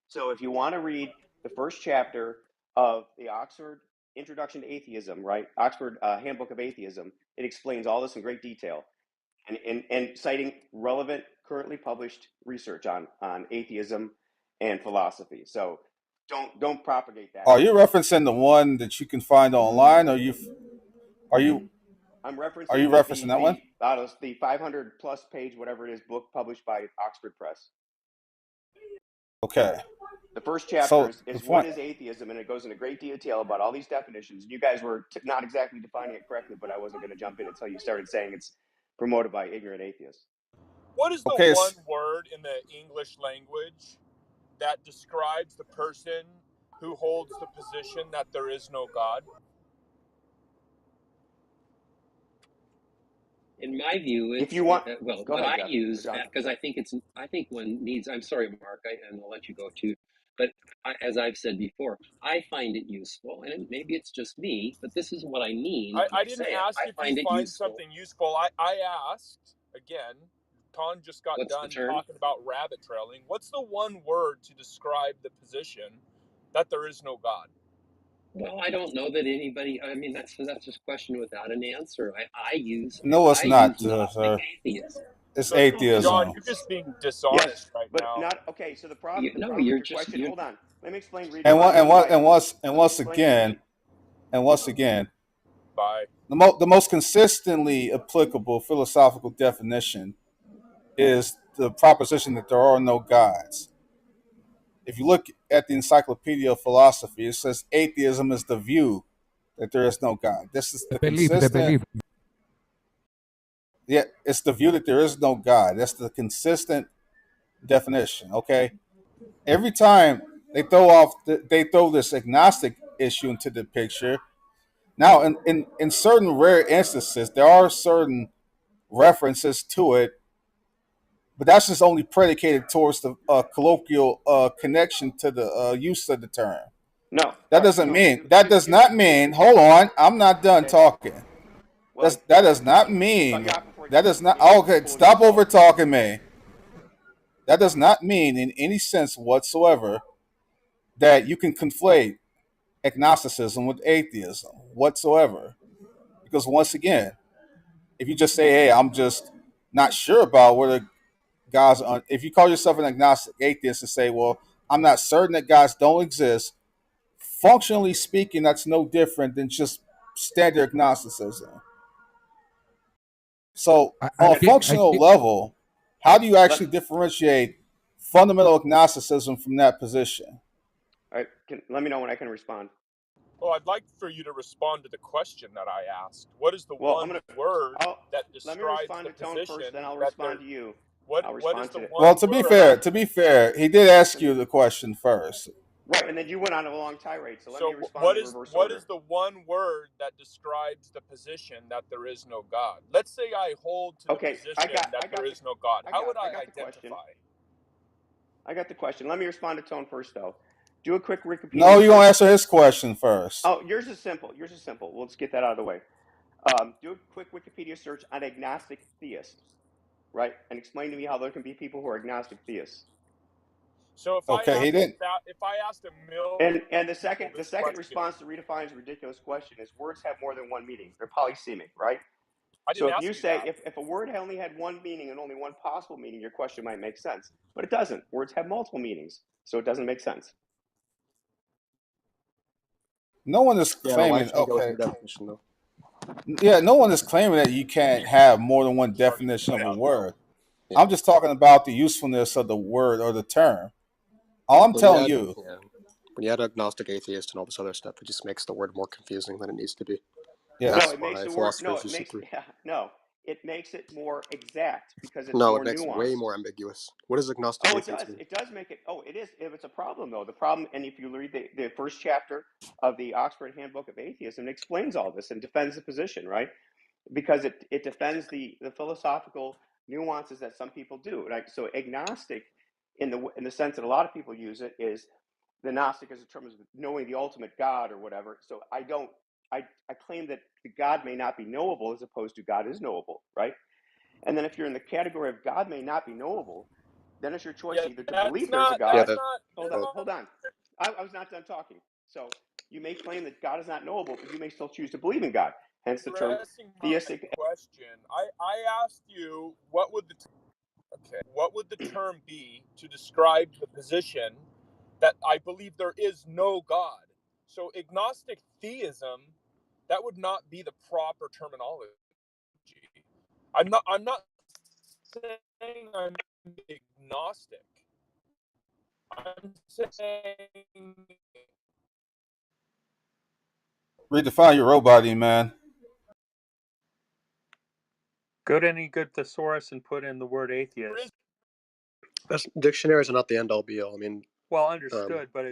S16: So, if you want to read the first chapter of the Oxford Introduction to Atheism, right, Oxford Handbook of Atheism, it explains all this in great detail, and citing relevant, currently published research on atheism and philosophy. So, don't propagate that
S5: Are you
S16: nonsense.
S5: referencing the one that you can find online, or are you
S16: I'm
S5: are you
S16: referencing
S5: referencing that one?
S16: the 500 plus page whatever it is book published by Oxford Press.
S5: Okay.
S16: The first chapter
S5: So
S16: is
S5: the
S16: what
S5: point.
S16: is atheism, and it goes into great detail about all these definitions. You guys were not exactly defining it correctly, but I wasn't going to jump in until you started saying it's promoted by ignorant atheists.
S3: What is the
S5: Okay.
S3: one word in the English language that describes the person who holds the position that there is no God?
S9: In my view,
S16: If
S9: it's
S16: you want,
S9: well,
S16: go
S9: what
S16: ahead,
S9: I
S16: Jeff. You're
S9: use
S16: done.
S9: because I think one needs. I'm sorry, Mark, and I'll let you go too. But as I've said before, I find it useful, and maybe it's just me, but this is what I mean when
S3: I
S9: I
S3: didn't
S9: say it.
S3: ask
S9: I
S3: if you
S9: find it
S3: find
S9: useful.
S3: something useful. I asked, again, Ton just got
S9: What's the
S3: done
S9: term?
S3: talking about rabbit trailing. What's the one word to describe the position that there is no God?
S9: Well, I don't know that anybody. I mean, that's just a question without an answer.
S5: no, it's
S9: I use
S5: not,
S9: Gnostic
S5: sir.
S9: atheism.
S5: It's
S3: So,
S9: No,
S3: John,
S5: atheism.
S3: you're just being
S16: Yes,
S3: dishonest right
S16: but
S3: now.
S16: not okay. So the
S9: no,
S16: problem with
S9: you're
S16: your
S9: just
S16: question.
S9: you.
S16: Hold on. Let me explain. Read
S5: And
S16: Ron
S5: what and
S16: Ellen
S5: what
S16: White.
S5: and once
S16: Let me explain.
S5: again and once again,
S3: Bye.
S5: the most consistently applicable philosophical definition is the proposition that there are no gods. If you look at the Encyclopedia of Philosophy, it says atheism is the view that there is no God. This is
S11: The
S5: the
S11: belief, the
S5: consistent,
S11: belief.
S5: yeah, it's the view that there is no God. That's the consistent definition. Okay, every time they throw this agnostic issue into the picture. Now, in certain rare instances, there are certain references to it, but that's just only predicated towards the colloquial connection to the use of the term.
S16: No,
S5: That doesn't
S16: no.
S5: mean that does not mean. Hold on, I'm not done
S16: Okay.
S5: talking.
S16: Well,
S5: That does not
S16: cut
S5: mean
S16: you off before
S5: that does not.
S16: maybe you
S5: Okay,
S16: fool
S5: stop
S16: yourself.
S5: over talking me. That does not mean in any sense whatsoever that you can conflate agnosticism with atheism whatsoever. Because once again, if you just say, "Hey, I'm just not sure about whether God's," if you call yourself an agnostic atheist and say, "Well, I'm not certain that gods don't exist," functionally speaking, that's no different than just standard agnosticism. So,
S11: I
S5: on a
S16: Okay.
S11: think, I
S5: functional
S11: think,
S5: level, how do you
S16: Let.
S5: actually differentiate fundamental agnosticism from that position?
S16: All right. Let me know when I can respond.
S3: Well, I'd like for you to respond to the question that I asked. What is the
S16: Well,
S3: one word
S16: I'll
S3: that
S16: let me
S3: describes
S16: respond
S3: the
S16: to Tone first,
S3: position
S16: then I'll
S3: that
S16: respond
S3: there?
S16: to you. I'll
S3: What is
S16: respond
S3: the
S16: to.
S3: one
S5: Well,
S16: Hold on.
S5: to be fair, he did ask you the question first.
S16: Right, and then you went on a long tirade, so let me
S3: So
S16: respond in reverse
S3: what
S16: order.
S3: is the one word that describes the position that there is no God? Let's say I hold to the
S16: Okay, I
S3: position
S16: got,
S3: that
S16: I
S3: there
S16: got the,
S3: is no God. How would
S16: I
S3: I
S16: got the question.
S3: identify?
S16: I got the question. Let me respond to Tone first, though. Do a quick
S5: No,
S16: Wikipedia
S5: you're gonna
S16: search.
S5: answer his question first.
S16: Oh, yours is simple. Yours is simple. Let's get that out of the way. Do a quick Wikipedia search on agnostic theist, right? And explain to me how there can be people who are agnostic theists.
S3: So
S5: Okay, he didn't.
S3: if I asked a
S16: And
S3: million people
S16: the
S3: this
S16: second
S3: question,
S16: response to Redefine's ridiculous question is words have more than one meaning. They're polysemic, right?
S3: I
S16: So
S3: didn't
S16: if you
S3: ask you
S16: say
S3: that.
S16: if a word only had one meaning and only one possible meaning, your question might make sense. But it doesn't. Words have multiple meanings, so it doesn't make sense.
S5: No one is
S17: Yeah, but why
S5: claiming.
S17: should we go with
S5: Okay,
S17: your definition though?
S5: yeah, no one is claiming that you can't have more than one
S3: Starting to
S5: definition
S3: cut
S5: of a
S3: out now.
S5: word.
S17: Yeah.
S5: I'm just talking about the usefulness of the word or the term. All I'm
S17: When you
S5: telling
S17: add
S5: you,
S17: yeah, when you add agnostic, atheist, and all this other stuff, it just makes the word more confusing than it needs to be. And
S16: No,
S5: yes,
S17: that's
S16: it makes
S17: why
S16: the word
S17: philosophers disagree.
S16: it makes it more exact because it's
S17: No,
S16: more
S17: it makes it way
S16: nuanced.
S17: more ambiguous. What does agnostic
S16: Oh, it
S17: atheist
S16: does.
S17: mean?
S16: It does make it. Oh, it is. If it's a problem though, the problem, and if you read the first chapter of the Oxford Handbook of Atheism, it explains all this and defends the position, right? Because it defends the philosophical nuances that some people do. Like so, agnostic in the sense that a lot of people use it is the Gnostic as a term of knowing the ultimate God or whatever. So I don't. I claim that the God may not be knowable as opposed to God is knowable, right? And then if you're in the category of God may not be knowable, then it's your choice
S3: Yeah,
S16: either to believe there's a
S17: Yeah,
S16: God.
S17: that. Oh,
S16: Hold on. I was not done talking. So you may claim that God is not knowable, but you may still choose to believe in God. Hence the term
S3: addressing my
S16: theistic.
S3: question, I asked you what would the term be to describe the position that I believe there is no God? So agnostic theism, that would not be the proper terminology. I'm not saying I'm agnostic. I'm saying
S5: redefine your robot, man.
S18: Go to any good thesaurus and put in the word
S3: there is
S18: atheist.
S17: Dictionaries are not the end all be all. I mean,
S18: Well,
S17: um,
S18: understood, but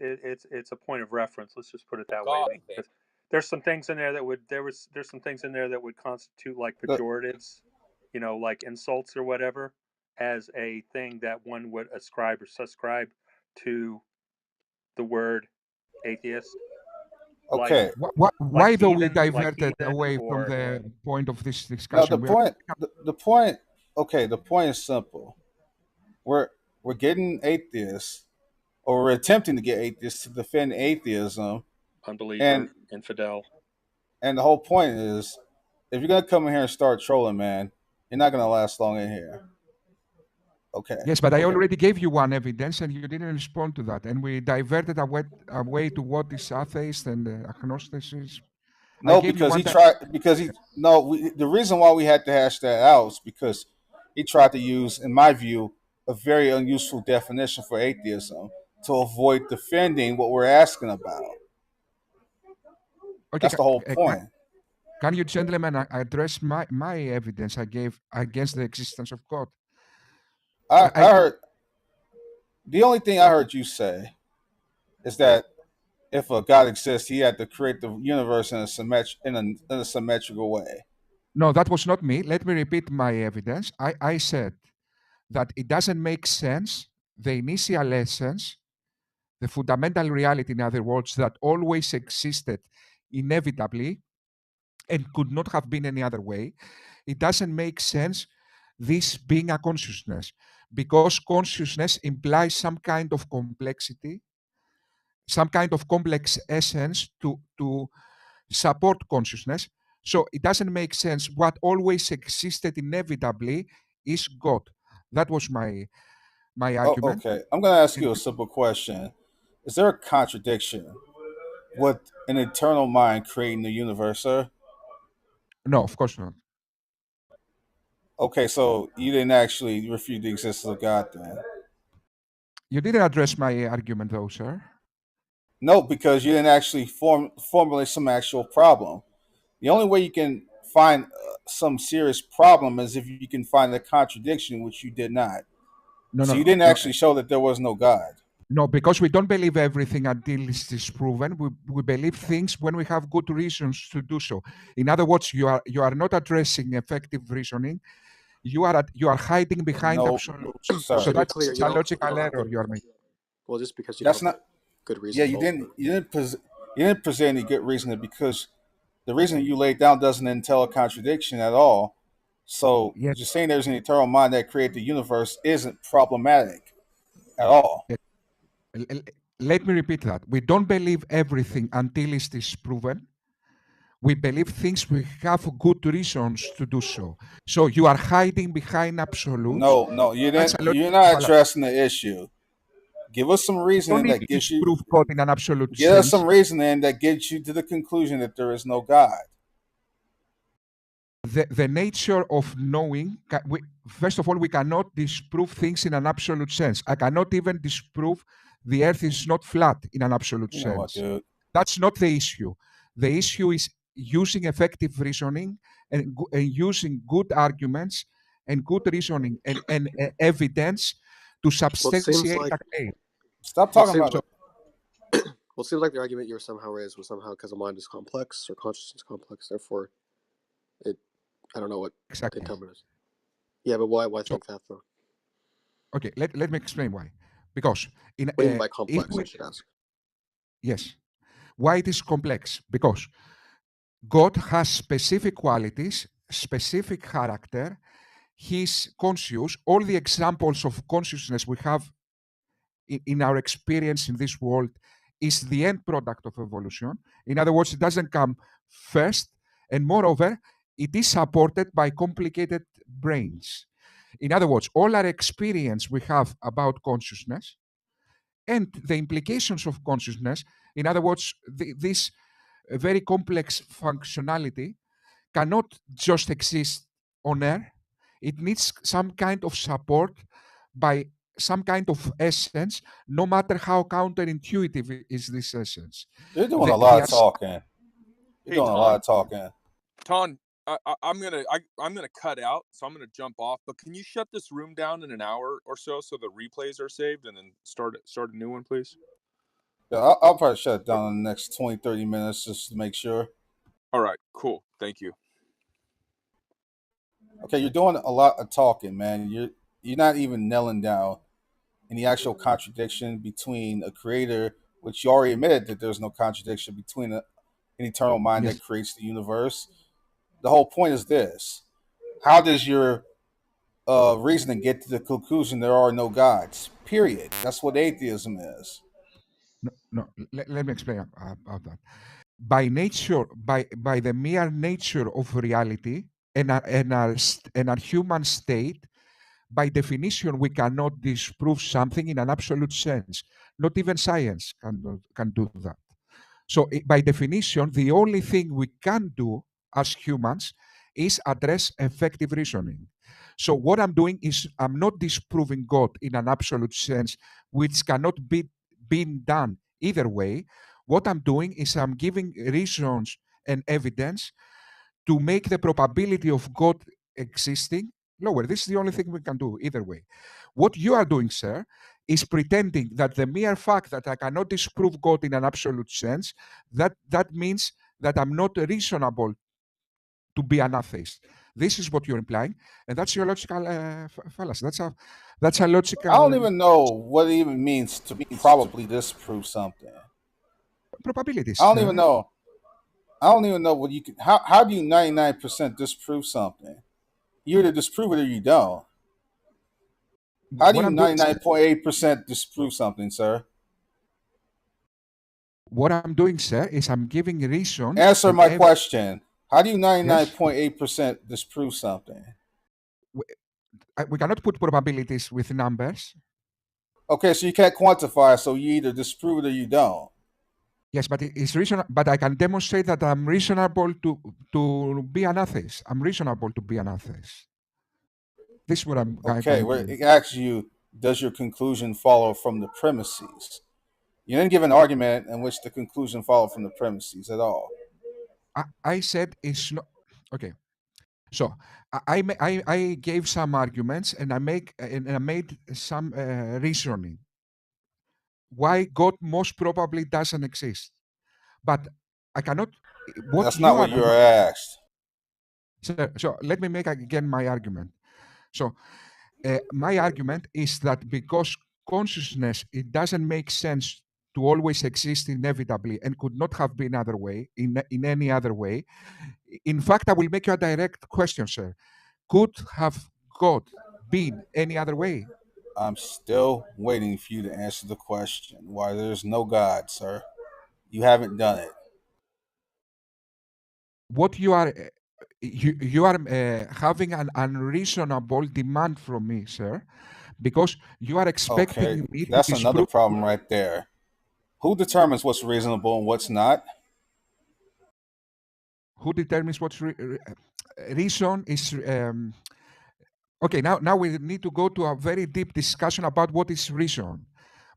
S18: it's a point of reference. Let's just put it that way.
S3: God thing.
S18: Because there's some things in there that would there's some things in there that would constitute like
S5: The,
S18: pejoratives, like insults or whatever, as a thing that one would ascribe or subscribe to the word atheist, like
S5: okay,
S11: why though we
S18: like
S11: diverted
S18: heathen,
S11: away from
S18: or
S11: the point of this
S5: now
S11: discussion? We are
S5: the point. Okay, the point is simple. We're we're getting atheists, or we're attempting to get atheists to defend atheism, and
S18: unbeliever, infidel.
S5: the whole point is, if you're gonna come in here and start trolling, man, you're not gonna last long in here. Okay.
S11: yes, but I already gave you one evidence, and you didn't respond to that, and we diverted away to what is atheist and agnosticism. I
S5: No,
S11: gave you
S5: because
S11: one
S5: he
S11: time.
S5: tried. Because he no. The reason why we had to hash that out is because he tried to use, in my view, a very unuseful definition for atheism to avoid defending what we're asking about.
S11: Okay,
S5: That's the whole point.
S11: can you gentlemen address my evidence I gave against the existence of God?
S5: I
S11: I
S5: heard the only thing I heard you say is that if a God exists, he had to create the universe in a symmetrical way.
S11: No, that was not me. Let me repeat my evidence. I said that it doesn't make sense, the initial essence, the fundamental reality, in other words, that always existed inevitably and could not have been any other way. It doesn't make sense this being a consciousness, because consciousness implies some kind of complexity, some kind of complex essence to support consciousness. So it doesn't make sense. What always existed inevitably is God. That was my
S5: Oh,
S11: argument.
S5: okay. I'm going to ask
S11: And
S5: you a simple question. Is there a contradiction with an eternal mind creating the universe, sir?
S11: no, of course not.
S5: Okay, so you didn't actually refute the existence of God then?
S11: You didn't address my argument, though, sir.
S5: No, because you didn't actually formulate some actual problem. The only way you can find some serious problem is if you can find a contradiction, which you did not.
S11: No,
S5: So
S11: no,
S5: you
S11: no,
S5: didn't
S11: no.
S5: actually show that there was no God.
S11: No, because we don't believe everything until it is proven. We believe things when we have good reasons to do so. In other words, you are not addressing effective reasoning. You are hiding behind
S5: No,
S11: absolutes.
S17: Well,
S11: So
S17: to
S5: sir.
S17: be
S11: that's
S17: clear,
S11: a
S17: you
S11: logical
S17: don't have
S11: error
S17: good.
S11: you are making.
S17: Well, just because you don't
S5: That's
S17: have
S5: not.
S17: good
S5: Yeah,
S17: reason
S5: you
S17: to.
S5: didn't. You didn't present any good reason because the reason you laid down doesn't entail a contradiction at all. So
S11: Yes,
S5: just saying there's an eternal mind that created the universe isn't problematic at all.
S11: yes. Let me repeat that. We don't believe everything until it is proven. We believe things we have good reasons to do so. So you are hiding behind absolutes.
S5: No, no, you
S11: That's
S5: didn't.
S11: a
S5: You're
S11: logical
S5: not
S11: fallacy.
S5: addressing the issue. Give us some
S11: You don't
S5: reasoning
S11: need
S5: that
S11: to
S5: gives you.
S11: disprove God in an absolute
S5: Give us
S11: sense.
S5: some reasoning that gets you to the conclusion that there is no God.
S11: The nature of knowing, first of all, we cannot disprove things in an absolute sense. I cannot even disprove the earth is not flat in an absolute
S5: You know what,
S11: sense.
S5: dude?
S11: That's not the issue. The issue is using effective reasoning and using good arguments and good reasoning and evidence to
S17: Well, it seems
S11: substantiate
S17: like.
S11: a claim.
S5: Stop
S17: Well, it
S5: talking
S17: seems.
S5: about
S11: So
S5: it.
S17: Well, it seems like the argument you were somehow raised was somehow because the mind is complex or consciousness complex. Therefore, it. I don't know what the
S11: exactly.
S17: incumbent is. Yeah, but why? Why
S11: So
S17: think that though?
S11: okay, let me explain why. Because in
S17: What do you mean by
S11: if
S17: complex? I
S11: we
S17: should ask.
S11: yes, why it is complex? Because God has specific qualities, specific character. He's conscious. All the examples of consciousness we have in our experience in this world is the end product of evolution. In other words, it doesn't come first. And moreover, it is supported by complicated brains. In other words, all our experience we have about consciousness and the implications of consciousness, in other words, this very complex functionality cannot just exist on air. It needs some kind of support by some kind of essence, no matter how counterintuitive is this essence.
S5: You're doing
S11: The,
S5: a
S11: the
S5: lot of
S11: as-
S5: talking. You're
S3: Hey,
S5: doing a lot
S3: Ton.
S5: of talking.
S3: Ton, I'm gonna cut out, so I'm gonna jump off. But can you shut this room down in an hour or so, so the replays are saved, and then start a new one, please?
S5: Yeah, I'll probably shut it down in the next 20, 30 minutes just to make sure.
S3: All right, cool. Thank you.
S5: Okay, you're doing a lot of talking, man. You're not even nailing down any actual contradiction between a creator, which you already admitted that there's no contradiction between an eternal mind that
S11: yes,
S5: creates the universe. The whole point is this: how does your reasoning get to the conclusion there are no gods? Period. That's what atheism is.
S11: no, let me explain about that. By nature, by the mere nature of reality and our human state, by definition, we cannot disprove something in an absolute sense. Not even science can do that. So, by definition, the only thing we can do as humans is address effective reasoning. So what I'm doing is I'm not disproving God in an absolute sense, which cannot be been done either way. What I'm doing is I'm giving reasons and evidence to make the probability of God existing lower. This is the only thing we can do either way. What you are doing, sir, is pretending that the mere fact that I cannot disprove God in an absolute sense, that means that I'm not reasonable to be an atheist. This is what you're implying, and that's your logical fallacy. That's a
S5: I don't
S11: logical
S5: even know what it even means to probably disprove something.
S11: probabilities,
S5: I don't even
S11: sir.
S5: know. I don't even know what you can. How do you 99% disprove something? You either disprove it or you don't. How do
S11: What
S5: you
S11: I'm doing, sir,
S5: 99.8% disprove something, sir?
S11: what I'm doing, sir, is I'm giving reasons
S5: Answer
S11: and
S5: my question. How do you
S11: yes.
S5: 99.8% disprove something?
S11: We, we cannot put probabilities with numbers.
S5: Okay, so you can't quantify, so you either disprove it or you don't.
S11: Yes, but it's reasonable. But I can demonstrate that I'm reasonable to be an atheist. I'm reasonable to be an atheist. This is what I
S5: Okay,
S11: can
S5: well,
S11: do.
S5: it asks you, does your conclusion follow from the premises? You didn't give an argument in which the conclusion followed from the premises at all.
S11: I said it's not okay. So I gave some arguments and I made some reasoning why God most probably doesn't exist. But I cannot. What
S5: That's
S11: you
S5: not what
S11: are.
S5: you were asked.
S11: So let me make again my argument. So my argument is that because consciousness, it doesn't make sense to always exist inevitably and could not have been other way in any other way. In fact, I will make you a direct question, sir. Could have God been any other way?
S5: I'm still waiting for you to answer the question. Why there's no God, sir? You haven't done it.
S11: What you are you are having an unreasonable demand from me, sir, because you are
S5: Okay,
S11: expecting me to
S5: that's another
S11: disprove.
S5: problem right there. Who determines what's reasonable and what's not?
S11: Who determines what's reason is okay. Now we need to go to a very deep discussion about what is reason,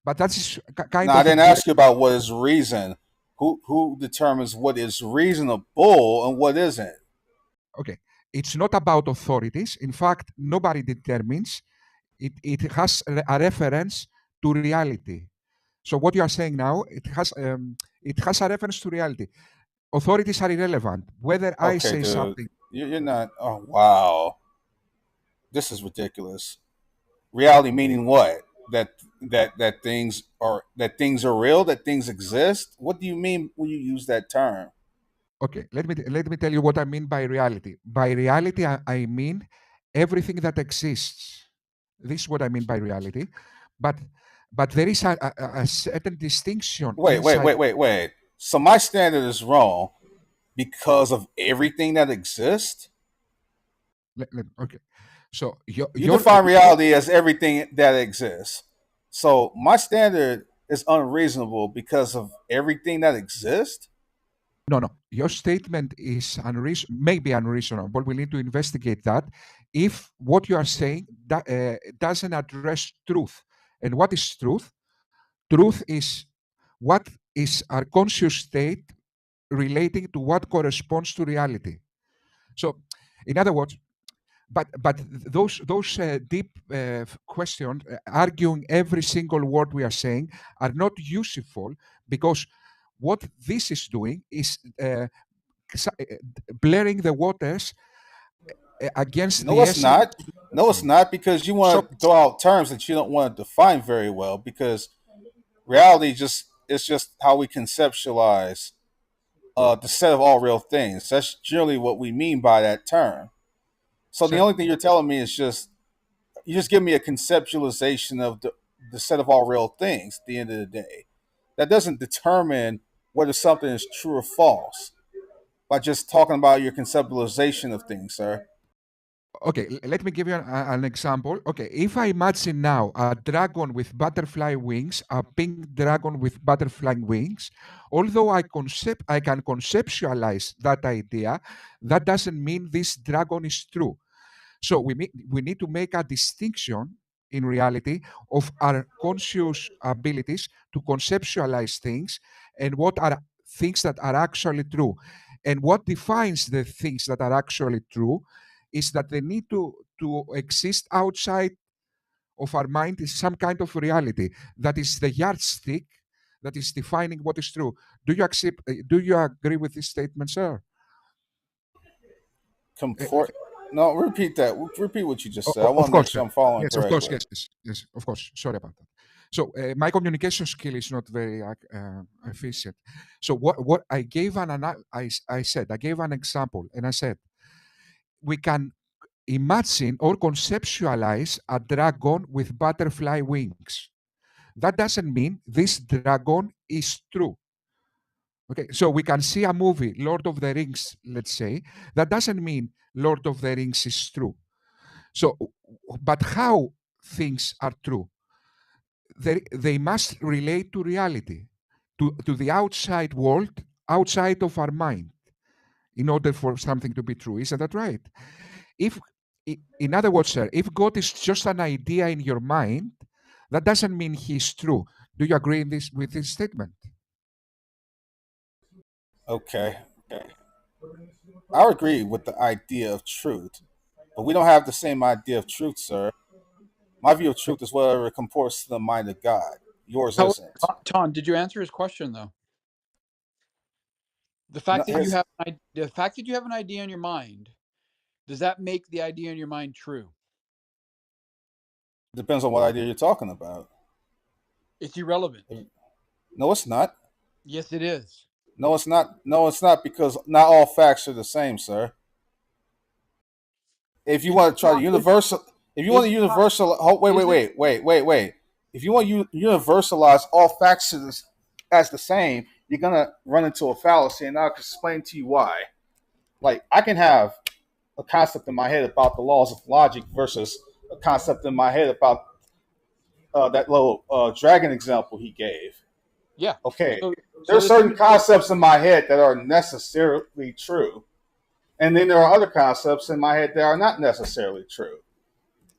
S11: but that's
S5: No,
S11: kind
S5: I
S11: of
S5: didn't ask you about what is reason. Who determines what is reasonable and what isn't?
S11: okay. It's not about authorities. In fact, nobody determines. It has a reference to reality. So what you are saying now, it has a reference to reality. Authorities are irrelevant. Whether I
S5: Okay,
S11: say
S5: dude,
S11: something,
S5: you're not. Oh wow, this is ridiculous. Reality meaning what? That things are real, that things exist. What do you mean when you use that term?
S11: okay, let me tell you what I mean by reality. By reality, I mean everything that exists. This is what I mean by reality. But but there is a certain distinction
S5: Wait, wait,
S11: inside.
S5: wait, wait, wait. So my standard is wrong because of everything that exists.
S11: Okay, so
S5: You define reality as everything that exists. So my standard is unreasonable because of everything that exists.
S11: no, your statement is maybe unreasonable. We need to investigate that. If what you are saying doesn't address truth, and what is truth? Truth is what is our conscious state relating to what corresponds to reality. So, in other words, but those deep questions, arguing every single word we are saying, are not useful because what this is doing is blurring the waters against
S5: No,
S11: the
S5: it's
S11: essence
S5: not.
S11: of the
S5: No, it's
S11: reason.
S5: not because you
S11: So,
S5: want to throw out terms that you don't want to define very well. Because reality just is just how we conceptualize the set of all real things. That's generally what we mean by that term. So the
S11: sir,
S5: only thing you're telling me is just you just give me a conceptualization of the set of all real things at the end of the day. That doesn't determine whether something is true or false by just talking about your conceptualization of things, sir.
S11: okay, let me give you an example. Okay, if I imagine now a dragon with butterfly wings, a pink dragon with butterfly wings, although I can conceptualize that idea, that doesn't mean this dragon is true. So we need to make a distinction in reality of our conscious abilities to conceptualize things and what are things that are actually true. And what defines the things that are actually true is that they need to exist outside of our mind is some kind of reality that is the yardstick that is defining what is true. Do you accept? Do you agree with this statement, sir? Uh,
S5: Comport. No, repeat that. Repeat what you just said. I
S11: Of
S5: want to make
S11: course,
S5: sure
S11: sir.
S5: I'm following
S11: Yes, of course.
S5: correctly.
S11: Yes, of course. Sorry about that. So my communication skill is not very efficient. So what I gave I said I gave an example, and I said we can imagine or conceptualize a dragon with butterfly wings. That doesn't mean this dragon is true. Okay, so we can see a movie, Lord of the Rings, let's say. That doesn't mean Lord of the Rings is true. So, but how things are true? They must relate to reality, to the outside world, outside of our mind, in order for something to be true. Isn't that right? If, in other words, sir, if God is just an idea in your mind, that doesn't mean He's true. Do you agree in this with this statement?
S5: Okay. I agree with the idea of truth, but we don't have the same idea of truth, sir. My view of truth is whatever comports to the mind of God. Yours
S6: How,
S5: isn't.
S6: Ton, did you answer his question though? The
S5: No,
S6: fact that
S5: his
S6: the fact that you have an idea in your mind, does that make the idea in your mind true?
S5: depends on what idea you're talking about.
S6: It's irrelevant.
S5: No, it's not.
S6: Yes, it is.
S5: No, it's not. No, it's not because not all facts are the same, sir. If you
S6: Is
S5: want to try to universal, if you want
S6: is
S5: to
S6: it not
S5: universal, oh, wait,
S6: is
S5: wait,
S6: it
S5: wait, wait, wait, wait. If you want to universalize all facts as the same, you're gonna run into a fallacy, and I'll explain to you why. Like I can have a concept in my head about the laws of logic versus a concept in my head about that little dragon example he gave.
S6: yeah.
S5: Okay,
S6: So
S5: there are
S6: there's
S5: certain
S6: something
S5: concepts in my head that are necessarily true, and then there are other concepts in my head that are not necessarily true.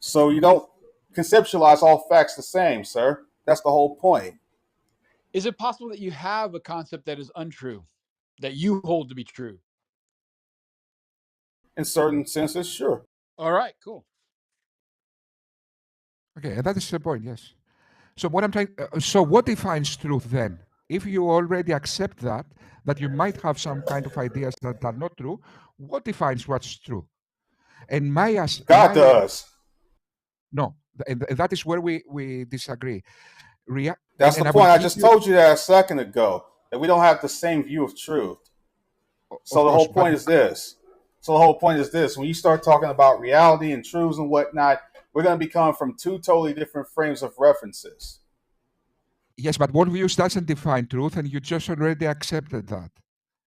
S5: So you don't conceptualize all facts the same, sir. That's the whole point.
S6: is it possible that you have a concept that is untrue, that you hold to be true?
S5: In certain senses, sure.
S6: All right, cool.
S11: Okay, and that is the point. Yes. So what I'm trying. So what defines truth then? If you already accept that you might have some kind of ideas that are not true, what defines what's true? And
S5: God does.
S11: no, and that is where we disagree.
S5: That's the
S11: And I will
S5: point. I
S11: give
S5: just
S11: you,
S5: told you that a second ago that we don't have the same view of truth. So
S11: of
S5: the
S11: course,
S5: whole
S11: but
S5: point is this. So the whole point is this. When you start talking about reality and truths and whatnot, we're going to be coming from two totally different frames of references.
S11: yes, but worldviews doesn't define truth, and you just already accepted that.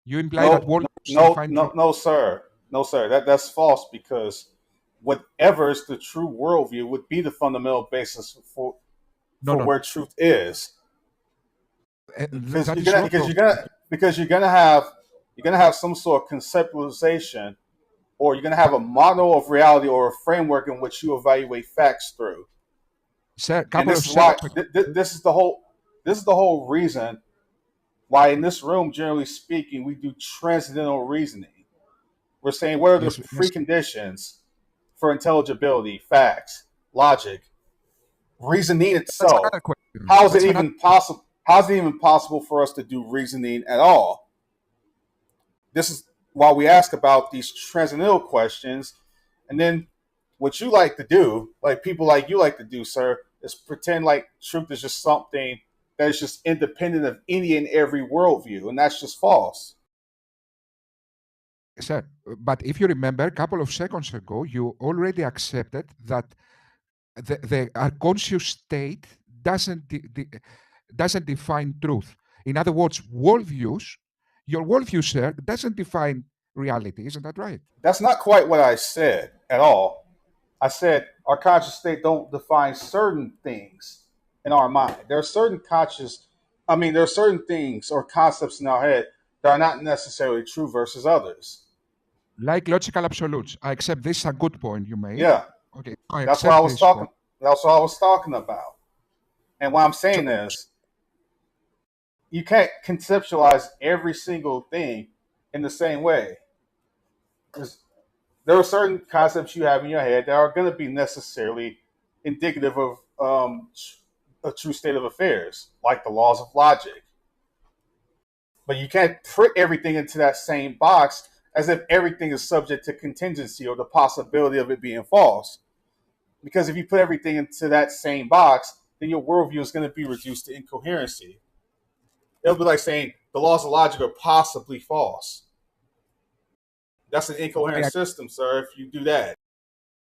S11: You imply that
S5: No,
S11: worldviews
S5: no,
S11: define
S5: no,
S11: truth.
S5: no, sir. No, sir. That's false because whatever is the true worldview would be the fundamental basis
S11: No,
S5: for
S11: no,
S5: where truth is. Because
S11: that is wrong.
S5: you're gonna have some sort of conceptualization, or you're gonna have a model of reality or a framework in which you evaluate facts through.
S11: Sir,
S5: And
S11: couple
S5: this
S11: of
S5: is why
S11: seconds.
S5: this is the whole reason why in this room, generally speaking, we do transcendental reasoning. We're saying what are the
S11: Yes, yes.
S5: preconditions for intelligibility, facts, logic, reasoning
S11: That's
S5: itself.
S11: another question.
S5: How is it
S11: That's another.
S5: even possible? How is it even possible for us to do reasoning at all? This is why we ask about these transcendental questions, and then what you like to do, like people like you like to do, sir, is pretend like truth is just something that is just independent of any and every worldview, and that's just false.
S11: Sir, but if you remember, a couple of seconds ago, you already accepted that our conscious state doesn't define truth. In other words, worldviews, your worldview, sir, doesn't define reality. Isn't that right?
S5: That's not quite what I said at all. I said our conscious state don't define certain things in our mind. There are certain there are certain things or concepts in our head that are not necessarily true versus others.
S11: like logical absolutes. I accept this is a good point you made.
S5: Yeah,
S11: Okay, I
S5: that's what I
S11: accept
S5: was
S11: this point.
S5: talking. That's what I was talking about. And what I'm
S11: So,
S5: saying is, you can't conceptualize every single thing in the same way. There are certain concepts you have in your head that are going to be necessarily indicative of a true state of affairs, like the laws of logic. But you can't put everything into that same box as if everything is subject to contingency or the possibility of it being false. Because if you put everything into that same box, then your worldview is going to be reduced to incoherency. It'll be like saying the laws of logic are possibly false. That's an incoherent system, sir, if you do that.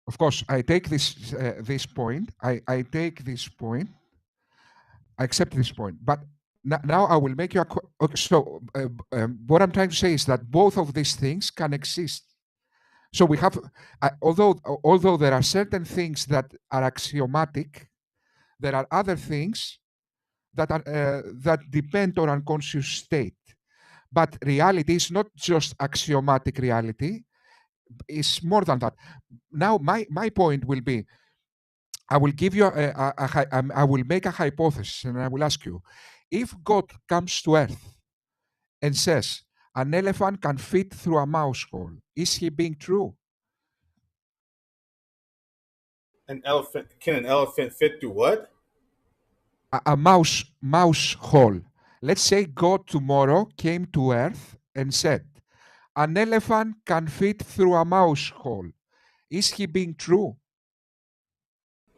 S11: of course, I take this point. I take this point. I accept this point. But now I will make you a. Okay, so what I'm trying to say is that both of these things can exist. So we have, although there are certain things that are axiomatic, there are other things that are that depend on unconscious state. But reality is not just axiomatic reality; it's more than that. Now, my point will be: I will give you I will make a hypothesis, and I will ask you, if God comes to Earth and says an elephant can fit through a mouse hole, is he being true?
S5: Can an elephant fit through what?
S11: A mouse hole. Let's say God tomorrow came to Earth and said, an elephant can fit through a mouse hole. Is he being true?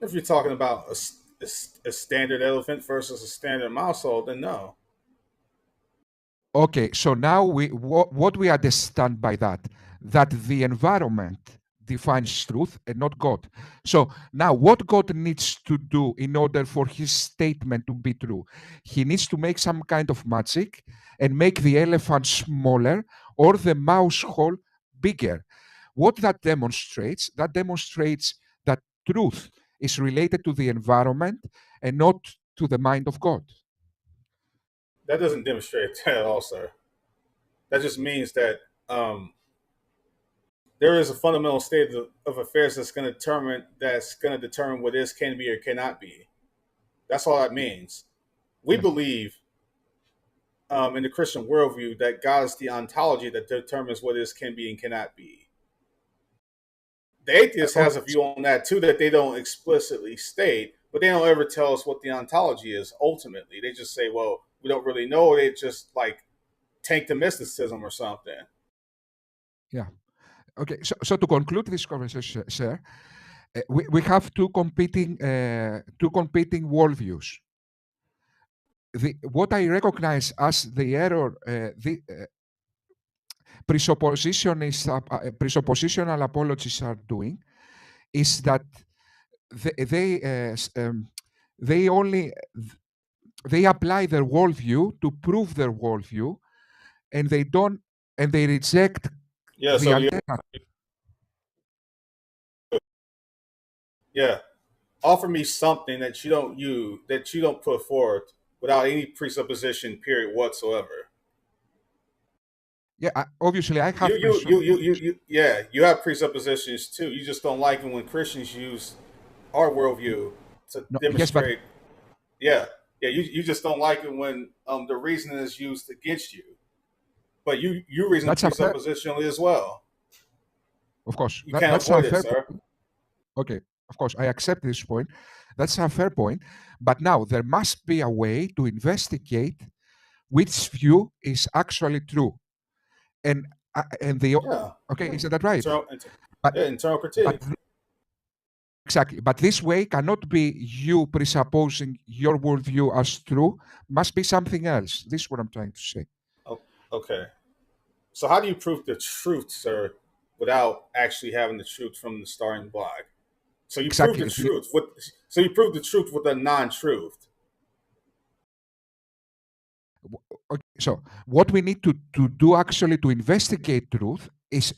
S5: If you're talking about a standard elephant versus a standard mouse hole, then no.
S11: Okay, so now what we understand by that the environment defines truth and not God. So now what God needs to do in order for his statement to be true, he needs to make some kind of magic and make the elephant smaller or the mouse hole bigger. What that demonstrates that truth is related to the environment and not to the mind of God.
S5: That doesn't demonstrate that at all, sir. That just means that there is a fundamental state of affairs that's going to determine what is, can be, or cannot be. That's all that means. We
S11: Yeah.
S5: believe in the Christian worldview that God is the ontology that determines what is, can be, and cannot be. The atheist has a view on that too that they don't explicitly state, but they don't ever tell us what the ontology is ultimately. They just say, well, we don't really know. They just like tank the mysticism or something.
S11: Yeah. Okay. So to conclude this conversation, sir, we have two competing worldviews. What I recognize as the error, the presuppositional apologists are doing, is that they only they apply their worldview to prove their worldview, and they reject
S5: Yeah.
S11: the
S5: So
S11: alternative.
S5: yeah, offer me something that you don't put forth without any presupposition period whatsoever.
S11: Yeah, obviously I have
S5: Yeah, you have presuppositions too. You just don't like it when Christians use our worldview to
S11: no, yes, but
S5: demonstrate. Yeah, yeah, you just don't like it when the reasoning is used against you. But you reason
S11: that's a fair,
S5: presuppositionally as well.
S11: of course,
S5: You can't
S11: that's a
S5: avoid it,
S11: fair
S5: sir.
S11: point. Okay, of course, I accept this point. That's a fair point. But now there must be a way to investigate which view is actually true. And the
S5: Yeah,
S11: okay, isn't that right?
S5: internal,
S11: But
S5: yeah, internal
S11: but
S5: critique.
S11: exactly. But this way cannot be you presupposing your worldview as true. Must be something else. This is what I'm trying to say.
S5: Oh, okay. So how do you prove the truth, sir, without actually having the truth from the starting block? So you prove the
S11: Exactly.
S5: truth with so you prove the truth with a non-truth.
S11: Okay, so what we need to do actually to investigate truth is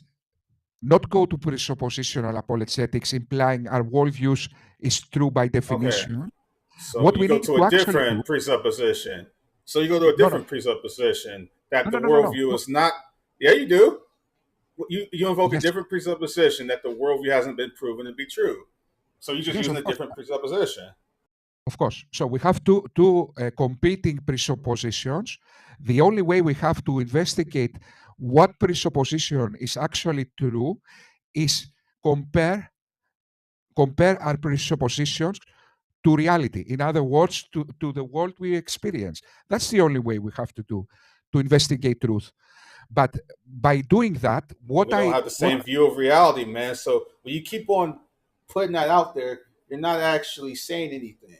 S11: not go to presuppositional apologetics, implying our worldviews is true by
S5: Okay.
S11: definition.
S5: So
S11: What
S5: you
S11: we
S5: go
S11: need
S5: to a
S11: to actually do,
S5: different presupposition. So you go to a
S11: no, no,
S5: different presupposition that
S11: no,
S5: the
S11: no, no, no, no,
S5: worldview
S11: no.
S5: is not. Yeah, you do. you invoke a
S11: Yes,
S5: different presupposition that the worldview hasn't been proven to be true. So you're just
S11: yes,
S5: using
S11: of
S5: a
S11: course,
S5: different presupposition.
S11: of course. So we have two competing presuppositions. The only way we have to investigate what presupposition is actually true is compare our presuppositions to reality. In other words, to the world we experience. That's the only way we have to do to investigate truth. But by doing that,
S5: We don't have the same view of reality, man. So when you keep on putting that out there, you're not actually saying anything,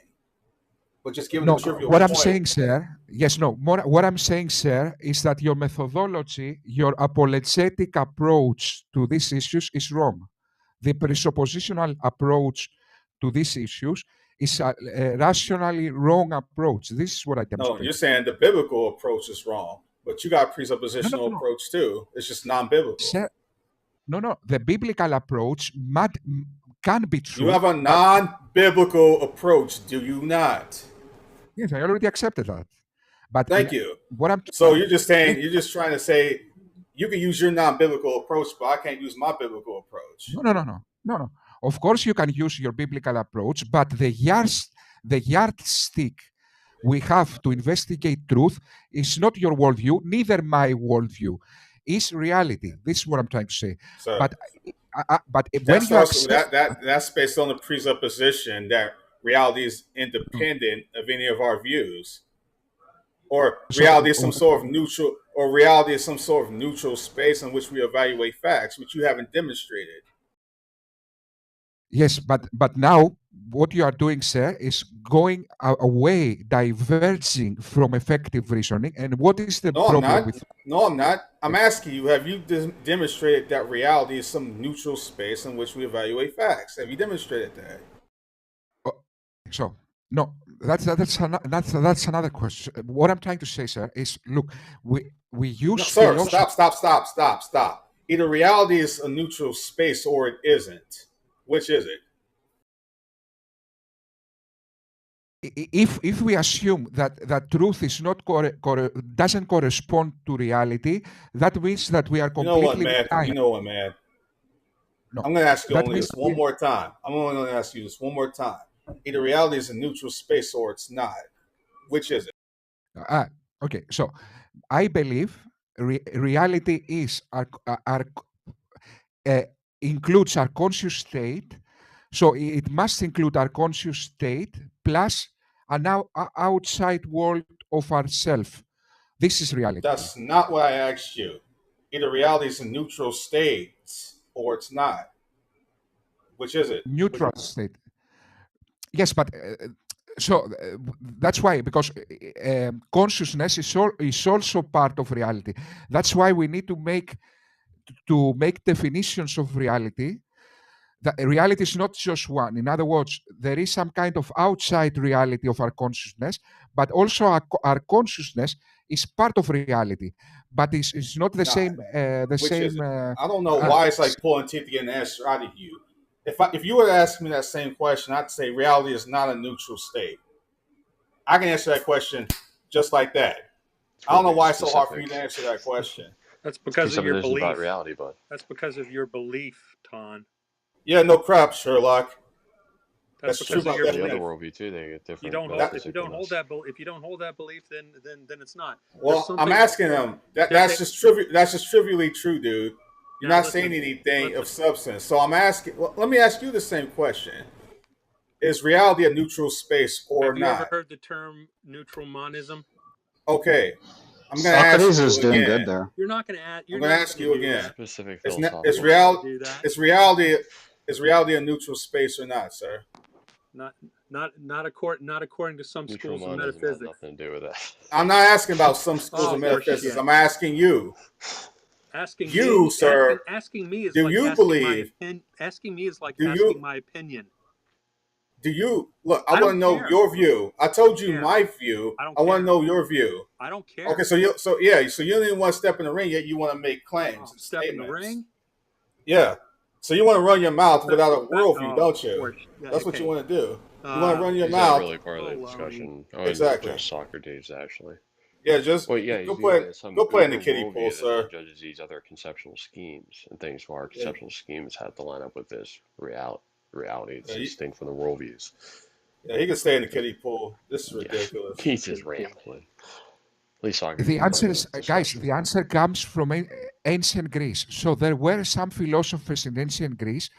S5: but just giving a
S11: no,
S5: trivial
S11: what I'm
S5: point.
S11: saying, sir, yes, no, what I'm saying, sir, is that your methodology, your apologetic approach to these issues is wrong. The presuppositional approach to these issues is a rationally wrong approach. This is what I
S5: No,
S11: demonstrate.
S5: you're saying the biblical approach is wrong, but you got a
S11: No, no,
S5: presuppositional
S11: no,
S5: approach too. It's just non-biblical.
S11: sir, no. The biblical approach can be
S5: You
S11: true,
S5: have a
S11: but
S5: non-biblical approach, do you not?
S11: yes, I already accepted that. But
S5: Thank you.
S11: what I'm
S5: So you're just
S11: yes,
S5: saying, you're just trying to say you can use your non-biblical approach, but I can't use my biblical approach.
S11: no. Of course, you can use your biblical approach, but the yardstick we have to investigate truth is not your worldview, neither my worldview. Is reality. This is what I'm trying to say.
S5: So
S11: But when you accept,
S5: that's based on the presupposition that reality is independent of any of our views, or
S11: so
S5: reality is some sort of neutral, or reality is some sort of neutral space in which we evaluate facts, which you haven't demonstrated.
S11: yes, but now what you are doing, sir, is going away, diverging from effective reasoning. And what is the
S5: No, I'm
S11: problem
S5: not.
S11: with?
S5: No, I'm not. I'm asking you: have you demonstrated that reality is some neutral space in which we evaluate facts? Have you demonstrated that?
S11: Oh, so no, that's another question. What I'm trying to say, sir, is look, we
S5: No,
S11: use
S5: sir.
S11: philosophy.
S5: Stop. Either reality is a neutral space or it isn't. Which is it?
S11: If we assume that truth is not doesn't correspond to reality, that means that we are
S5: You know what,
S11: completely
S5: man?
S11: denied.
S5: You know what, man?
S11: No,
S5: I'm going to ask you
S11: that
S5: only
S11: means
S5: this one more time. I'm only going to ask you this one more time. Either reality is a neutral space or it's not. Which is it?
S11: ah, okay. So I believe reality is our uh, includes our conscious state. So it must include our conscious state plus an outside world of ourself. This is reality.
S5: That's not what I asked you. Either reality is a neutral state or it's not. Which is it?
S11: Neutral state. Yes, but so that's why, because consciousness is also part of reality. That's why we need to make definitions of reality. The reality is not just one. In other words, there is some kind of outside reality of our consciousness, but also our consciousness is part of reality, but it's not the
S5: Not.
S11: same. The
S5: Which is
S11: same.
S5: it? I don't know why it's like pulling teeth to get an answer out of you. If you were to ask me that same question, I'd say reality is not a neutral state. I can answer that question just like that.
S19: It's
S5: I don't know
S19: really
S5: why it's so hard for you
S19: specific.
S5: to answer that question.
S18: That's
S19: It's
S18: because of your
S19: presuppositions about
S18: belief.
S19: reality, bud.
S18: That's because of your belief, Ton.
S5: Yeah, no crap, Sherlock.
S18: That's
S5: That's true
S18: because of
S5: about
S18: your
S19: For
S5: that.
S19: the other
S18: belief.
S19: worldview too, they get
S18: You
S19: different
S18: don't hold if you
S19: metaphysics
S18: don't
S19: than
S18: hold
S19: us.
S18: if you don't hold that belief, then it's not. There's
S5: Well, I'm
S18: something
S5: asking them.
S18: there.
S5: That's just trivial. That's just trivially true, dude. You're
S18: Now
S5: not saying
S18: listen,
S5: anything
S18: listen.
S5: of substance. So I'm asking. Well, let me ask you the same question: is reality a neutral space or
S18: Have you ever
S5: not?
S18: heard the term neutral monism?
S5: Okay, I'm going to ask
S20: Socrates is
S5: you
S20: doing good
S5: again.
S20: there.
S18: You're not going to add.
S5: I'm
S18: You're
S5: going to
S18: not
S5: ask
S18: going to
S5: you
S18: do
S5: again.
S18: that.
S19: Specific
S5: Is
S18: You're
S19: philosophical
S18: not
S19: term.
S18: going to do that.
S5: is reality a neutral space or not, sir?
S18: Not not according to some
S19: Neutral
S18: schools of
S19: monism has
S18: metaphysics.
S19: nothing to do with that.
S5: I'm not asking about some schools
S18: Oh,
S5: of
S18: for
S5: metaphysics.
S18: shit!
S5: I'm asking you.
S18: Asking
S5: You,
S18: me,
S5: sir,
S18: asking me is
S5: do
S18: like
S5: you
S18: asking my
S5: believe?
S18: opinion. Asking me is like
S5: Do
S18: asking
S5: you
S18: my opinion.
S5: do you look? I
S18: I
S5: want
S18: don't
S5: to know
S18: care.
S5: your view. I
S18: I
S5: told
S18: don't
S5: you
S18: care.
S5: my view.
S18: I don't
S5: I want to
S18: care.
S5: know your view.
S18: I don't
S5: Okay,
S18: care.
S5: so you don't even want to step in the ring yet. You want to make claims
S18: Oh,
S5: and
S18: step in the
S5: statements.
S18: ring.
S5: Yeah. So you want to run your mouth without a worldview,
S18: Oh,
S5: don't you?
S18: for yeah,
S5: That's what you
S18: okay.
S5: want to do. You want to run your
S19: Is that
S5: mouth.
S19: really part of the
S18: Baloney.
S19: discussion? I wanted to
S5: Exactly.
S19: address Socrates actually.
S5: Yeah, just
S1: Well, yeah,
S5: go
S1: he's
S5: play.
S1: using some
S5: Go play in the
S1: uber
S5: kiddie pool,
S1: worldview that then
S5: sir.
S1: judges these other conceptual schemes and things. Well, our
S5: Yeah,
S1: conceptual schemes have to line up with this reality. It's
S5: yeah,
S1: distinct from the worldviews.
S5: yeah, he can stay in the
S1: That's,
S5: kiddie pool. This is
S1: yeah,
S5: ridiculous.
S1: he's just rambling. At least
S11: The
S1: Socrates
S11: answer
S1: led a
S11: is, guys,
S1: discussion.
S11: the answer comes from ancient Greece. So there were some philosophers in ancient Greece.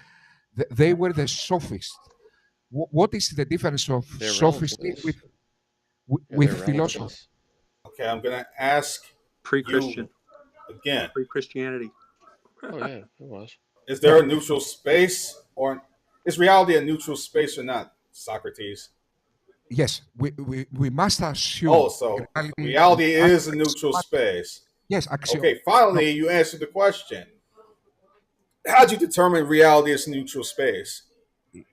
S11: They were the sophists. What is the difference of
S1: They're
S11: sophistry
S1: relativists. Yeah,
S11: with
S1: they're
S11: philosophy?
S1: relativists.
S5: Okay, I'm gonna ask you
S18: Pre-Christian,
S5: again.
S18: pre-Christianity.
S1: Oh yeah, it was.
S5: Is there a neutral space, or is reality a neutral space or not, Socrates?
S11: Yes, we must
S5: Oh,
S11: assume
S5: so
S11: reality.
S5: reality is a neutral space.
S11: Yes, axiom.
S5: Okay,
S11: No,
S5: finally, you answered the question. How'd you determine reality is neutral space?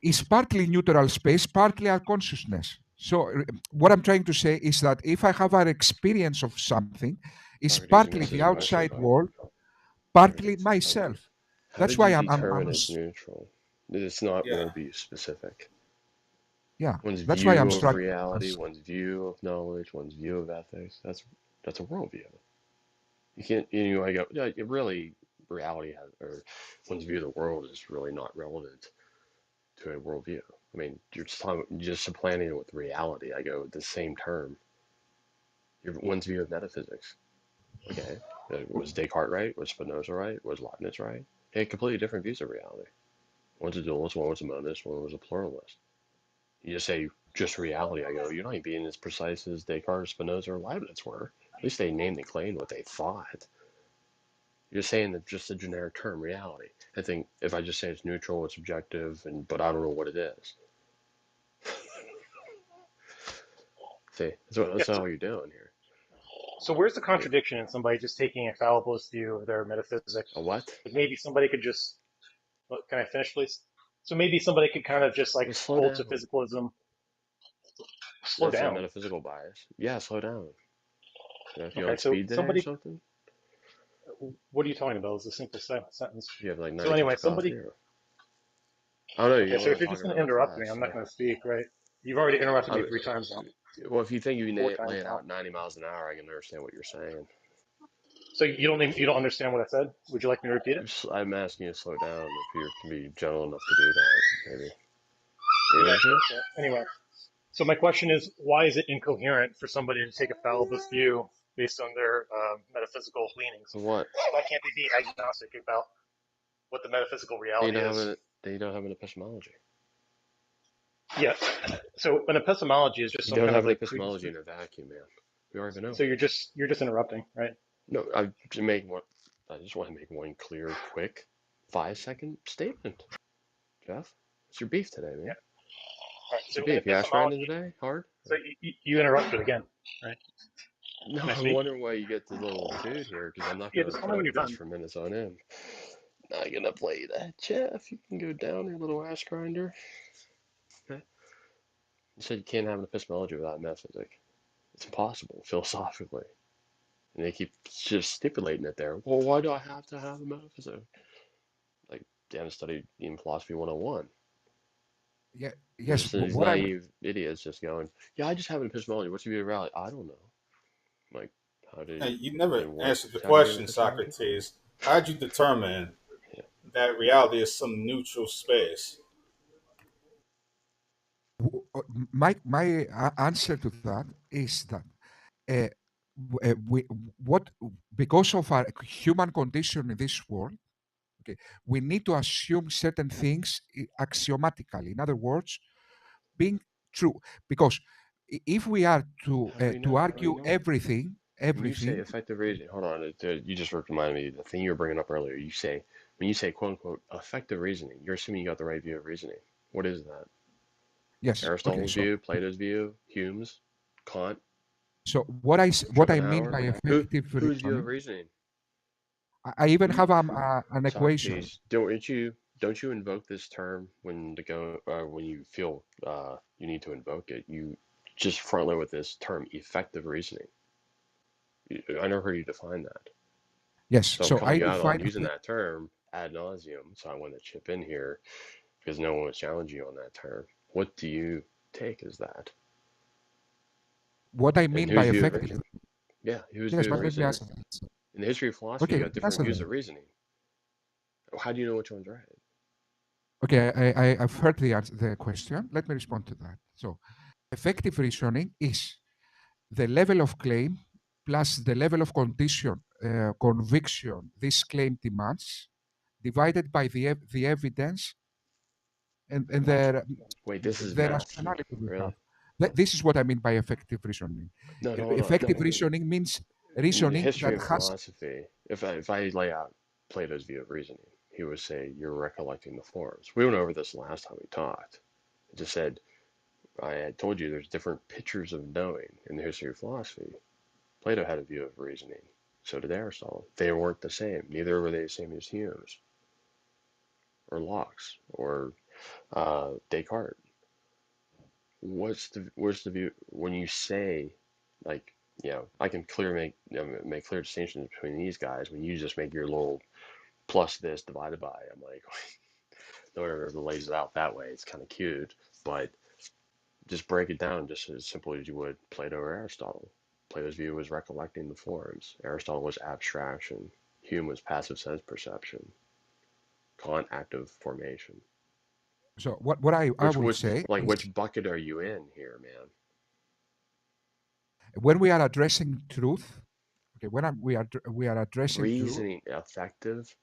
S11: it's partly neutral space, partly our consciousness. So what I'm trying to say is that if I have an experience of something, it's
S1: Socrates, you
S11: partly
S1: missed
S11: the
S1: his question.
S11: outside world, partly
S1: Socrates,
S11: myself.
S1: how
S11: That's
S1: did you
S11: why
S1: determine it's neutral? It's not
S5: Yeah.
S1: worldview specific.
S11: yeah.
S1: One's
S11: That's why I'm
S1: view of
S11: struggling.
S1: reality, one's view of knowledge, one's view of ethics. That's a worldview. You can't, I go, yeah, it really, reality has, or one's view of the world is really not relevant to a worldview. I mean, you're just supplanting it with reality. I go, the same term. One's view of metaphysics. Okay. Was Descartes right? Was Spinoza right? Was Leibniz right? They had completely different views of reality. One's a dualist, one was a monist, one was a pluralist. You just say just reality. I go, you're not even being as precise as Descartes, Spinoza, or Leibniz were. At least they named and claimed what they thought. You're saying that just a generic term, reality. I think if I just say it's neutral, it's objective, but I don't know what it is. See,
S7: Yeah.
S1: that's all you're doing here.
S7: So where's the
S1: Yeah.
S7: contradiction in somebody just taking a fallibilist view of their metaphysics?
S1: A what?
S7: Like maybe somebody could just, can I finish, please? So maybe somebody could kind of just like
S1: Well, slow
S7: hold to
S1: down.
S7: physicalism, slow
S1: That's a
S7: down.
S1: metaphysical bias. Yeah, slow down. If you're
S7: Okay,
S1: on
S7: so
S1: speed today or
S7: somebody,
S1: something,
S7: what are you talking about? It's a simple sentence.
S1: you have like
S7: So
S1: 9 cups
S7: anyway,
S1: of
S7: somebody,
S1: coffee. Or, I don't know.
S7: okay,
S1: You
S7: so
S1: want
S7: if
S1: to
S7: you're
S1: talk
S7: just going
S1: about
S7: to
S1: the
S7: interrupt me,
S1: class,
S7: I'm not
S1: so
S7: going to speak, right? You've already interrupted me
S1: I,
S7: 3 times now,
S1: well, if you think you
S7: 4 times
S1: lay it
S7: now.
S1: out 90 miles an hour, I can understand what you're saying.
S7: So you don't understand what I said? Would you like me to repeat it?
S1: I'm asking you to slow down if you can be gentle enough to do that, maybe. Are you
S7: Yeah,
S1: able to?
S7: sure. Anyway, so my question is, why is it incoherent for somebody to take a fallibilist view based on their metaphysical leanings?
S1: What?
S7: Why can't they be agnostic about what the metaphysical
S1: They
S7: reality
S1: don't have
S7: is?
S1: an epistemology.
S7: Yeah. So an epistemology is just
S1: You
S7: some
S1: don't
S7: kind
S1: have
S7: of
S1: an
S7: like
S1: epistemology in a vacuum, man. We already know
S7: so
S1: that.
S7: you're just interrupting, right?
S1: No, I'm just making one. I just want to make one clear, quick, 5-second statement. Jeff, what's your beef today,
S7: Yeah.
S1: man?
S7: All right.
S1: What's
S7: So
S1: your
S7: an
S1: beef? You ass grinding
S7: epistemology.
S1: today? Hard?
S7: So you interrupted again, right?
S1: No,
S7: Can I
S1: I'm
S7: speak?
S1: wondering why you get the little dude here, because I'm not
S7: Yeah.
S1: gonna
S7: Just tell
S1: put
S7: me when
S1: up
S7: you're
S1: with this
S7: done.
S1: for minutes on end. Not gonna play that, Jeff. You can go down there, little ass grinder. Okay. You said you can't have an epistemology without metaphysics. It's impossible philosophically, and they keep just stipulating it there. Well, why do I have to have a metaphysics? Like, they haven't studied even philosophy 101.
S11: Yeah,
S1: They're
S11: yes.
S1: just these
S11: What I'm
S1: naive idiots just going, yeah, I just have an epistemology. What's your view of reality? I don't know. Like, how
S5: Hey,
S1: did,
S5: you
S1: I
S5: never
S1: mean, what?
S5: answered the
S1: How do you get an
S5: question,
S1: epistemology?
S5: Socrates. How'd you determine
S1: Yeah.
S5: that reality is some neutral space?
S11: my answer to that is that uh, we what because of our human condition in this world, okay, we need to assume certain things axiomatically. In other words, being true. Because if we are
S1: How do we
S11: to
S1: know? How do you
S11: argue
S1: know?
S11: everything,
S1: When you say
S11: everything,
S1: effective reasoning, hold on, you just reminded me of the thing you were bringing up earlier. When you say quote unquote effective reasoning, you're assuming you got the right view of reasoning. What is that?
S11: yes, okay.
S1: Aristotle's view, Plato's view, Hume's, Kant,
S11: So what I mean by
S1: Schopenhauer?
S11: effective
S1: Whose view of
S11: reasoning,
S1: reasoning?
S11: I even
S1: Who,
S11: have
S1: who
S11: an equation.
S1: Socrates, don't you invoke this term when you feel you need to invoke it? You just front load with this term effective reasoning. I never heard you define that.
S11: Yes,
S1: So I'm
S11: so
S1: calling
S11: I
S1: you out on
S11: define
S1: using that term ad nauseum. So I want to chip in here because no one was challenging you on that term. What do you take as that?
S11: what I
S1: And
S11: mean by
S1: whose view of
S11: effective.
S1: reasoning?
S19: Yeah, he was
S11: Yes,
S19: viewed
S11: but let me
S19: reasoning.
S11: answer that.
S19: In the history of philosophy,
S11: Okay,
S19: you
S11: let
S19: got
S11: me
S19: different
S11: answer
S19: views
S11: that.
S19: of reasoning. How do you know which one's right?
S11: Okay, I've heard the question. Let me respond to that. So, effective reasoning is the level of claim plus the level of conviction this claim demands, divided by the evidence and
S19: Wait, this is
S11: the
S19: math?
S11: rationality we have.
S19: Really?
S11: This is what I mean by effective reasoning.
S19: No, no, hold on.
S11: Effective reasoning means
S19: In the
S11: reasoning
S19: history
S11: that
S19: of
S11: has.
S19: philosophy, if I lay out Plato's view of reasoning, he would say you're recollecting the forms. We went over this last time we talked. It just said I had told you there's different pictures of knowing in the history of philosophy. Plato had a view of reasoning. So did Aristotle. They weren't the same. Neither were they the same as Hume's or Locke's or Descartes. What's the view when you say like I can make clear distinctions between these guys when you just make your little plus this divided by. I'm like, no one ever lays it out that way. It's kind of cute, but just break it down just as simply as you would Plato or Aristotle. Plato's view was recollecting the forms. Aristotle was abstraction. Hume was passive sense perception. Kant active formation.
S11: So what I
S19: Which
S11: will
S19: which
S11: say
S19: like
S11: is
S19: which bucket are you in here, man?
S11: when we are addressing truth, okay, we are addressing truth.
S19: Reasoning, effective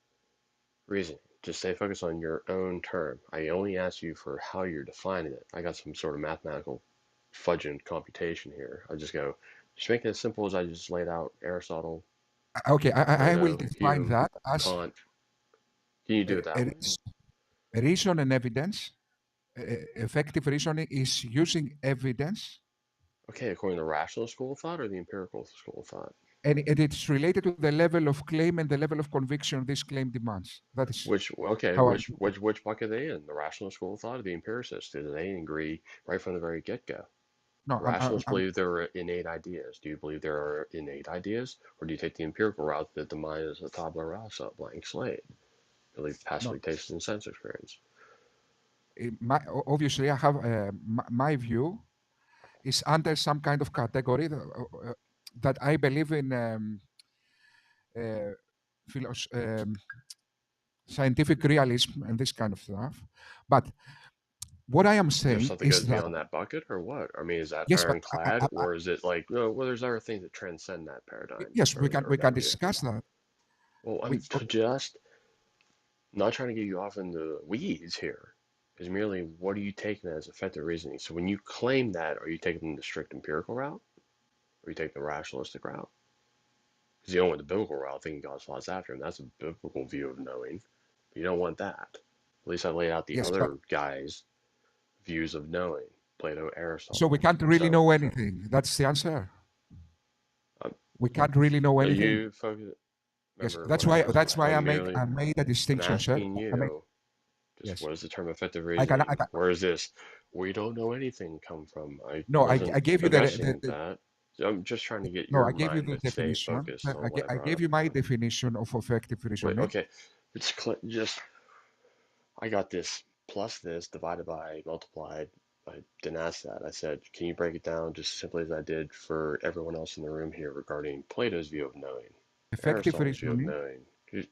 S19: reasoning. Just stay focused on your own term. I only ask you for how you're defining it. I got some sort of mathematical fudging computation here. I just make it as simple as I just laid out Aristotle,
S11: Okay, I will
S19: Plato,
S11: define
S19: Hume,
S11: that as
S19: Kant. Can you do
S11: a,
S19: it that
S11: a
S19: way?
S11: reason and evidence. Effective reasoning is using evidence,
S19: Okay, according to the rational school of thought or the empirical school of thought?
S11: and it's related to the level of claim and the level of conviction this claim demands. That is how I.
S19: Which bucket are they in? The rational school of thought or the empiricists? Do they agree right from the very get-go?
S11: No,
S19: The rationalists believe there are innate ideas. Do you believe there are innate ideas, or do you take the empirical route that the mind is a tabula rasa, a blank slate? You believe
S11: no.
S19: passively tastes and sense experience.
S11: Obviously, I have my view is under some kind of category that I believe in uh, scientific realism and this kind of stuff. But what I am
S19: There's
S11: saying
S19: something
S11: is
S19: goes
S11: that
S19: beyond that bucket, or what? I mean, is that
S11: yes, but
S19: ironclad, or is it like no? Well, there's other things that transcend that paradigm
S11: yes,
S19: or
S11: we can
S19: that view.
S11: discuss that.
S19: Well,
S11: We
S19: I'm just not trying to get you off in the weeds here. Is merely what are you taking as effective reasoning? So when you claim that, are you taking the strict empirical route, or are you taking the rationalistic route? Because you don't want the biblical route, thinking God's thoughts after him. That's a biblical view of knowing. But you don't want that. At least I laid out the
S11: yes, but
S19: other guys' views of knowing, Plato,
S11: so we
S19: Aristotle.
S11: can't really
S19: So
S11: know anything. That's the answer.
S19: um,
S11: We can't really know anything.
S19: you focus.
S11: Yes,
S19: Remember what I asked?
S11: that's why I made a
S19: I'm
S11: distinction, sir.
S19: asking you. Just
S11: Yes,
S19: what is the term effective
S11: I
S19: reasoning?
S11: can.
S19: Where is this? We don't know anything come from. I
S11: No,
S19: wasn't
S11: I gave you
S19: addressing that. I'm just trying to get
S11: no,
S19: your
S11: I gave you
S19: mind
S11: the
S19: to stay
S11: definition.
S19: focused on what I
S11: I
S19: brought
S11: gave
S19: up.
S11: you my definition of effective
S19: Wait,
S11: reasoning.
S19: okay. It's just I got this plus this divided by multiplied. I didn't ask that. I said, can you break it down just simply as I did for everyone else in the room here regarding Plato's view of knowing,
S11: Effective
S19: Aristotle's view of
S11: reasoning.
S19: knowing?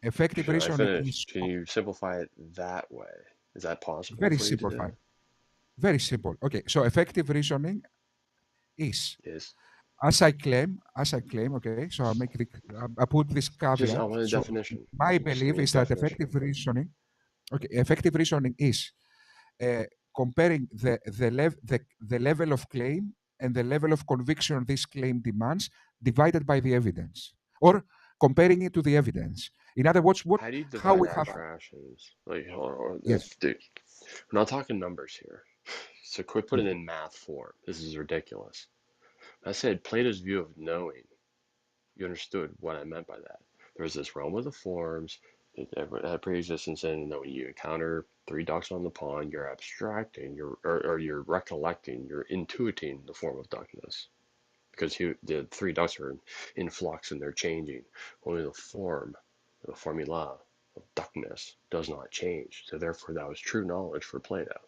S11: Effective
S19: Should I
S11: reasoning
S19: finish?
S11: is
S19: Can you simplify it that way? Is that possible
S11: very
S19: for you to
S11: simple.
S19: do?
S11: Very simple. Okay, so effective reasoning is,
S19: Is
S11: as I claim. Okay, so I put this
S19: just
S11: caveat.
S19: I want a
S11: So
S19: definition.
S11: my
S19: Just give
S11: belief
S19: me a
S11: is that
S19: definition.
S11: effective reasoning. Okay, effective reasoning is uh, comparing the level of claim and the level of conviction this claim demands divided by the evidence, or comparing it to the evidence. In other words,
S19: How do you
S11: how
S19: divide
S11: we have.
S19: abstractions? Like, hold on,
S11: Yes,
S19: dude, we're not talking numbers here. So quit putting it in math form. This is ridiculous. I said Plato's view of knowing. You understood what I meant by that. There's this realm of the forms that had pre-existence in, and then when you encounter three ducks on the pond, you're abstracting, or you're recollecting, you're intuiting the form of duckness. Because the three ducks are in flux and they're changing. Only the form, the formula of duckness does not change. So therefore, that was true knowledge for Plato.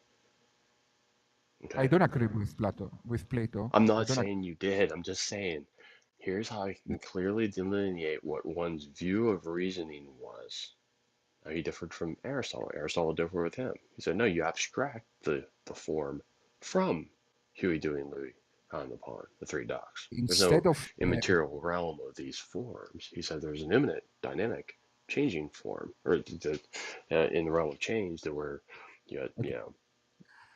S11: I
S19: Okay,
S11: don't agree with Plato.
S19: I'm
S11: I
S19: not
S11: don't.
S19: saying you did. I'm just saying Here's how I can clearly delineate what one's view of reasoning was. Now, he differed from Aristotle. Aristotle differed with him. He said, no, you abstract the form from Huey, Dewey, and Louie on the pond, the three ducks. There's no
S11: Instead of
S19: immaterial realm of these forms. He said there's an immanent, dynamic, changing form, or in the realm of change, there were, you
S11: okay,
S19: know,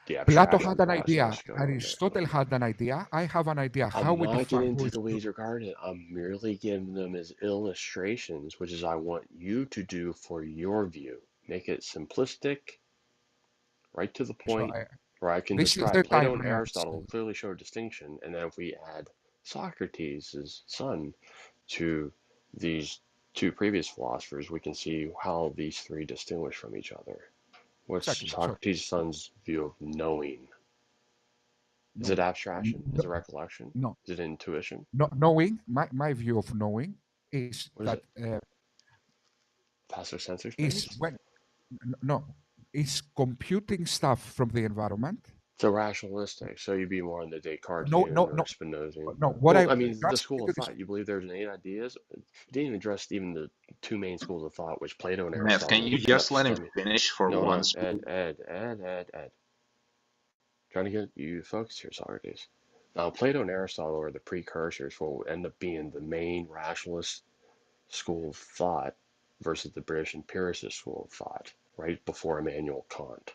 S19: the
S11: Plato
S19: abstraction
S11: had an idea,
S19: process going on there.
S11: Aristotle had an idea, I have an idea how
S19: I'm
S11: we
S19: not
S11: define
S19: getting
S11: who
S19: into
S11: is
S19: the
S11: true.
S19: weeds regarding it. I'm merely giving them as illustrations, which is I want you to do for your view. Make it simplistic, right to the
S11: So
S19: point, where I can
S11: this is the
S19: describe
S11: time
S19: Plato and
S11: I
S19: Aristotle
S11: understand.
S19: clearly show a distinction, and then if we add Socrates' son to these two previous philosophers, we can see how these three distinguish from each other. What's
S11: Exactly. So
S19: Socrates' son's view of knowing? Is
S11: no,
S19: it abstraction? Is
S11: no,
S19: it recollection?
S11: no,
S19: Is it intuition?
S11: no, knowing. My view of knowing is
S19: What is
S11: that
S19: it? Passive sensor
S11: is
S19: space?
S11: when no is computing stuff from the environment.
S19: So rationalistic. So you'd be more on the
S11: No, no,
S19: Descartesian or
S11: no,
S19: Spinozian.
S11: no. What
S19: Well,
S11: I
S19: I mean,
S11: you
S19: the
S11: asked me
S19: school
S11: to
S19: of
S11: this.
S19: thought, you believe there's eight ideas? You didn't even address even the two main schools of thought, which Plato and
S20: Math, can
S19: Aristotle
S20: you
S19: end up
S20: just let him
S19: stemming.
S20: finish for
S19: No, no,
S20: once,
S19: Ed,
S20: please?
S19: Ed, Ed, Ed, Ed. Trying to get you focused here, Socrates. Now, Plato and Aristotle are the precursors for what will end up being the main rationalist school of thought versus the British empiricist school of thought, right before Immanuel Kant.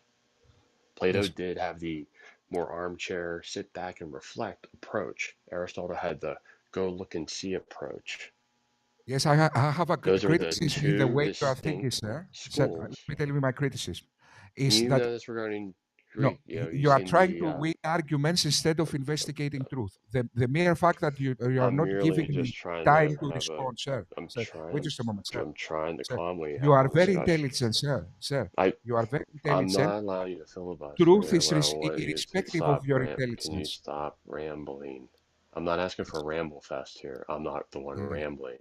S19: Plato
S11: Yes,
S19: did have the more armchair, sit back and reflect approach. Aristotle had the go look and see approach.
S11: yes. I have a
S19: Those are the
S11: criticism in the
S19: two
S11: way you are thinking,
S19: distinct
S11: sir. Sir, let
S19: schools.
S11: me tell you my criticism
S19: And
S11: is
S19: you
S11: that
S19: know this regarding
S11: no,
S19: Greek,
S11: you are
S19: using
S11: trying
S19: the,
S11: to win arguments instead of investigating truth. The mere fact that you are
S19: I'm
S11: not
S19: merely
S11: giving me
S19: just trying
S11: time
S19: to
S11: to
S19: have a,
S11: respond, sir.
S19: I'm
S11: Sir, wait
S19: trying,
S11: just a moment, sir.
S19: I'm trying to
S11: Sir,
S19: calmly
S11: you
S19: have a
S11: are very
S19: discussion.
S11: intelligent, sir. Sir,
S19: I,
S11: you are very
S19: I'm
S11: intelligent.
S19: not allowing you to filibuster,
S11: Truth
S19: and
S11: is
S19: I want you to
S11: irrespective of your
S19: can you
S11: intelligence.
S19: stop rambling? I'm not asking for a ramble fest here. I'm not the one
S11: Yeah,
S19: rambling.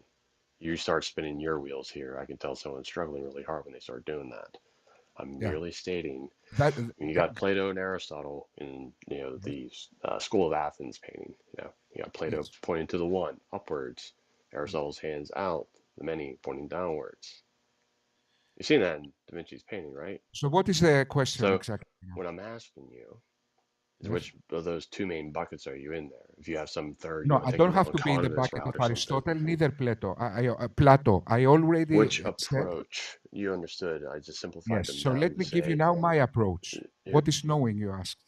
S19: You start spinning your wheels here. I can tell someone's struggling really hard when they start doing that. I'm
S11: yeah.
S19: merely stating
S11: That,
S19: when you
S11: that
S19: got Plato and Aristotle in
S11: yes,
S19: the School of Athens painting. You got Plato
S11: yes.
S19: pointing to the one upwards, Aristotle's hands out, the many pointing downwards. You've seen that in Da Vinci's painting, right?
S11: So what is the question
S19: So
S11: exactly?
S19: what I'm asking you is
S11: Yes.
S19: which of those two main buckets are you in there? If you have some third,
S11: No, I
S19: taking
S11: don't
S19: the
S11: have to be in the
S19: autonomous
S11: bucket
S19: route
S11: of
S19: or something.
S11: Aristotle, neither Plato. Plato. I already
S19: Which
S11: said
S19: approach you understood? I just simplified
S11: yes.
S19: them
S11: So
S19: down
S11: let
S19: to
S11: me give you
S19: say
S11: now my approach.
S19: you
S11: What is knowing, you asked?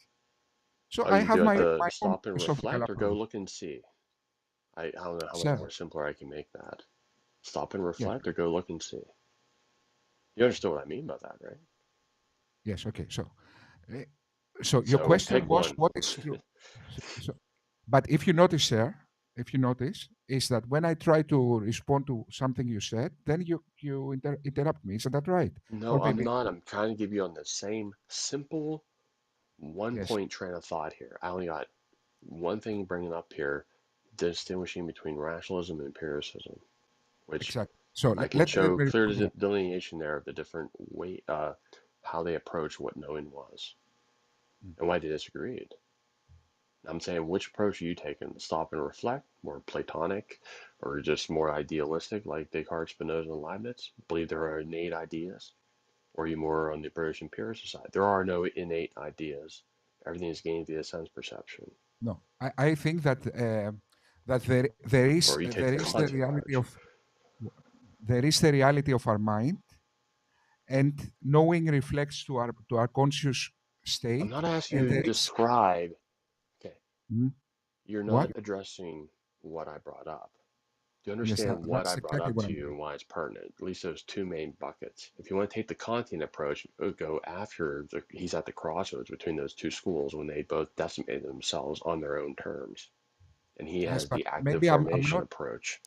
S11: So
S19: oh,
S11: I
S19: you
S11: have
S19: do have
S11: my,
S19: to
S11: my own
S19: stop and
S11: philosophical
S19: reflect or go
S11: approach.
S19: look and see. I don't know how much
S11: Sir,
S19: more simpler I can make that. Stop and
S11: yes,
S19: reflect or go look and see. You understand what I mean by that, right?
S11: yes, okay. Eh, so your
S19: So
S11: question
S19: pick
S11: was
S19: one.
S11: what is true? So, but if you notice, sir, if you notice, is that when I try to respond to something you said, then you interrupt me. Isn't that right?
S19: No,
S11: Or
S19: I'm
S11: maybe
S19: not. I'm trying to give you on the same simple one
S11: yes,
S19: point train of thought here. I only got one thing bringing up here, distinguishing between rationalism and empiricism, which
S11: exactly. So
S19: I can
S11: let
S19: show
S11: me
S19: clear
S11: respond to that.
S19: delineation there of the different way, how they approach what knowing was
S11: Mm.
S19: and why they disagreed. I'm saying which approach are you taking? Stop and reflect, more Platonic, or just more idealistic, like Descartes, Spinoza, and Leibniz? Believe there are innate ideas, or are you more on the British empiricist side? There are no innate ideas. Everything is gained via sense perception.
S11: No, I think that that there
S19: Or
S11: is
S19: you take
S11: there
S19: the
S11: is the
S19: Kant
S11: reality
S19: approach.
S11: of our mind, and knowing reflects to our conscious
S19: I'm
S11: state,
S19: not asking
S11: and
S19: you to
S11: there is
S19: describe. Okay,
S11: mm,
S19: you're
S11: what?
S19: not addressing what I brought up. Do you
S11: Yes,
S19: understand what
S11: that's
S19: I brought
S11: exactly
S19: up
S11: what
S19: to
S11: I'm
S19: you
S11: doing.
S19: and why it's pertinent? At least those two main buckets. If you want to take the Kantian approach, go after he's at the crossroads between those two schools when they both decimated themselves on their own terms. And he
S11: Yes,
S19: has
S11: but
S19: the active
S11: maybe I'm
S19: formation
S11: not.
S19: approach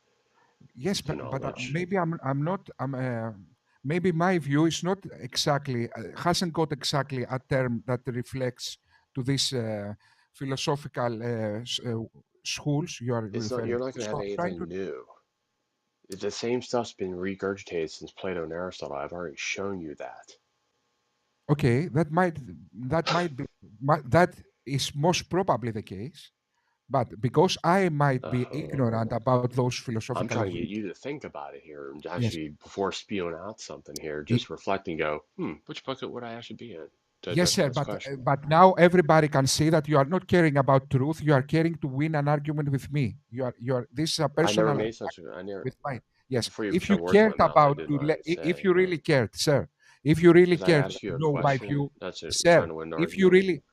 S11: Yes,
S19: to
S11: but
S19: knowledge.
S11: maybe I'm not. Maybe my view is not exactly hasn't got exactly a term that reflects to this philosophical schools you are
S19: It's not,
S11: referring
S19: you're
S11: to.
S19: not going to
S11: So
S19: have
S11: I'm trying
S19: anything
S11: to.
S19: new. The same stuff's been regurgitated since Plato and Aristotle. I've already shown you that.
S11: Okay, that might be that is most probably the case, But because I might be
S19: Oh,
S11: ignorant about those
S19: I'm
S11: philosophical
S19: trying to get
S11: views,
S19: you to think about it here and
S11: yes,
S19: actually, before spewing out something here,
S11: i-
S19: just reflect and go, which bucket would I actually be in to
S11: yes,
S19: address
S11: sir.
S19: this question?
S11: But now everybody can see that you are not caring about truth. You are caring to win an argument with me. You are. This is a
S19: I never
S11: personal
S19: made
S11: attack
S19: such a, I never,
S11: with mine. Yes.
S19: before you
S11: If you
S19: put words in my
S11: cared
S19: mouth, I
S11: about
S19: did
S11: to,
S19: not
S11: if
S19: say
S11: you
S19: that.
S11: really cared, sir, if you really
S19: Because I
S11: cared
S19: asked
S11: to
S19: you a
S11: know my
S19: question,
S11: view,
S19: that's it. You're
S11: sir,
S19: trying to win an
S11: if you
S19: argument.
S11: really,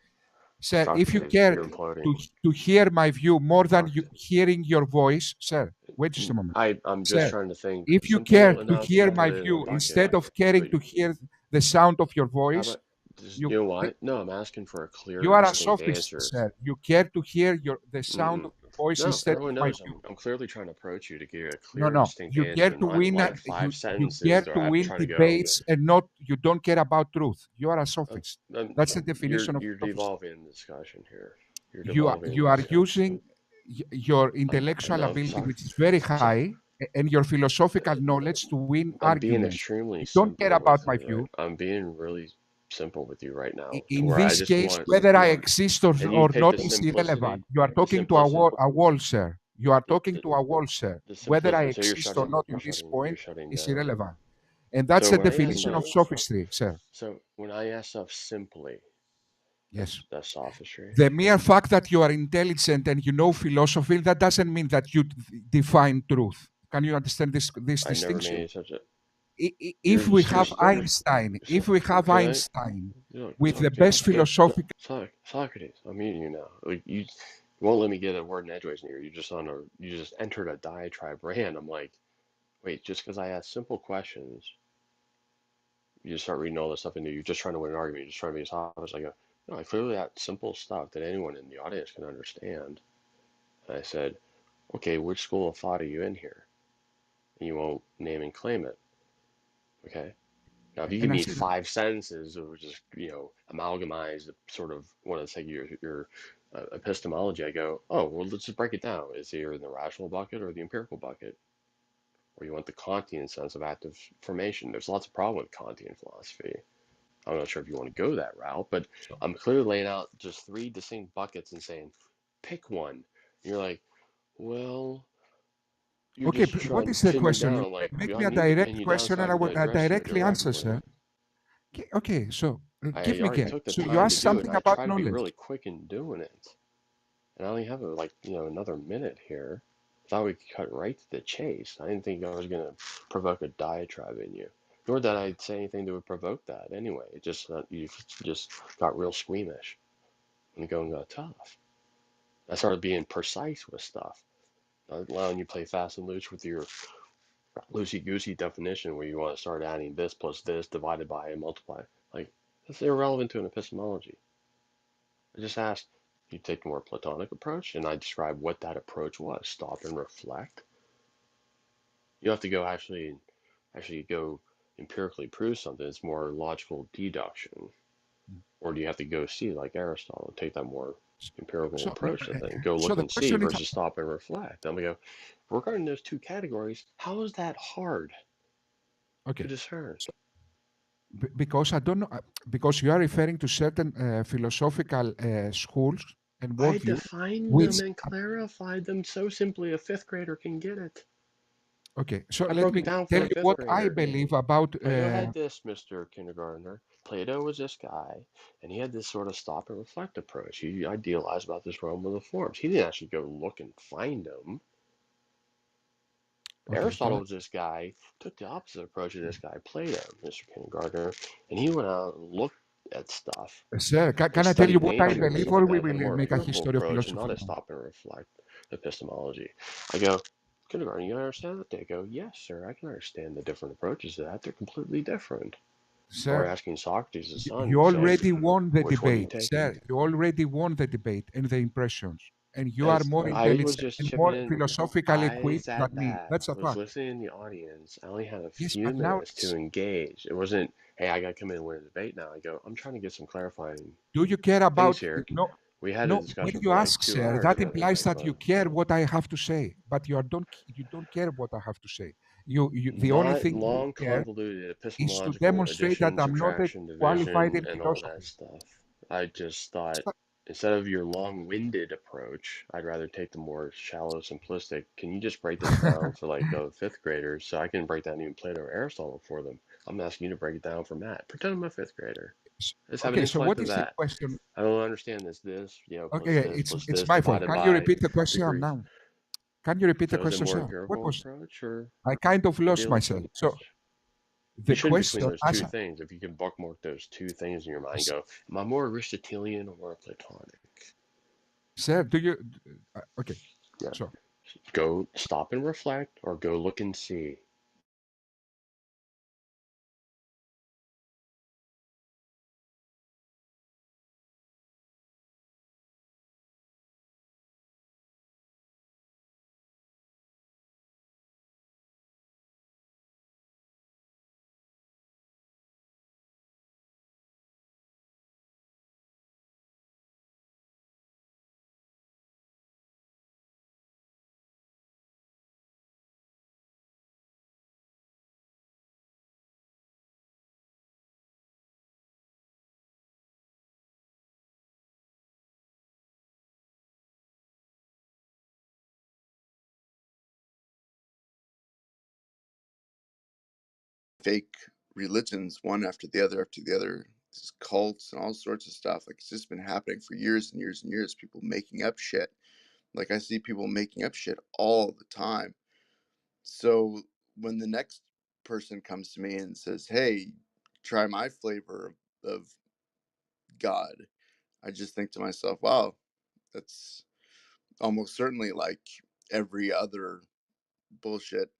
S11: sir, if you
S19: Socrates,
S11: cared
S19: you're imploding.
S11: to hear my view more than you
S19: Socrates.
S11: hearing your voice, sir, wait just a moment,
S19: I'm just
S11: sir.
S19: trying to think
S11: If you care
S19: simple
S11: to
S19: enough
S11: hear
S19: to
S11: my
S19: put it in a
S11: view
S19: bucket.
S11: instead of caring
S19: But
S11: to hear the sound of your
S19: how
S11: voice,
S19: about, just,
S11: you
S19: you know what? No, I'm asking for a
S11: you
S19: clear,
S11: are a
S19: distinct
S11: sophist,
S19: answer.
S11: sir. You care to hear the sound
S19: Mm-mm.
S11: of your voice
S19: No,
S11: instead of
S19: everyone
S11: my
S19: knows
S11: view.
S19: I'm clearly trying to approach you to give you a
S11: No,
S19: clear,
S11: no.
S19: distinct
S11: You
S19: answer,
S11: care to
S19: not
S11: win.
S19: like
S11: You
S19: five
S11: you care
S19: sentences that
S11: to
S19: I have to
S11: win
S19: try to go.
S11: debates and not you don't care about truth. You are a
S19: Um,
S11: sophist.
S19: um,
S11: That's the definition of
S19: you're
S11: sophist.
S19: devolving the discussion here. You're
S11: You are
S19: devolving
S11: you
S19: the
S11: are
S19: discussion.
S11: using your
S19: I
S11: intellectual
S19: know,
S11: ability, which is very high, and your philosophical knowledge to win
S19: I'm being
S11: arguments.
S19: extremely
S11: You don't care
S19: simple
S11: about
S19: with
S11: my
S19: it.
S11: view.
S19: I'm being really simple with you right now, to
S11: In
S19: where I
S11: this
S19: just
S11: case,
S19: want,
S11: whether I exist
S19: and you
S11: or
S19: take
S11: not
S19: the
S11: is irrelevant.
S19: simplicity,
S11: You are
S19: the
S11: talking to
S19: simplicity,
S11: a wall, sir. You are
S19: the,
S11: talking
S19: the,
S11: to a wall, sir.
S19: the
S11: Whether I
S19: simplicity. So
S11: exist or not in this
S19: you're
S11: point
S19: shutting
S11: is
S19: down.
S11: irrelevant. And that's
S19: So
S11: the
S19: when I ask
S11: definition
S19: stuff,
S11: of sophistry, sir.
S19: so when I ask stuff simply,
S11: Yes.
S19: that's sophistry.
S11: The mere fact that you are intelligent and you know philosophy, that doesn't mean that you define truth. Can you understand this
S19: I never
S11: distinction?
S19: made such a.
S11: If we have Einstein,
S19: So,
S11: if we have
S19: can I?
S11: Einstein
S19: Look,
S11: with the
S19: Socrates,
S11: best philosophical,
S19: Socrates, I'm meeting you now. Like you won't let me get a word in edgeways near you. You just entered a diatribe rant. I'm like, wait, just because I ask simple questions, you just start reading all this stuff into you. Just trying to win an argument. You're just trying to be a sophist. I go, no, I clearly got simple stuff that anyone in the audience can understand. And I said, okay, which school of thought are you in here? And you won't name and claim it. Okay. Now, if you give
S11: and I
S19: me
S11: said,
S19: five sentences or just, amalgamize sort of want to say your epistemology, I go, oh, well, let's just break it down. Is it in the rational bucket or the empirical bucket? Or you want the Kantian sense of active formation? There's lots of problem with Kantian philosophy. I'm not sure if you want to go that route, but I'm clearly laying out just three distinct buckets and saying, pick one. And you're like, well, you're
S11: okay,
S19: just
S11: what
S19: trying to
S11: is the
S19: pin me
S11: question?
S19: down. I'm like,
S11: Make
S19: I
S11: me a
S19: need to pin
S11: direct
S19: you down
S11: question
S19: so I
S11: and I
S19: can
S11: will
S19: address you
S11: directly answer,
S19: directly.
S11: sir. Okay, so give
S19: I
S11: me
S19: already
S11: again.
S19: took the
S11: So you
S19: time to
S11: asked
S19: do it, and
S11: something
S19: I
S11: about
S19: try to be
S11: knowledge.
S19: really quick in doing it. And I only have another minute here. I thought we could cut right to the chase. I didn't think I was gonna provoke a diatribe in you, nor that I'd say anything that would provoke that. Anyway, it just you just got real squeamish and the going got tough. I started being precise with stuff, not allowing you to play fast and loose with your loosey goosey definition where you want to start adding this plus this divided by and multiply. Like that's irrelevant to an epistemology. I just asked you take the more Platonic approach, and I described what that approach was. Stop and reflect. You have to go actually go empirically prove something. It's more logical deduction, or do you have to go see like Aristotle, take that more empirical
S11: So,
S19: approach to things? Go
S11: so
S19: look
S11: the
S19: and see
S11: question is
S19: versus stop and reflect. Then we go regarding those two categories. How is that hard to
S11: okay.
S19: discern?
S11: So, because I don't know, because you are referring to certain philosophical schools and
S19: I
S11: worldview,
S19: defined them
S11: which
S19: and clarified them so simply a fifth grader can get it.
S11: okay. So
S19: I
S11: let
S19: broke
S11: me
S19: it down for
S11: tell
S19: a
S11: you
S19: fifth
S11: what I
S19: grader.
S11: believe about.
S19: Plato had this, Mr. Kindergartner. Plato was this guy, and he had this sort of stop and reflect approach. He idealized about this realm of the forms. He didn't actually go look and find them.
S11: Okay, so
S19: Aristotle was this guy, took the opposite approach of this guy, Plato, Mr. Kindergartner, and he went out and looked at stuff
S11: sir,
S19: and
S11: can I tell you
S19: studied
S11: what I
S19: nature and
S11: believe,
S19: stuff
S11: or
S19: like
S11: we
S19: that, a
S11: will
S19: more
S11: make a
S19: empirical
S11: history of
S19: approach and
S11: philosophy
S19: not a
S11: now?
S19: stop and reflect epistemology. I go, Kindergarten, you understand that? They go, yes, sir, I can understand the different approaches to that. They're completely different. Or
S11: Sir,
S19: asking Socrates' son,
S11: you
S19: saying,
S11: already won the
S19: which one are you
S11: debate,
S19: taking?
S11: sir. You already won the debate and the impressions, and you are
S19: As
S11: more
S19: I was
S11: intelligent
S19: just
S11: and
S19: chipping
S11: more
S19: in,
S11: philosophically
S19: I
S11: equipped than
S19: sat
S11: me.
S19: back,
S11: That's a
S19: was
S11: fact.
S19: listening in the audience. I only had a
S11: Yes,
S19: few
S11: but now,
S19: minutes to engage. It wasn't, hey, I got to come in and win a debate now. I go, I'm trying to get some clarifying
S11: do you care
S19: things
S11: about
S19: here.
S11: no?
S19: We had a
S11: No, when
S19: discussion
S11: you
S19: for like
S11: ask,
S19: two
S11: sir,
S19: hours
S11: that
S19: the other
S11: implies
S19: night,
S11: that you
S19: but
S11: care what I have to say, but you don't care what I have to say. The only
S19: not
S11: thing you
S19: long,
S11: care
S19: convoluted
S11: is to
S19: epistemological
S11: demonstrate that
S19: addition,
S11: I'm not a
S19: subtraction,
S11: qualified
S19: division,
S11: in
S19: and all that
S11: philosophy.
S19: stuff. I just thought instead of your long-winded approach, I'd rather take the more shallow, simplistic. Can you just break this down for like fifth graders so I can break down even Plato or Aristotle for them? I'm asking you to break it down for Matt. Pretend I'm a fifth grader. Let's have an
S11: Okay, so
S19: intellect
S11: what
S19: of
S11: is the
S19: that.
S11: question?
S19: I don't understand this,
S11: Okay,
S19: plus
S11: it's
S19: this
S11: my fault.
S19: divided
S11: Can you
S19: by
S11: repeat the question
S19: degrees.
S11: now? Can you repeat the
S19: So is it
S11: question,
S19: more
S11: sir? What
S19: empirical
S11: was?
S19: approach or
S11: I kind of lost
S19: idealistic
S11: myself. So
S19: approach? You
S11: the
S19: should between
S11: question,
S19: those
S11: as
S19: two things. If you can bookmark those two things in your mind,
S11: s-
S19: go, am I more Aristotelian or more Platonic?
S11: sir, do you? Okay,
S19: Yeah.
S11: so
S19: Go stop and reflect or go look and see.
S20: fake religions one after the other, these cults and all sorts of stuff. Like, it's just been happening for years and years and years. People making up shit. Like, I see people making up shit all the time. So when the next person comes to me and says, hey, try my flavor of God, I just think to myself, wow, that's almost certainly like every other bullshit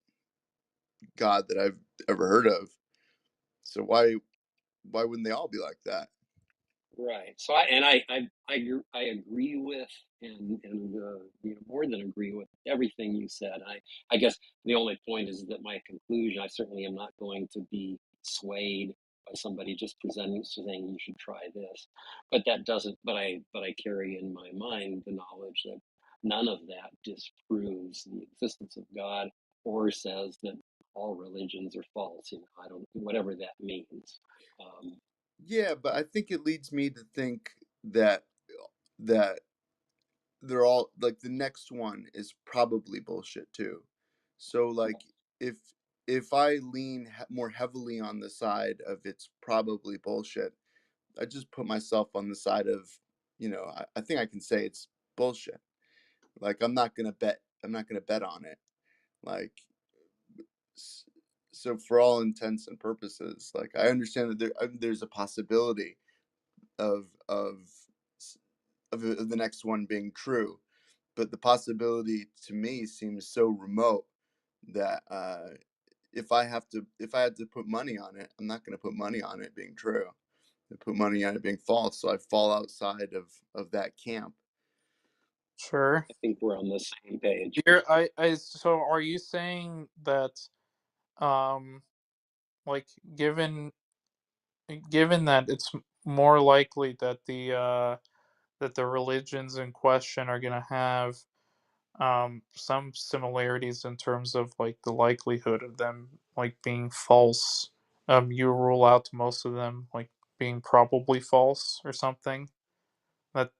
S20: God that I've ever heard of. So why wouldn't they all be like that?
S9: Right. So I agree with and more than agree with everything you said. I guess the only point is that my conclusion. I certainly am not going to be swayed by somebody just presenting saying you should try this, but that doesn't. But I carry in my mind the knowledge that none of that disproves the existence of God or says that all religions are false. I don't whatever that means. Um,
S20: Yeah, but I think it leads me to think that that they're all like the next one is probably bullshit too. So like if if I lean more heavily on the side of it's probably bullshit, I just put myself on the side of, I think I can say it's bullshit. Like, I'm not gonna bet on it. Like, so for all intents and purposes, like, I understand that there's a possibility of the next one being true, but the possibility to me seems so remote that if I had to put money on it, I'm not going to put money on it being true. I put money on it being false, so I fall outside of that camp.
S1: Sure.
S9: I think we're on the same page.
S1: So are you saying that, um, like, given that it's more likely that the religions in question are going to have some similarities in terms of like the likelihood of them like being false, you rule out most of them like being probably false or something? That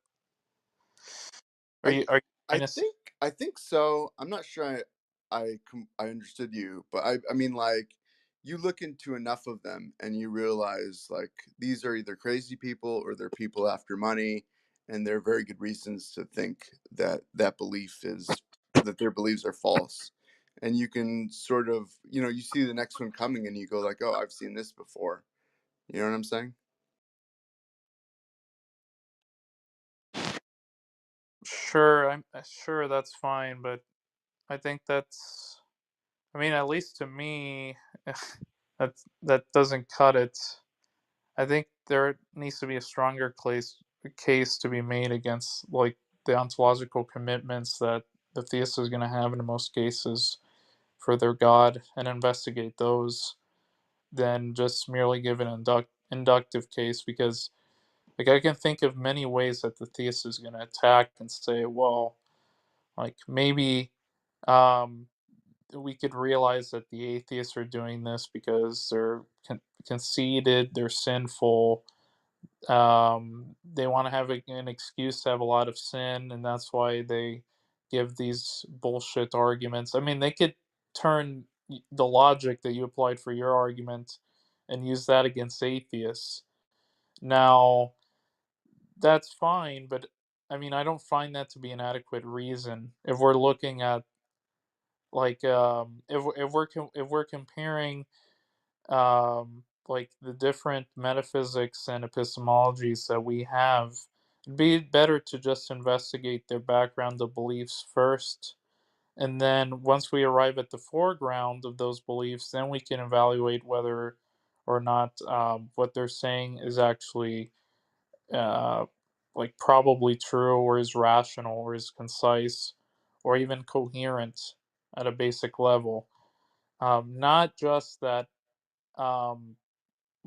S1: are
S20: I
S1: you
S20: I
S1: trying to s-
S20: think I think so. I'm not sure I understood you, but I mean, like, you look into enough of them and you realize, like, these are either crazy people or they're people after money, and there are very good reasons to think that that their beliefs are false. And you can sort of, you see the next one coming and you go like, "Oh, I've seen this before." You know what I'm saying?
S1: Sure, I'm sure that's fine, but I think that's, I mean, at least to me, that doesn't cut it. I think there needs to be a stronger case to be made against like the ontological commitments that the theist is going to have in most cases for their God, and investigate those than just merely give an inductive case, because like I can think of many ways that the theist is going to attack and say, well, like maybe um, we could realize that the atheists are doing this because they're conceited, they're sinful,
S21: They want to have an excuse to have a lot of sin, and that's why they give these bullshit arguments. I mean, they could turn the logic that you applied for your argument and use that against atheists. Now, that's fine, but I mean, I don't find that to be an adequate reason if we're looking at like if we're comparing like the different metaphysics and epistemologies that we have, it'd be better to just investigate their background of beliefs first. And then once we arrive at the foreground of those beliefs, then we can evaluate whether or not what they're saying is actually uh, like probably true or is rational or is concise or even coherent at a basic level. Not just that um,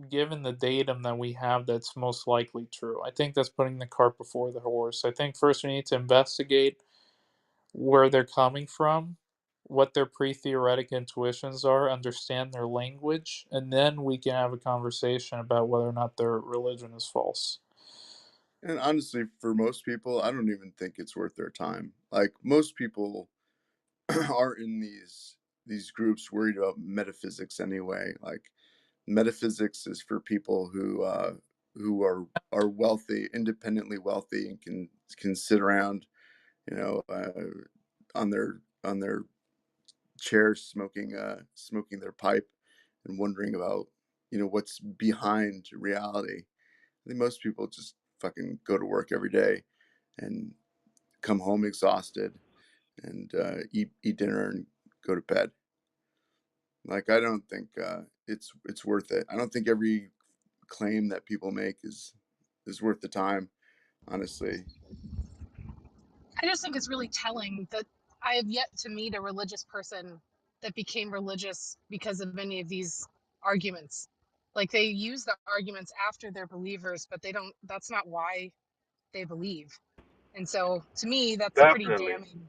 S21: given the datum that we have, that's most likely true. I think that's putting the cart before the horse. I think first we need to investigate where they're coming from, what their pre theoretic intuitions are, understand their language, and then we can have a conversation about whether or not their religion is false.
S20: And honestly, for most people, I don't even think it's worth their time. Like most people are in these groups worried about metaphysics anyway. Like metaphysics is for people who are wealthy, independently wealthy, and can sit around, you know, on their chairs smoking their pipe and wondering about, you know, what's behind reality. I think most people just fucking go to work every day and come home exhausted and eat dinner and go to bed. Like I don't think it's worth it. I don't think every claim that people make is worth the time, honestly.
S22: I just think it's really telling that I have yet to meet a religious person that became religious because of any of these arguments. Like they use the arguments after they're believers, but they don't, that's not why they believe. And so to me, that's pretty
S23: Definitely.
S22: damning.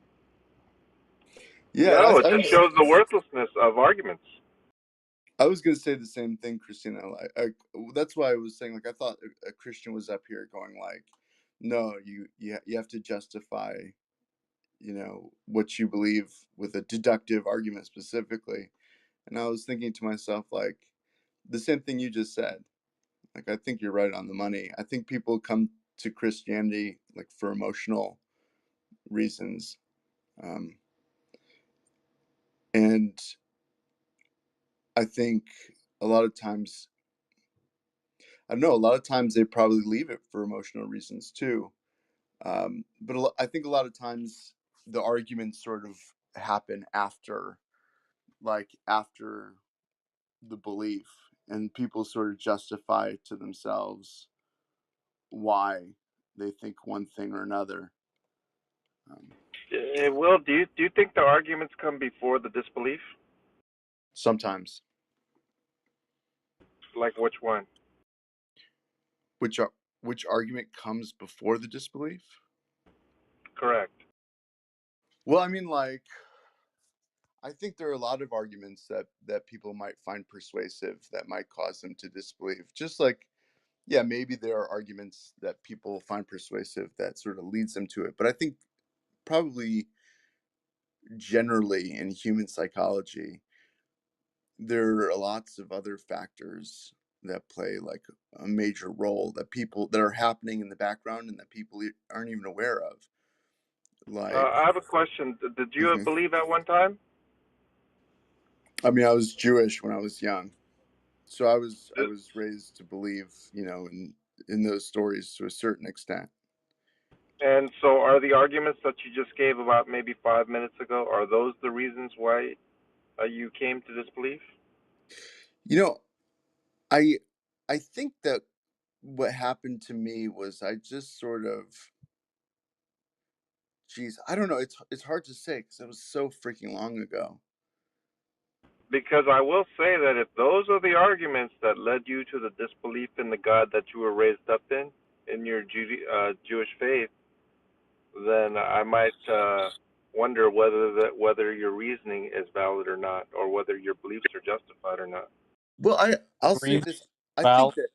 S20: Yeah,
S23: No, it
S20: I
S23: just shows the worthlessness of arguments.
S20: I was gonna say the same thing, Christina. Like that's why I was saying, like, I thought a Christian was up here going like, no, you have to justify, you know, what you believe with a deductive argument specifically. And I was thinking to myself, like, the same thing you just said. Like, I think you're right on the money. I think people come to Christianity like for emotional reasons, um, and I think a lot of times, I don't know, a lot of times they probably leave it for emotional reasons too. But I think a lot of times the arguments sort of happen after the belief, and people sort of justify to themselves why they think one thing or another.
S23: Will, do you think the arguments come before the disbelief?
S20: Sometimes.
S23: Like which one?
S20: Which argument comes before the disbelief?
S23: Correct.
S20: Well, I mean, like, I think there are a lot of arguments that people might find persuasive that might cause them to disbelieve. Just like, yeah, maybe there are arguments that people find persuasive that sort of leads them to it. But I think probably generally in human psychology, there are lots of other factors that play like a major role that are happening in the background and that people aren't even aware of. Like,
S23: I have a question. Did you
S20: mhm.
S23: believe at one time?
S20: I mean, I was Jewish when I was young, so I was raised to believe, you know, in those stories to a certain extent.
S23: And so are the arguments that you just gave about maybe 5 minutes ago, are those the reasons why you came to disbelief?
S20: You know, I think that what happened to me was I just sort of, geez, I don't know. It's hard to say because it was so freaking long ago.
S23: Because I will say that if those are the arguments that led you to the disbelief in the God that you were raised up in your Jewish faith, then I might wonder whether your reasoning is valid or not, or whether your beliefs are justified or not.
S20: Well, I'll say
S21: Reason
S20: this. I think
S21: valid.
S20: that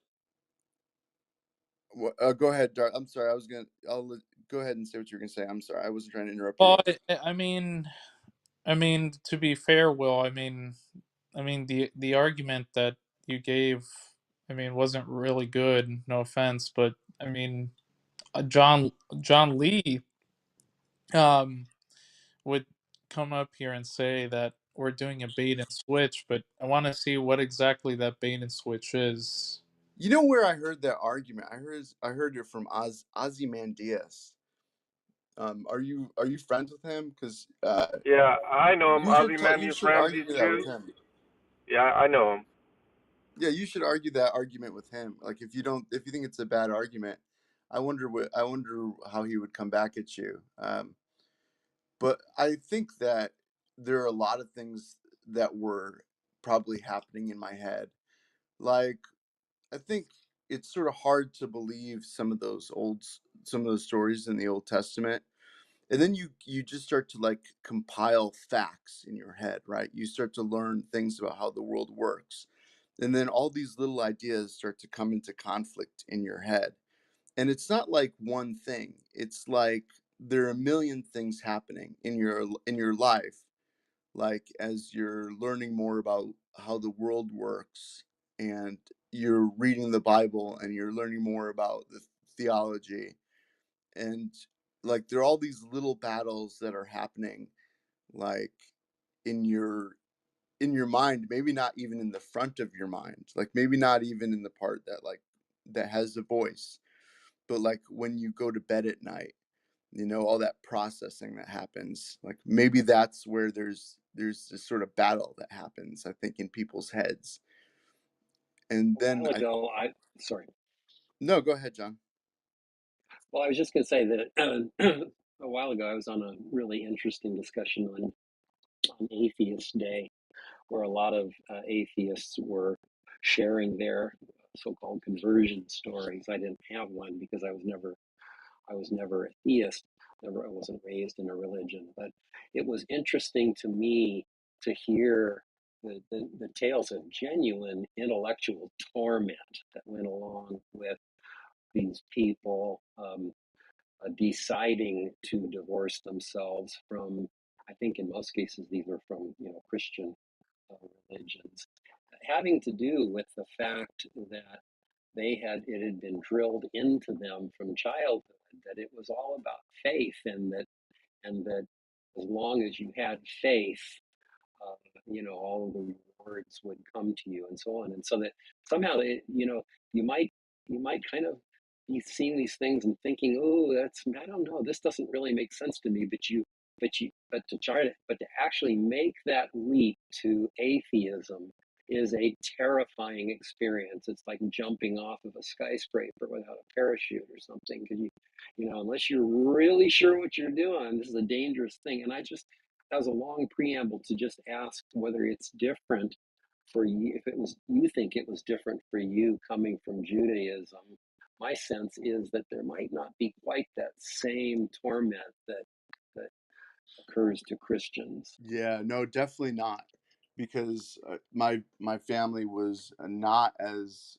S20: Go ahead, Dar. I'm sorry. Go ahead and say what you're gonna say. I'm sorry. I wasn't trying to interrupt
S21: Well,
S20: you.
S21: I mean, to be fair, Will, the argument that you gave, wasn't really good. No offense, but I mean, John Lee, um, would come up here and say that we're doing a bait and switch, but I want to see what exactly that bait and switch is.
S20: You know where I heard that argument? I heard it from Ozymandias. Are you friends with him? Because
S23: Yeah, I know him.
S20: you
S23: Ozymandias
S20: should argue
S23: Ramsey's
S20: that with
S23: Jew.
S20: him.
S23: Yeah, I know him.
S20: Yeah, you should argue that argument with him. Like if you think it's a bad argument, I wonder how he would come back at you. But I think that there are a lot of things that were probably happening in my head. Like I think it's sort of hard to believe some of those stories in the Old Testament. And then you just start to like compile facts in your head, right? You start to learn things about how the world works. And then all these little ideas start to come into conflict in your head. And it's not like one thing. It's like there are a million things happening in your life, like as you're learning more about how the world works, and you're reading the Bible and you're learning more about the theology, and like there are all these little battles that are happening, like in your mind, maybe not even in the front of your mind, like maybe not even in the part that has a voice, but like when you go to bed at night, all that processing that happens, like maybe that's where there's this sort of battle that happens, I think, in people's heads. And
S2: A
S20: then
S2: while ago, sorry.
S20: no, go ahead, John.
S2: Well, I was just going to say that a while ago I was on a really interesting discussion on Atheist Day, where a lot of atheists were sharing their so-called conversion stories. I didn't have one because I was never a theist. I wasn't raised in a religion, but it was interesting to me to hear the tales of genuine intellectual torment that went along with these people deciding to divorce themselves from, I think in most cases these were from Christian religions, having to do with the fact that it had been drilled into them from childhood that it was all about faith, and that as long as you had faith, all of the rewards would come to you, and so on. And so that somehow, you might kind of be seeing these things and thinking, oh, I don't know, this doesn't really make sense to me. But to actually make that leap to atheism is a terrifying experience. It's like jumping off of a skyscraper without a parachute or something, because unless you're really sure what you're doing, this is a dangerous thing. And that was a long preamble to just ask whether it's different for you, if it was, you think it was different for you coming from Judaism. My sense is that there might not be quite that same torment that occurs to Christians.
S20: Yeah, no, definitely not, because my family was not as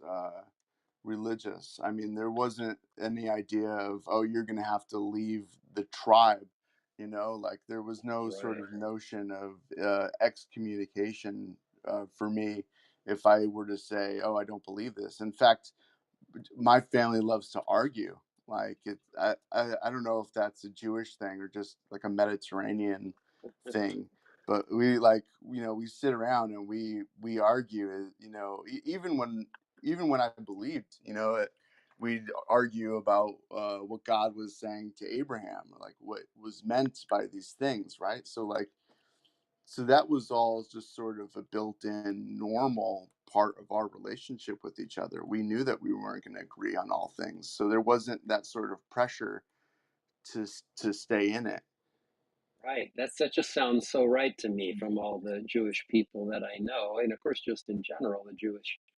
S20: religious. I mean, there wasn't any idea of, oh, you're going to have to leave the tribe, like there was no sort
S2: Right.
S20: of notion of excommunication for me if I were to say, oh, I don't believe this. In fact, my family loves to argue. Like I don't know if that's a Jewish thing or just like a Mediterranean thing, but we sit around and we argue. Even when I believed, we'd argue about what God was saying to Abraham, like what was meant by these things, right? So that was all just sort of a built-in normal part of our relationship with each other. We knew that we weren't going to agree on all things, so there wasn't that sort of pressure to stay in it.
S2: Right. That just sounds so right to me from all the Jewish people that I know, and of course, just in general, the Jewish